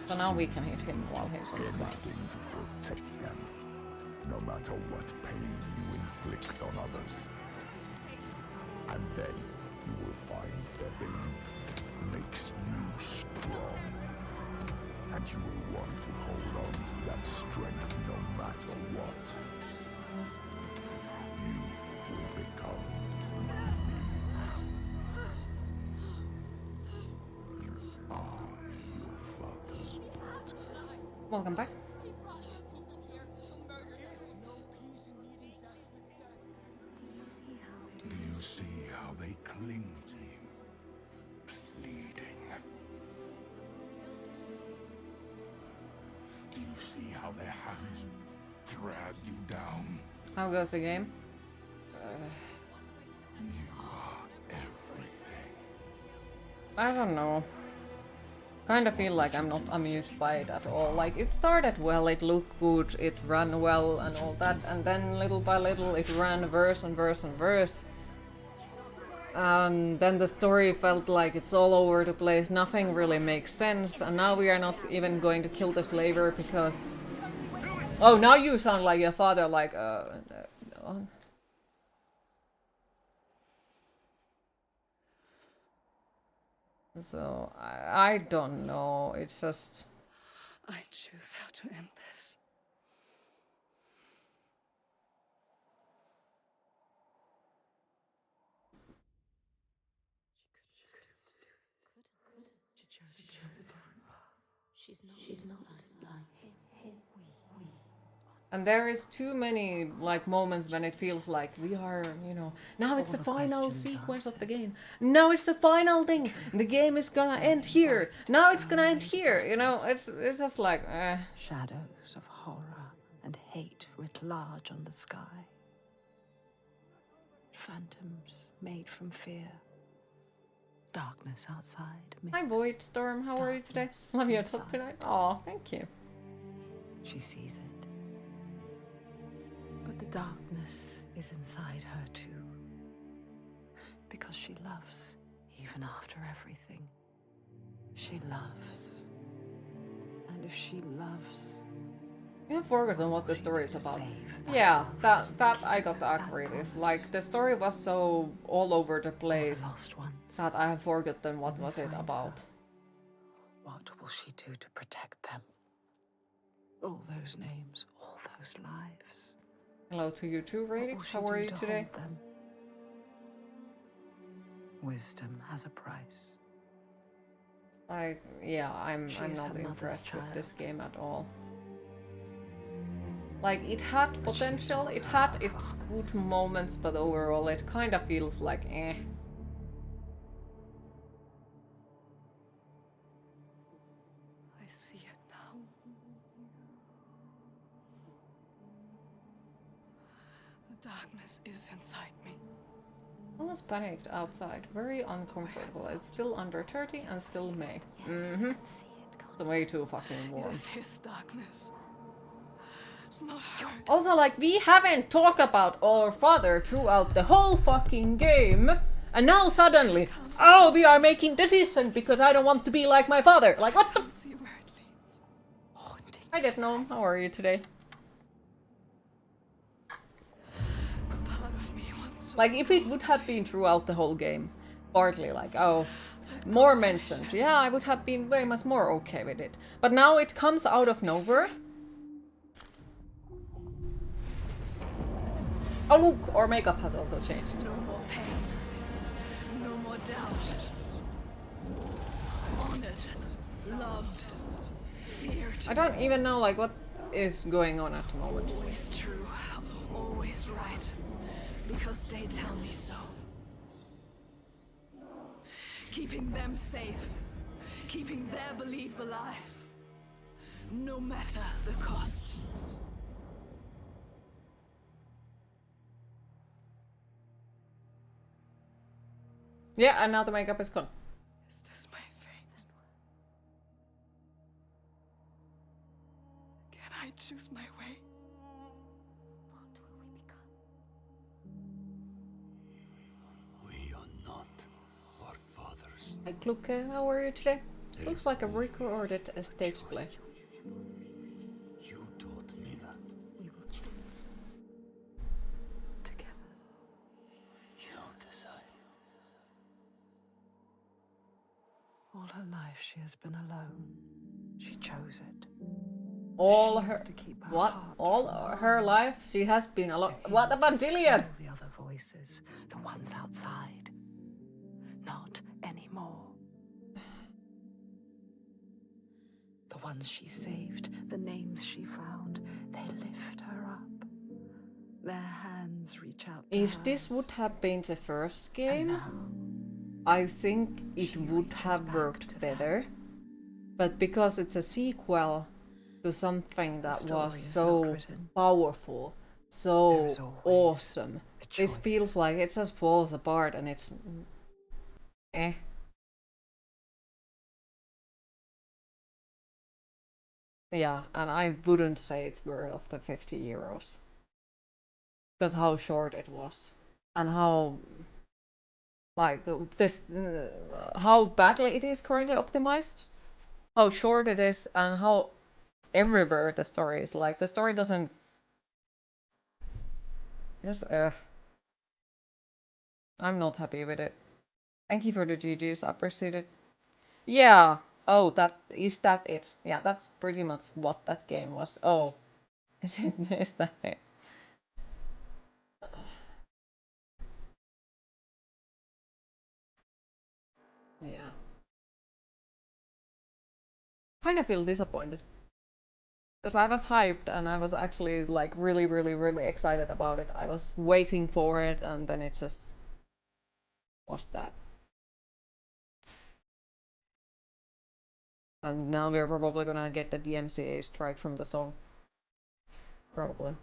So now we can hit him while he's on the ground. Everything to protect them, no matter what pain you inflict on others. And then you will find their belief makes you strong. And you will want to hold on to that strength no matter what. You will become me. You are your father's daughter. Welcome back. Do you see how they cling to you, pleading? Do you see how their hands drag you down? How goes the game? You are everything. I don't know. Kinda feel like I'm not amused by it at all. Like, it started well, it looked good, it ran well and all that, and then little by little it ran worse and worse and worse. Then the story felt like it's all over the place, nothing really makes sense, and now we are not even going to kill the slaver because... Oh, now you sound like your father, like, So, I don't know, it's just... I choose how to end this. She chose a different path. She's not like him. And there is too many like moments when it feels like we are, you know, now it's the final sequence of the game. Now it's the final thing. The game is gonna end here. Now it's gonna end here. You know, it's just like. Shadows of horror and hate writ large on the sky. Phantoms made from fear. Darkness outside. Hi Void Storm, how are you today? Love your talk tonight. Oh, thank you. She sees it. But the darkness is inside her too. Because she loves, even after everything. She loves. And if she loves... I've forgotten what the story is about. Yeah, that I got to agree with. Like, the story was so all over the place that I have forgotten what was it about. What will she do to protect them? All those names, all those lives. Hello to you too, Radix. How are you today? Wisdom has a price. Like, yeah, I'm not her impressed mother's with this game at all. Like, it had potential, it had its good moments, but overall it kind of feels like eh. I see it now. The darkness is inside me. Almost panicked outside, very uncomfortable. It's still under 30 and still May. It's way too fucking warm. It is his darkness. Also, like, we haven't talked about our father throughout the whole fucking game. And now suddenly, oh, we are making decisions because I don't want to be like my father. Like, what the? Hi, Death Gnome. How are you today? Like, if it would have been throughout the whole game, partly like, oh, more mentioned, yeah, I would have been very much more okay with it. But now it comes out of nowhere. Oh look, our makeup has also changed. No more pain. No more doubt. Honored. Loved. Feared. I don't even know like what is going on at the moment. Always true. Always right. Because they tell me so. Keeping them safe. Keeping their belief alive. No matter the cost. Yeah, and now the makeup is gone. Is this my fate? Can I choose my way? What will we become? We are not our fathers. Hi, Kluke, how are you today? Looks like a recorded stage play. You taught me that. We will choose. Together. You decide. All her life she has been alone. She chose it. All She her had to keep her what? heart All from her harm. life she has been alone. What about Dillian? Still the other voices, the ones outside. Not anymore. The ones she saved, the names she found, they lift her up. Their hands reach out to If this hers. would have been the first And game, now, I think it she would reaches have back worked to better. But because it's a sequel to something that story was is not so written. powerful, There so is always awesome, a this choice. feels like it just falls apart and it's eh. Yeah, and I wouldn't say it's worth the 50 euros. Because how short it was. And how like this how badly it is currently optimized. How short it is and how everywhere the story is. Like the story doesn't just I'm not happy with it. Thank you for the GGs, appreciate it. Yeah. Oh, that it? Yeah, that's pretty much what that game was. Oh. Is that it? Yeah. Kinda feel disappointed. Because I was hyped and I was actually like really, really, really excited about it. I was waiting for it and then it just was that. And now we're probably gonna get the DMCA strike from the song. Probably.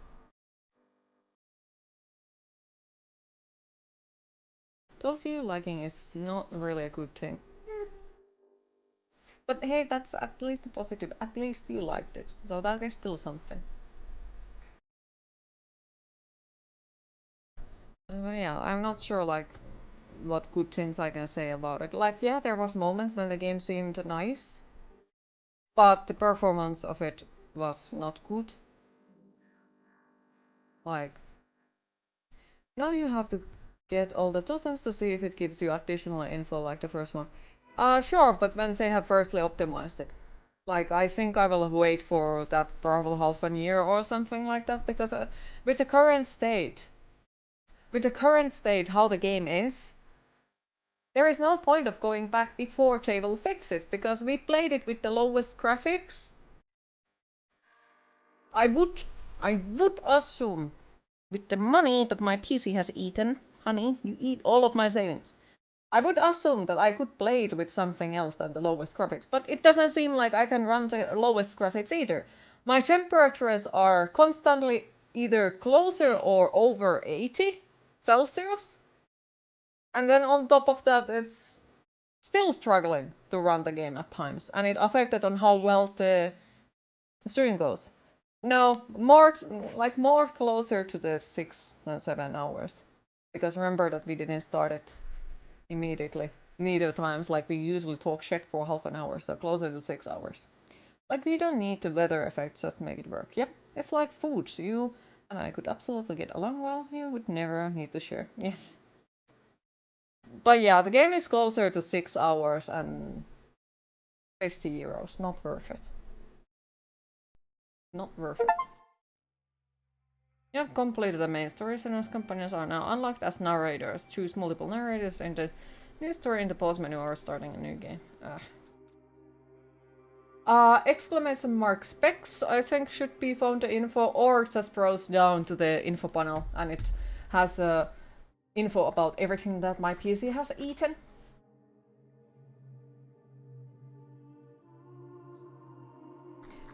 Those you liking is not really a good thing. But hey, that's at least a positive. At least you liked it. So that is still something. But yeah, I'm not sure like what good things I can say about it. Like yeah, there was moments when the game seemed nice. But the performance of it was not good. Like now you have to get all the tokens to see if it gives you additional info like the first one. Sure, but when they have firstly optimized it. Like, I think I will wait for that probably half a year or something like that, because with the current state, how the game is, there is no point of going back before they will fix it, because we played it with the lowest graphics. I would assume, with the money that my PC has eaten, honey, you eat all of my savings. I would assume that I could play it with something else than the lowest graphics, but it doesn't seem like I can run the lowest graphics either. My temperatures are constantly either closer or over 80 Celsius. And then on top of that, it's still struggling to run the game at times. And it affected on how well the stream goes. No, more like more closer to the 6 than 7 hours. Because remember that we didn't start it immediately. Neither times, like we usually talk shit for half an hour, so closer to 6 hours. Like we don't need the weather effects just to make it work. Yep, it's like food. So you and I could absolutely get along well. You would never need to share. Yes. But yeah, the game is closer to 6 hours and 50 euros. Not worth it. Not worth it. You have completed the main story. Senua's companions are now unlocked as narrators. Choose multiple narrators in the new story in the pause menu or starting a new game. Exclamation mark specs, I think, should be found the info, or just browse down to the info panel and it has info about everything that my PC has eaten.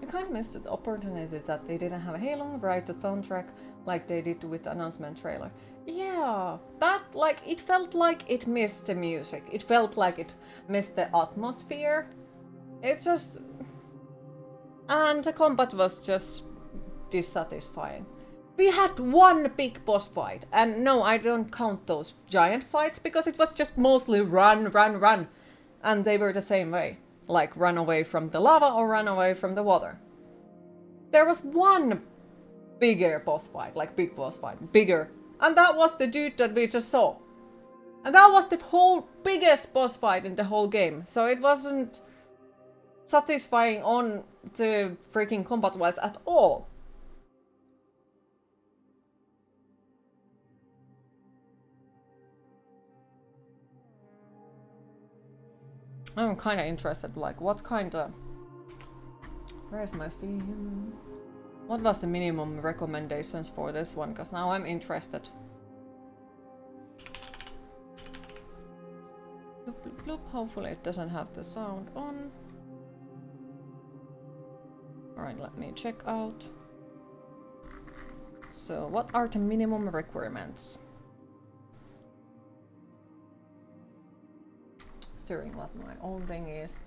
You kind of missed the opportunity that they didn't have Halo write the soundtrack like they did with the announcement trailer. Yeah, that, like, it felt like it missed the music. It felt like it missed the atmosphere. It just... And the combat was just dissatisfying. We had one big boss fight, and no, I don't count those giant fights because it was just mostly run, run, run. And they were the same way. Like run away from the lava or run away from the water. There was one bigger boss fight, like big boss fight, bigger. And that was the dude that we just saw. And that was the whole biggest boss fight in the whole game. So it wasn't satisfying on the freaking combat wise at all. I'm kind of interested, like, what kind of... Where's my Steam? What was the minimum recommendations for this one? Because now I'm interested. Bloop, bloop, bloop. Hopefully it doesn't have the sound on. Alright, let me check out. So, what are the minimum requirements? Steering what my own thing is.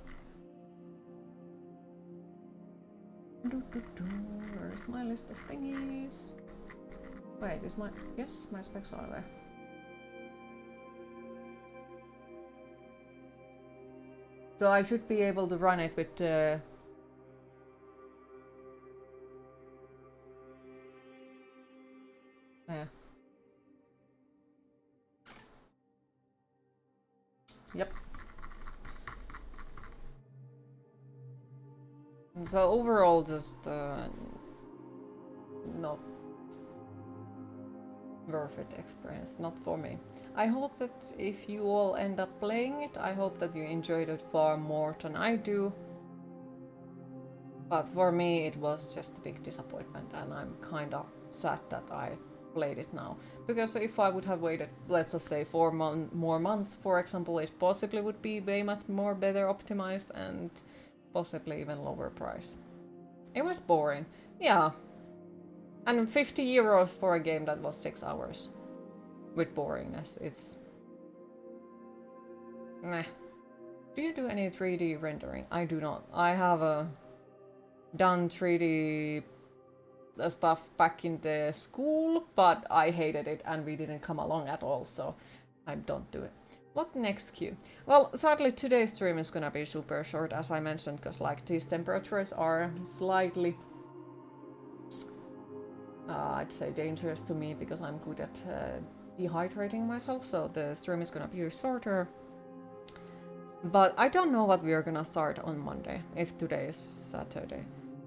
Where's my list of thingies? Wait, is my... Yes, my specs are there. So I should be able to run it with... Yeah. Yep. So overall, just not worth it experience, not for me. I hope that if you all end up playing it, I hope that you enjoyed it far more than I do. But for me, it was just a big disappointment, and I'm kinda sad that I played it now. Because if I would have waited, let's just say 4 more months, for example, it possibly would be way much more better optimized and possibly even lower price. It was boring. Yeah. And 50 euros for a game that was 6 hours. With boringness. It's... Meh. Do you do any 3D rendering? I do not. I have done 3D stuff back in the school, but I hated it and we didn't come along at all, so I don't do it. What next, Q? Well, sadly today's stream is gonna be super short, as I mentioned, because like these temperatures are slightly, I'd say dangerous to me because I'm good at dehydrating myself, so the stream is gonna be shorter. But I don't know what we are gonna start on Monday, if today is Saturday.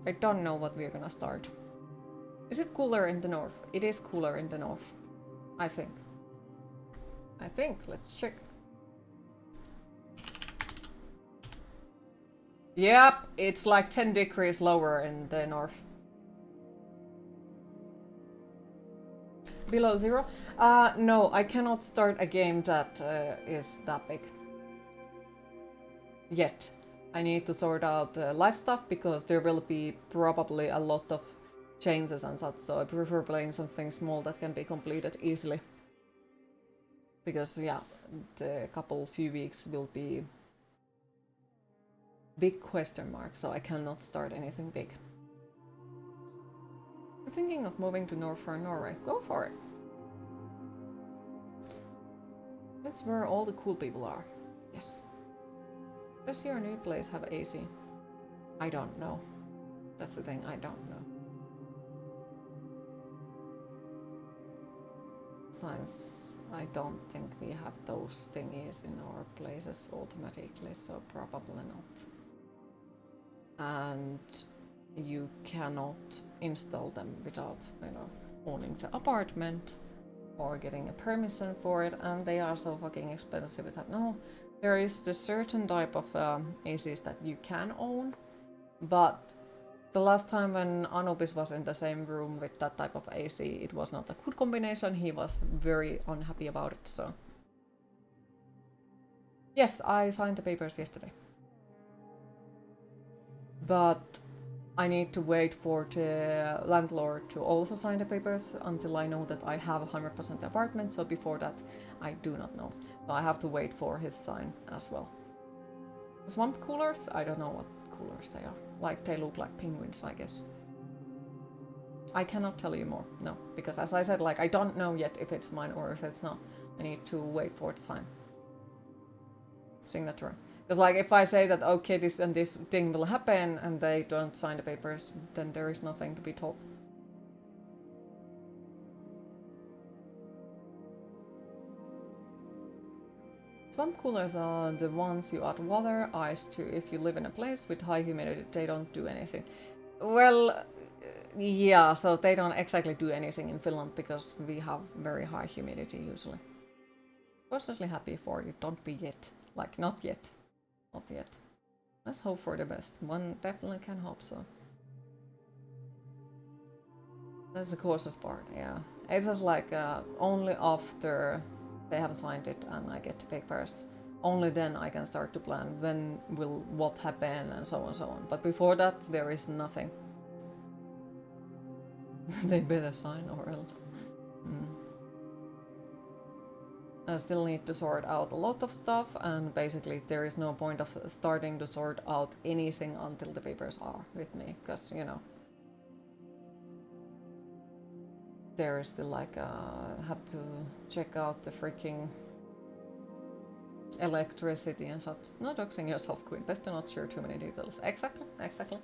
I don't know what we are gonna start. Is it cooler in the north? It is cooler in the north, I think. Let's check. Yep, it's like 10 degrees lower in the north. Below 0? No, I cannot start a game that is that big. Yet. I need to sort out life stuff because there will be probably a lot of changes and such, so I prefer playing something small that can be completed easily. Because, yeah, the few weeks will be big question mark, so I cannot start anything big. I'm thinking of moving to northern Norway. Go for it. That's where all the cool people are. Yes. Does your new place have AC? I don't know. That's the thing, I don't know. Since I don't think we have those thingies in our places automatically, so probably not. And you cannot install them without, you know, owning the apartment or getting a permission for it, and they are so fucking expensive that no, there is the certain type of ACs that you can own, but the last time when Anubis was in the same room with that type of AC, it was not a good combination. He was very unhappy about it, so. Yes, I signed the papers yesterday. But I need to wait for the landlord to also sign the papers until I know that I have 100% apartment, so before that I do not know. So I have to wait for his sign as well. Swamp coolers? I don't know what coolers they are. Like, they look like penguins, I guess. I cannot tell you more, no. Because as I said, like, I don't know yet if it's mine or if it's not. I need to wait for the sign. Signature. Because, like, if I say that, okay, this and this thing will happen, and they don't sign the papers, then there is nothing to be told. Swamp coolers are the ones you add water, ice to. If you live in a place with high humidity, they don't do anything. Well, yeah, so they don't exactly do anything in Finland because we have very high humidity usually. Cautiously happy for you, don't be yet. Like, not yet. Not yet. Let's hope for the best. One definitely can hope so. That's the cautious part, yeah. It's just like only after they have signed it and I get the papers, only then I can start to plan when will what happen and so on and so on. But before that, there is nothing. They better sign or else. I still need to sort out a lot of stuff, and basically there is no point of starting to sort out anything until the papers are with me, because, you know, there is still like, have to check out the freaking electricity and such. Not doxing yourself, Queen. Best to not share too many details. Exactly, exactly.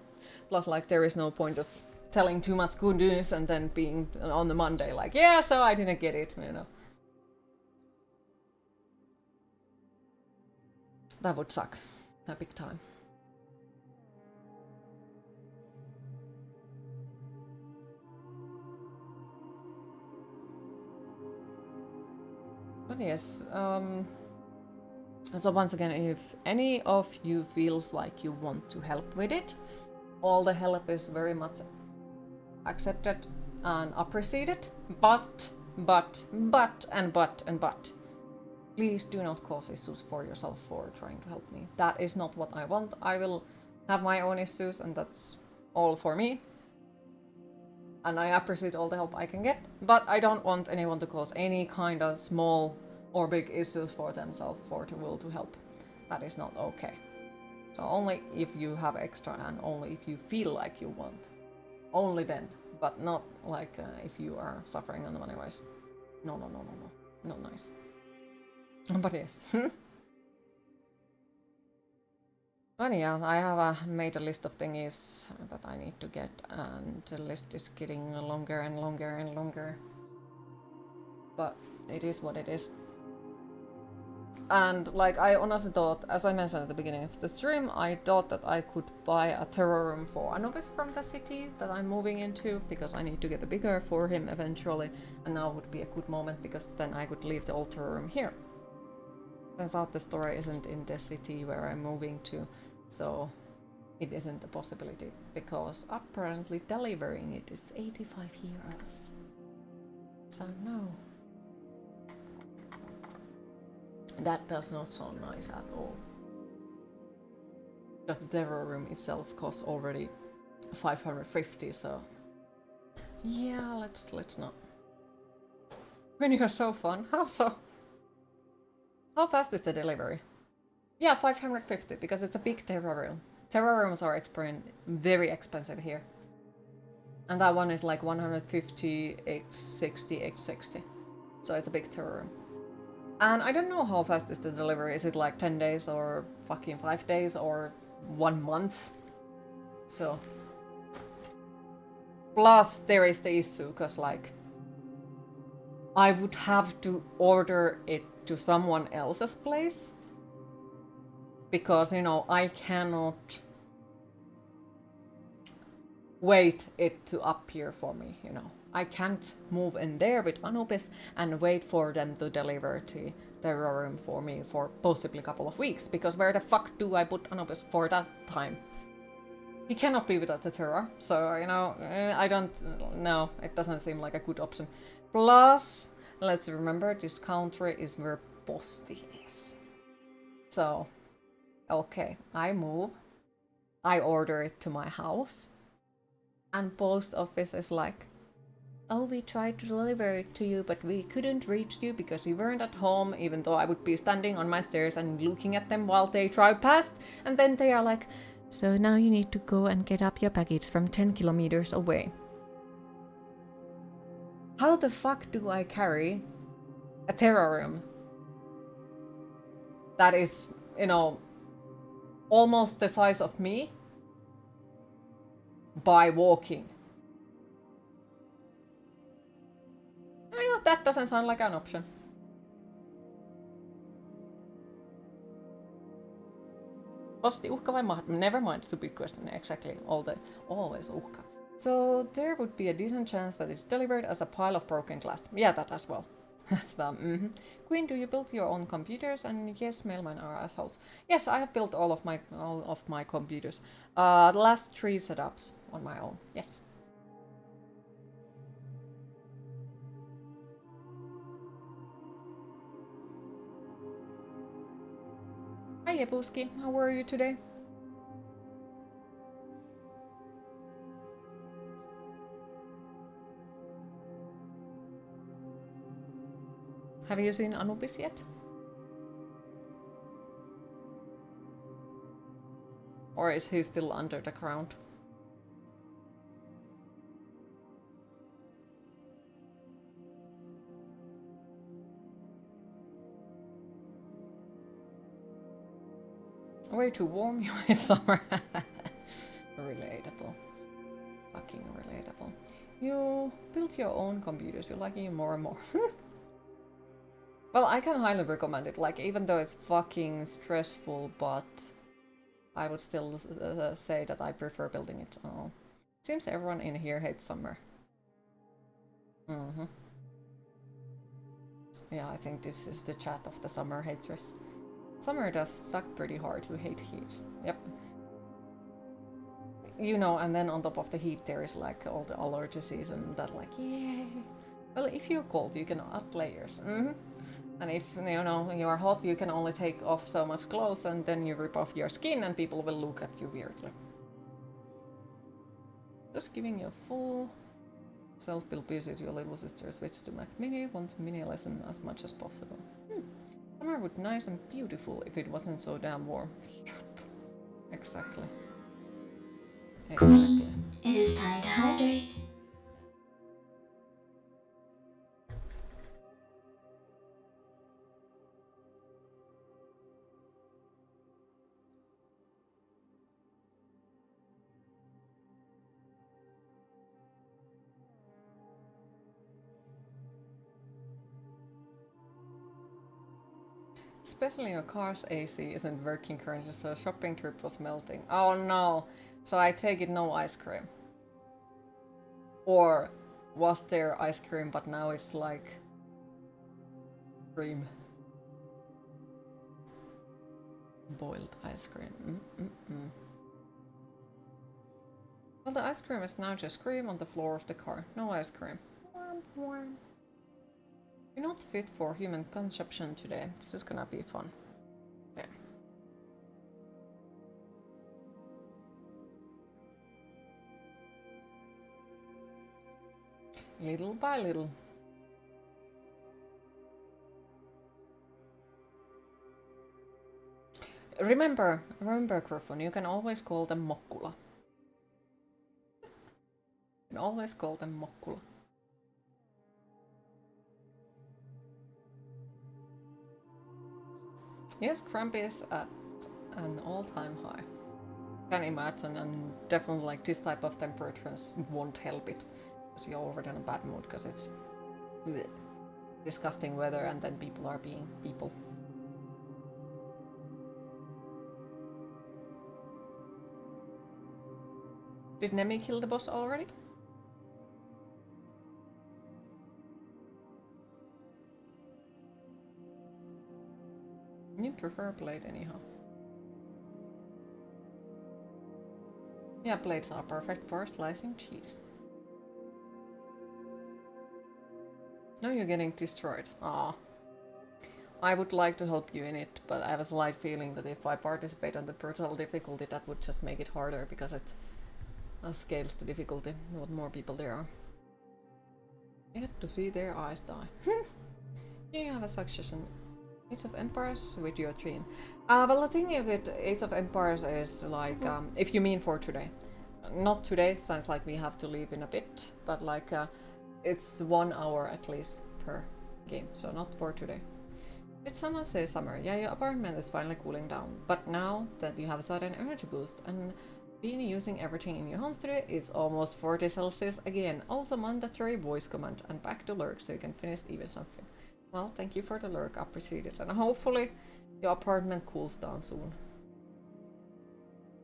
Plus, like, there is no point of telling too much good news and then being on the Monday like, yeah, so I didn't get it, you know. That would suck. A big time. But yes, so once again, if any of you feels like you want to help with it, all the help is very much accepted and appreciated, but, please do not cause issues for yourself for trying to help me. That is not what I want. I will have my own issues and that's all for me. And I appreciate all the help I can get, but I don't want anyone to cause any kind of small or big issues for themselves for the will to help. That is not okay. So only if you have extra and only if you feel like you want. Only then, but not like if you are suffering on the money wise. No. Not nice. But yes. But yeah, I have made a list of thingies that I need to get, and the list is getting longer and longer and longer. But it is what it is. And like, I honestly thought, as I mentioned at the beginning of the stream, I thought that I could buy a terror room for Anubis from the city that I'm moving into, because I need to get a bigger for him eventually, and now would be a good moment because then I could leave the old terror room here. Turns out the store isn't in the city where I'm moving to, so it isn't a possibility, because apparently delivering it is 85 euros. So no. That does not sound nice at all. But the terror room itself costs already 550, so yeah, let's not. When you're so fun, how so? How fast is the delivery? Yeah, 550, because it's a big terror room. Terror rooms are very expensive here. And that one is like 150, 860, 860. So it's a big terror room. And I don't know how fast is the delivery. Is it like 10 days or fucking 5 days or 1 month? So. Plus there is the issue, because like I would have to order it to someone else's place. Because, you know, I cannot wait it to appear for me, you know. I can't move in there with Anubis and wait for them to deliver the terror room for me for possibly a couple of weeks, because where the fuck do I put Anubis for that time? He cannot be without the terror, so, you know, I don't know, it doesn't seem like a good option. Plus, let's remember this country is where Posti is. So, okay, I move, I order it to my house, and post office is like, oh, we tried to deliver it to you, but we couldn't reach you because you weren't at home, even though I would be standing on my stairs and looking at them while they drive past. And then they are like, so now you need to go and get up your package from 10 kilometers away. How the fuck do I carry a terrarium that is, you know, almost the size of me by walking? Yeah, that doesn't sound like an option. Posti uhka vai never mind, stupid question. Exactly, always uhka. So there would be a decent chance that it's delivered as a pile of broken glass. Yeah, that as well. That's the Queen, do you build your own computers? And yes, mailmen are assholes. Yes, I have built all of my computers. The last 3 setups on my own. Yes. Hi Ebuski, how are you today? Have you seen Anubis yet? Or is he still under the ground? Way too warm you in summer. Relatable. Fucking relatable. You built your own computers, you like it more and more. Well, I can highly recommend it, like, even though it's fucking stressful, but I would still say that I prefer building it. Oh. Seems everyone in here hates summer. Yeah, I think this is the chat of the summer haters. Summer does suck pretty hard, you hate heat. Yep. You know, and then on top of the heat there is like all the allergy season that like, yay. Well, if you're cold, you can add layers. And if, you know, you are hot, you can only take off so much clothes and then you rip off your skin and people will look at you weirdly. Just giving you a full self-built PC to your little sister. Switch to Mac Mini, want mini lesson as much as possible. Summer would be nice and beautiful if it wasn't so damn warm. Yep. Exactly. Queen, it is time to hydrate. Especially your car's AC isn't working currently, so a shopping trip was melting. Oh no! So I take it no ice cream. Or was there ice cream but now it's like cream. Boiled ice cream. Well, the ice cream is now just cream on the floor of the car. No ice cream. You're not fit for human consumption today. This is gonna be fun. Yeah. Little by little. Remember, Griffon, you can always call them Mokkula. You can always call them Mokkula. Yes, Cramp is at an all-time high. Can imagine, and definitely like this type of temperatures won't help it. Because you're already in a bad mood because it's bleh, disgusting weather and then people are being people. Did Nemi kill the boss already? You prefer blade anyhow. Yeah, blades are perfect for slicing cheese. No, you're getting destroyed. Ah. I would like to help you in it, but I have a slight feeling that if I participate on the brutal difficulty, that would just make it harder because it scales the difficulty, what more people there are. You get to see their eyes die. You have a succession. Age of Empires with your train. Well, the thing with Age of Empires is like, if you mean for today. Not today, sounds like we have to leave in a bit, but like, it's 1 hour at least per game, so not for today. Did someone say summer? Yeah, your apartment is finally cooling down, but now that you have a sudden energy boost and been using everything in your home studio, it's almost 40 Celsius again. Also mandatory voice command and back to lurk so you can finish even something. Well, thank you for the lurk, appreciate it, and hopefully your apartment cools down soon.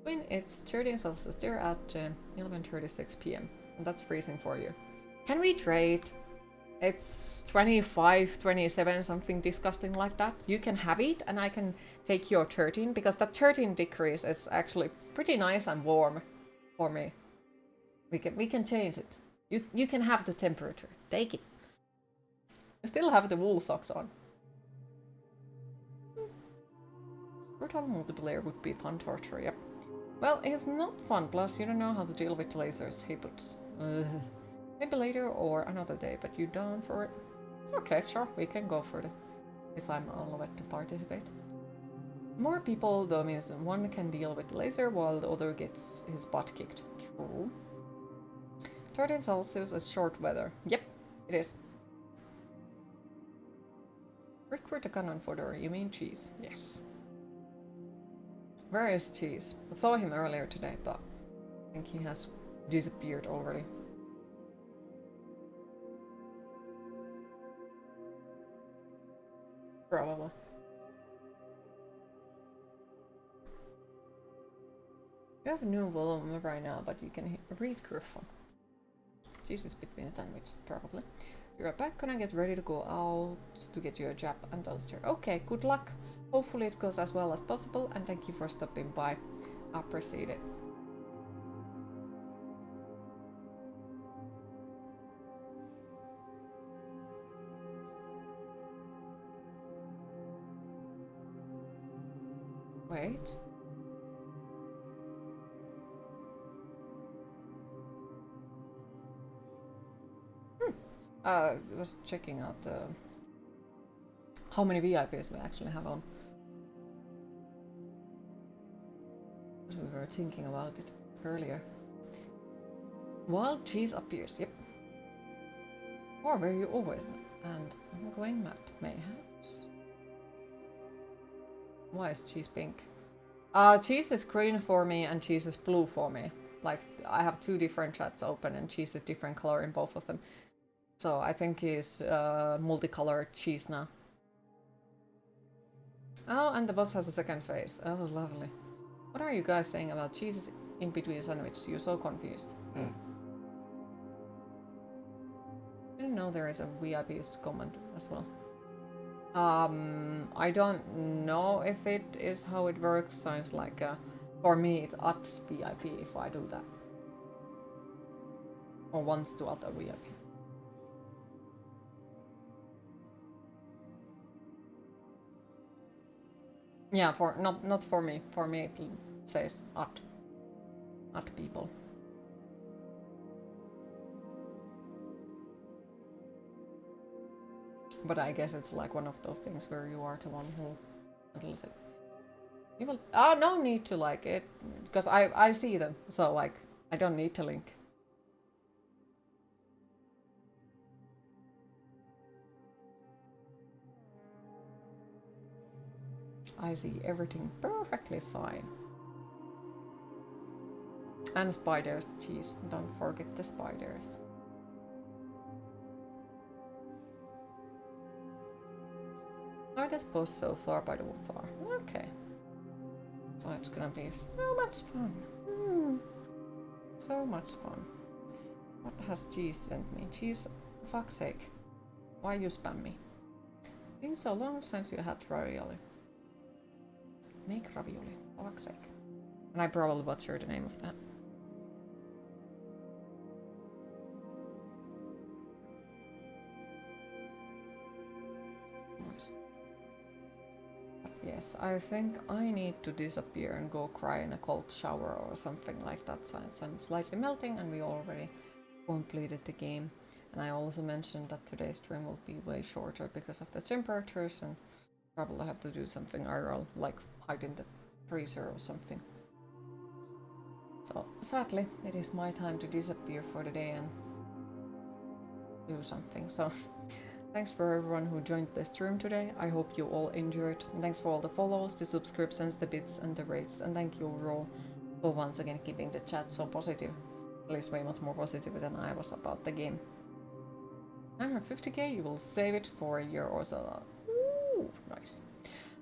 When it's 13 Celsius, they're at 11:36 PM, and that's freezing for you. Can we trade? It's 25, 27, something disgusting like that. You can have it, and I can take your 13, because that 13 decrease is actually pretty nice and warm for me. We can change it. You can have the temperature. Take it. I still have the wool socks on. Brutal multiplayer would be fun torture, yep. Well, it's not fun, plus you don't know how to deal with lasers, he puts. Maybe later or another day, but you down for it? Okay, sure, we can go for it. If I'm allowed to participate. More people, though, means one can deal with the laser while the other gets his butt kicked. True. 13 Celsius is short weather. Yep, it is. Recruit a cannon fodder, you mean cheese? Yes. Where is Cheese? I saw him earlier today, but I think he has disappeared already. Probably. You have a new volume right now, but you can read Griffon. Cheese is between a sandwich, probably. Be right back, gonna get ready to go out to get you a jab and toaster. Okay, good luck. Hopefully it goes as well as possible, and thank you for stopping by. Appreciate it. Wait. I was checking out how many VIPs we actually have on. We were thinking about it earlier. Wild cheese appears, yep. Or were you always? And I'm going mad, mayhaps. Why is cheese pink? Cheese is green for me and cheese is blue for me. Like, I have two different chats open and cheese is different color in both of them. So I think he's multicolored cheese now. Oh, and the boss has a second face. Oh, lovely. What are you guys saying about cheese in between sandwiches? You're so confused. Didn't know there is a VIP's comment as well. I don't know if it is how it works. Sounds like for me it adds VIP if I do that. Or wants to add a VIP. Yeah, for not for me. For me it says add people. But I guess it's like one of those things where you are the one who handles it. You will. Oh, no need to like it because I see them. So like I don't need to link. I see everything perfectly fine. And spiders, jeez, don't forget the spiders. I suppose so far by the far. Okay. So it's gonna be so much fun. So much fun. What has Cheese sent me? Cheese, fuck's sake. Why you spam me? Been so long since you had ravioli. Make ravioli, for fuck's sake. And I probably butchered the name of that. Nice. But yes, I think I need to disappear and go cry in a cold shower or something like that since I'm slightly melting and we already completed the game. And I also mentioned that today's stream will be way shorter because of the temperatures and probably have to do something IRL, like hide in the freezer or something. So sadly, it is my time to disappear for the day and do something. So thanks for everyone who joined the stream today. I hope you all enjoyed. Thanks for all the follows, the subscriptions, the bits and the rates. And thank you overall for once again keeping the chat so positive. At least way much more positive than I was about the game. 950k, you will save it for a year or so. Ooh, nice.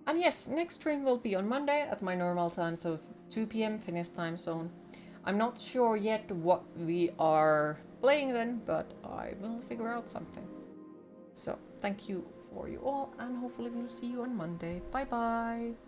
And yes, next stream will be on Monday at my normal time, so 2 p.m. Finnish time zone. I'm not sure yet what we are playing then, but I will figure out something. So, thank you for you all, and hopefully we'll see you on Monday. Bye bye!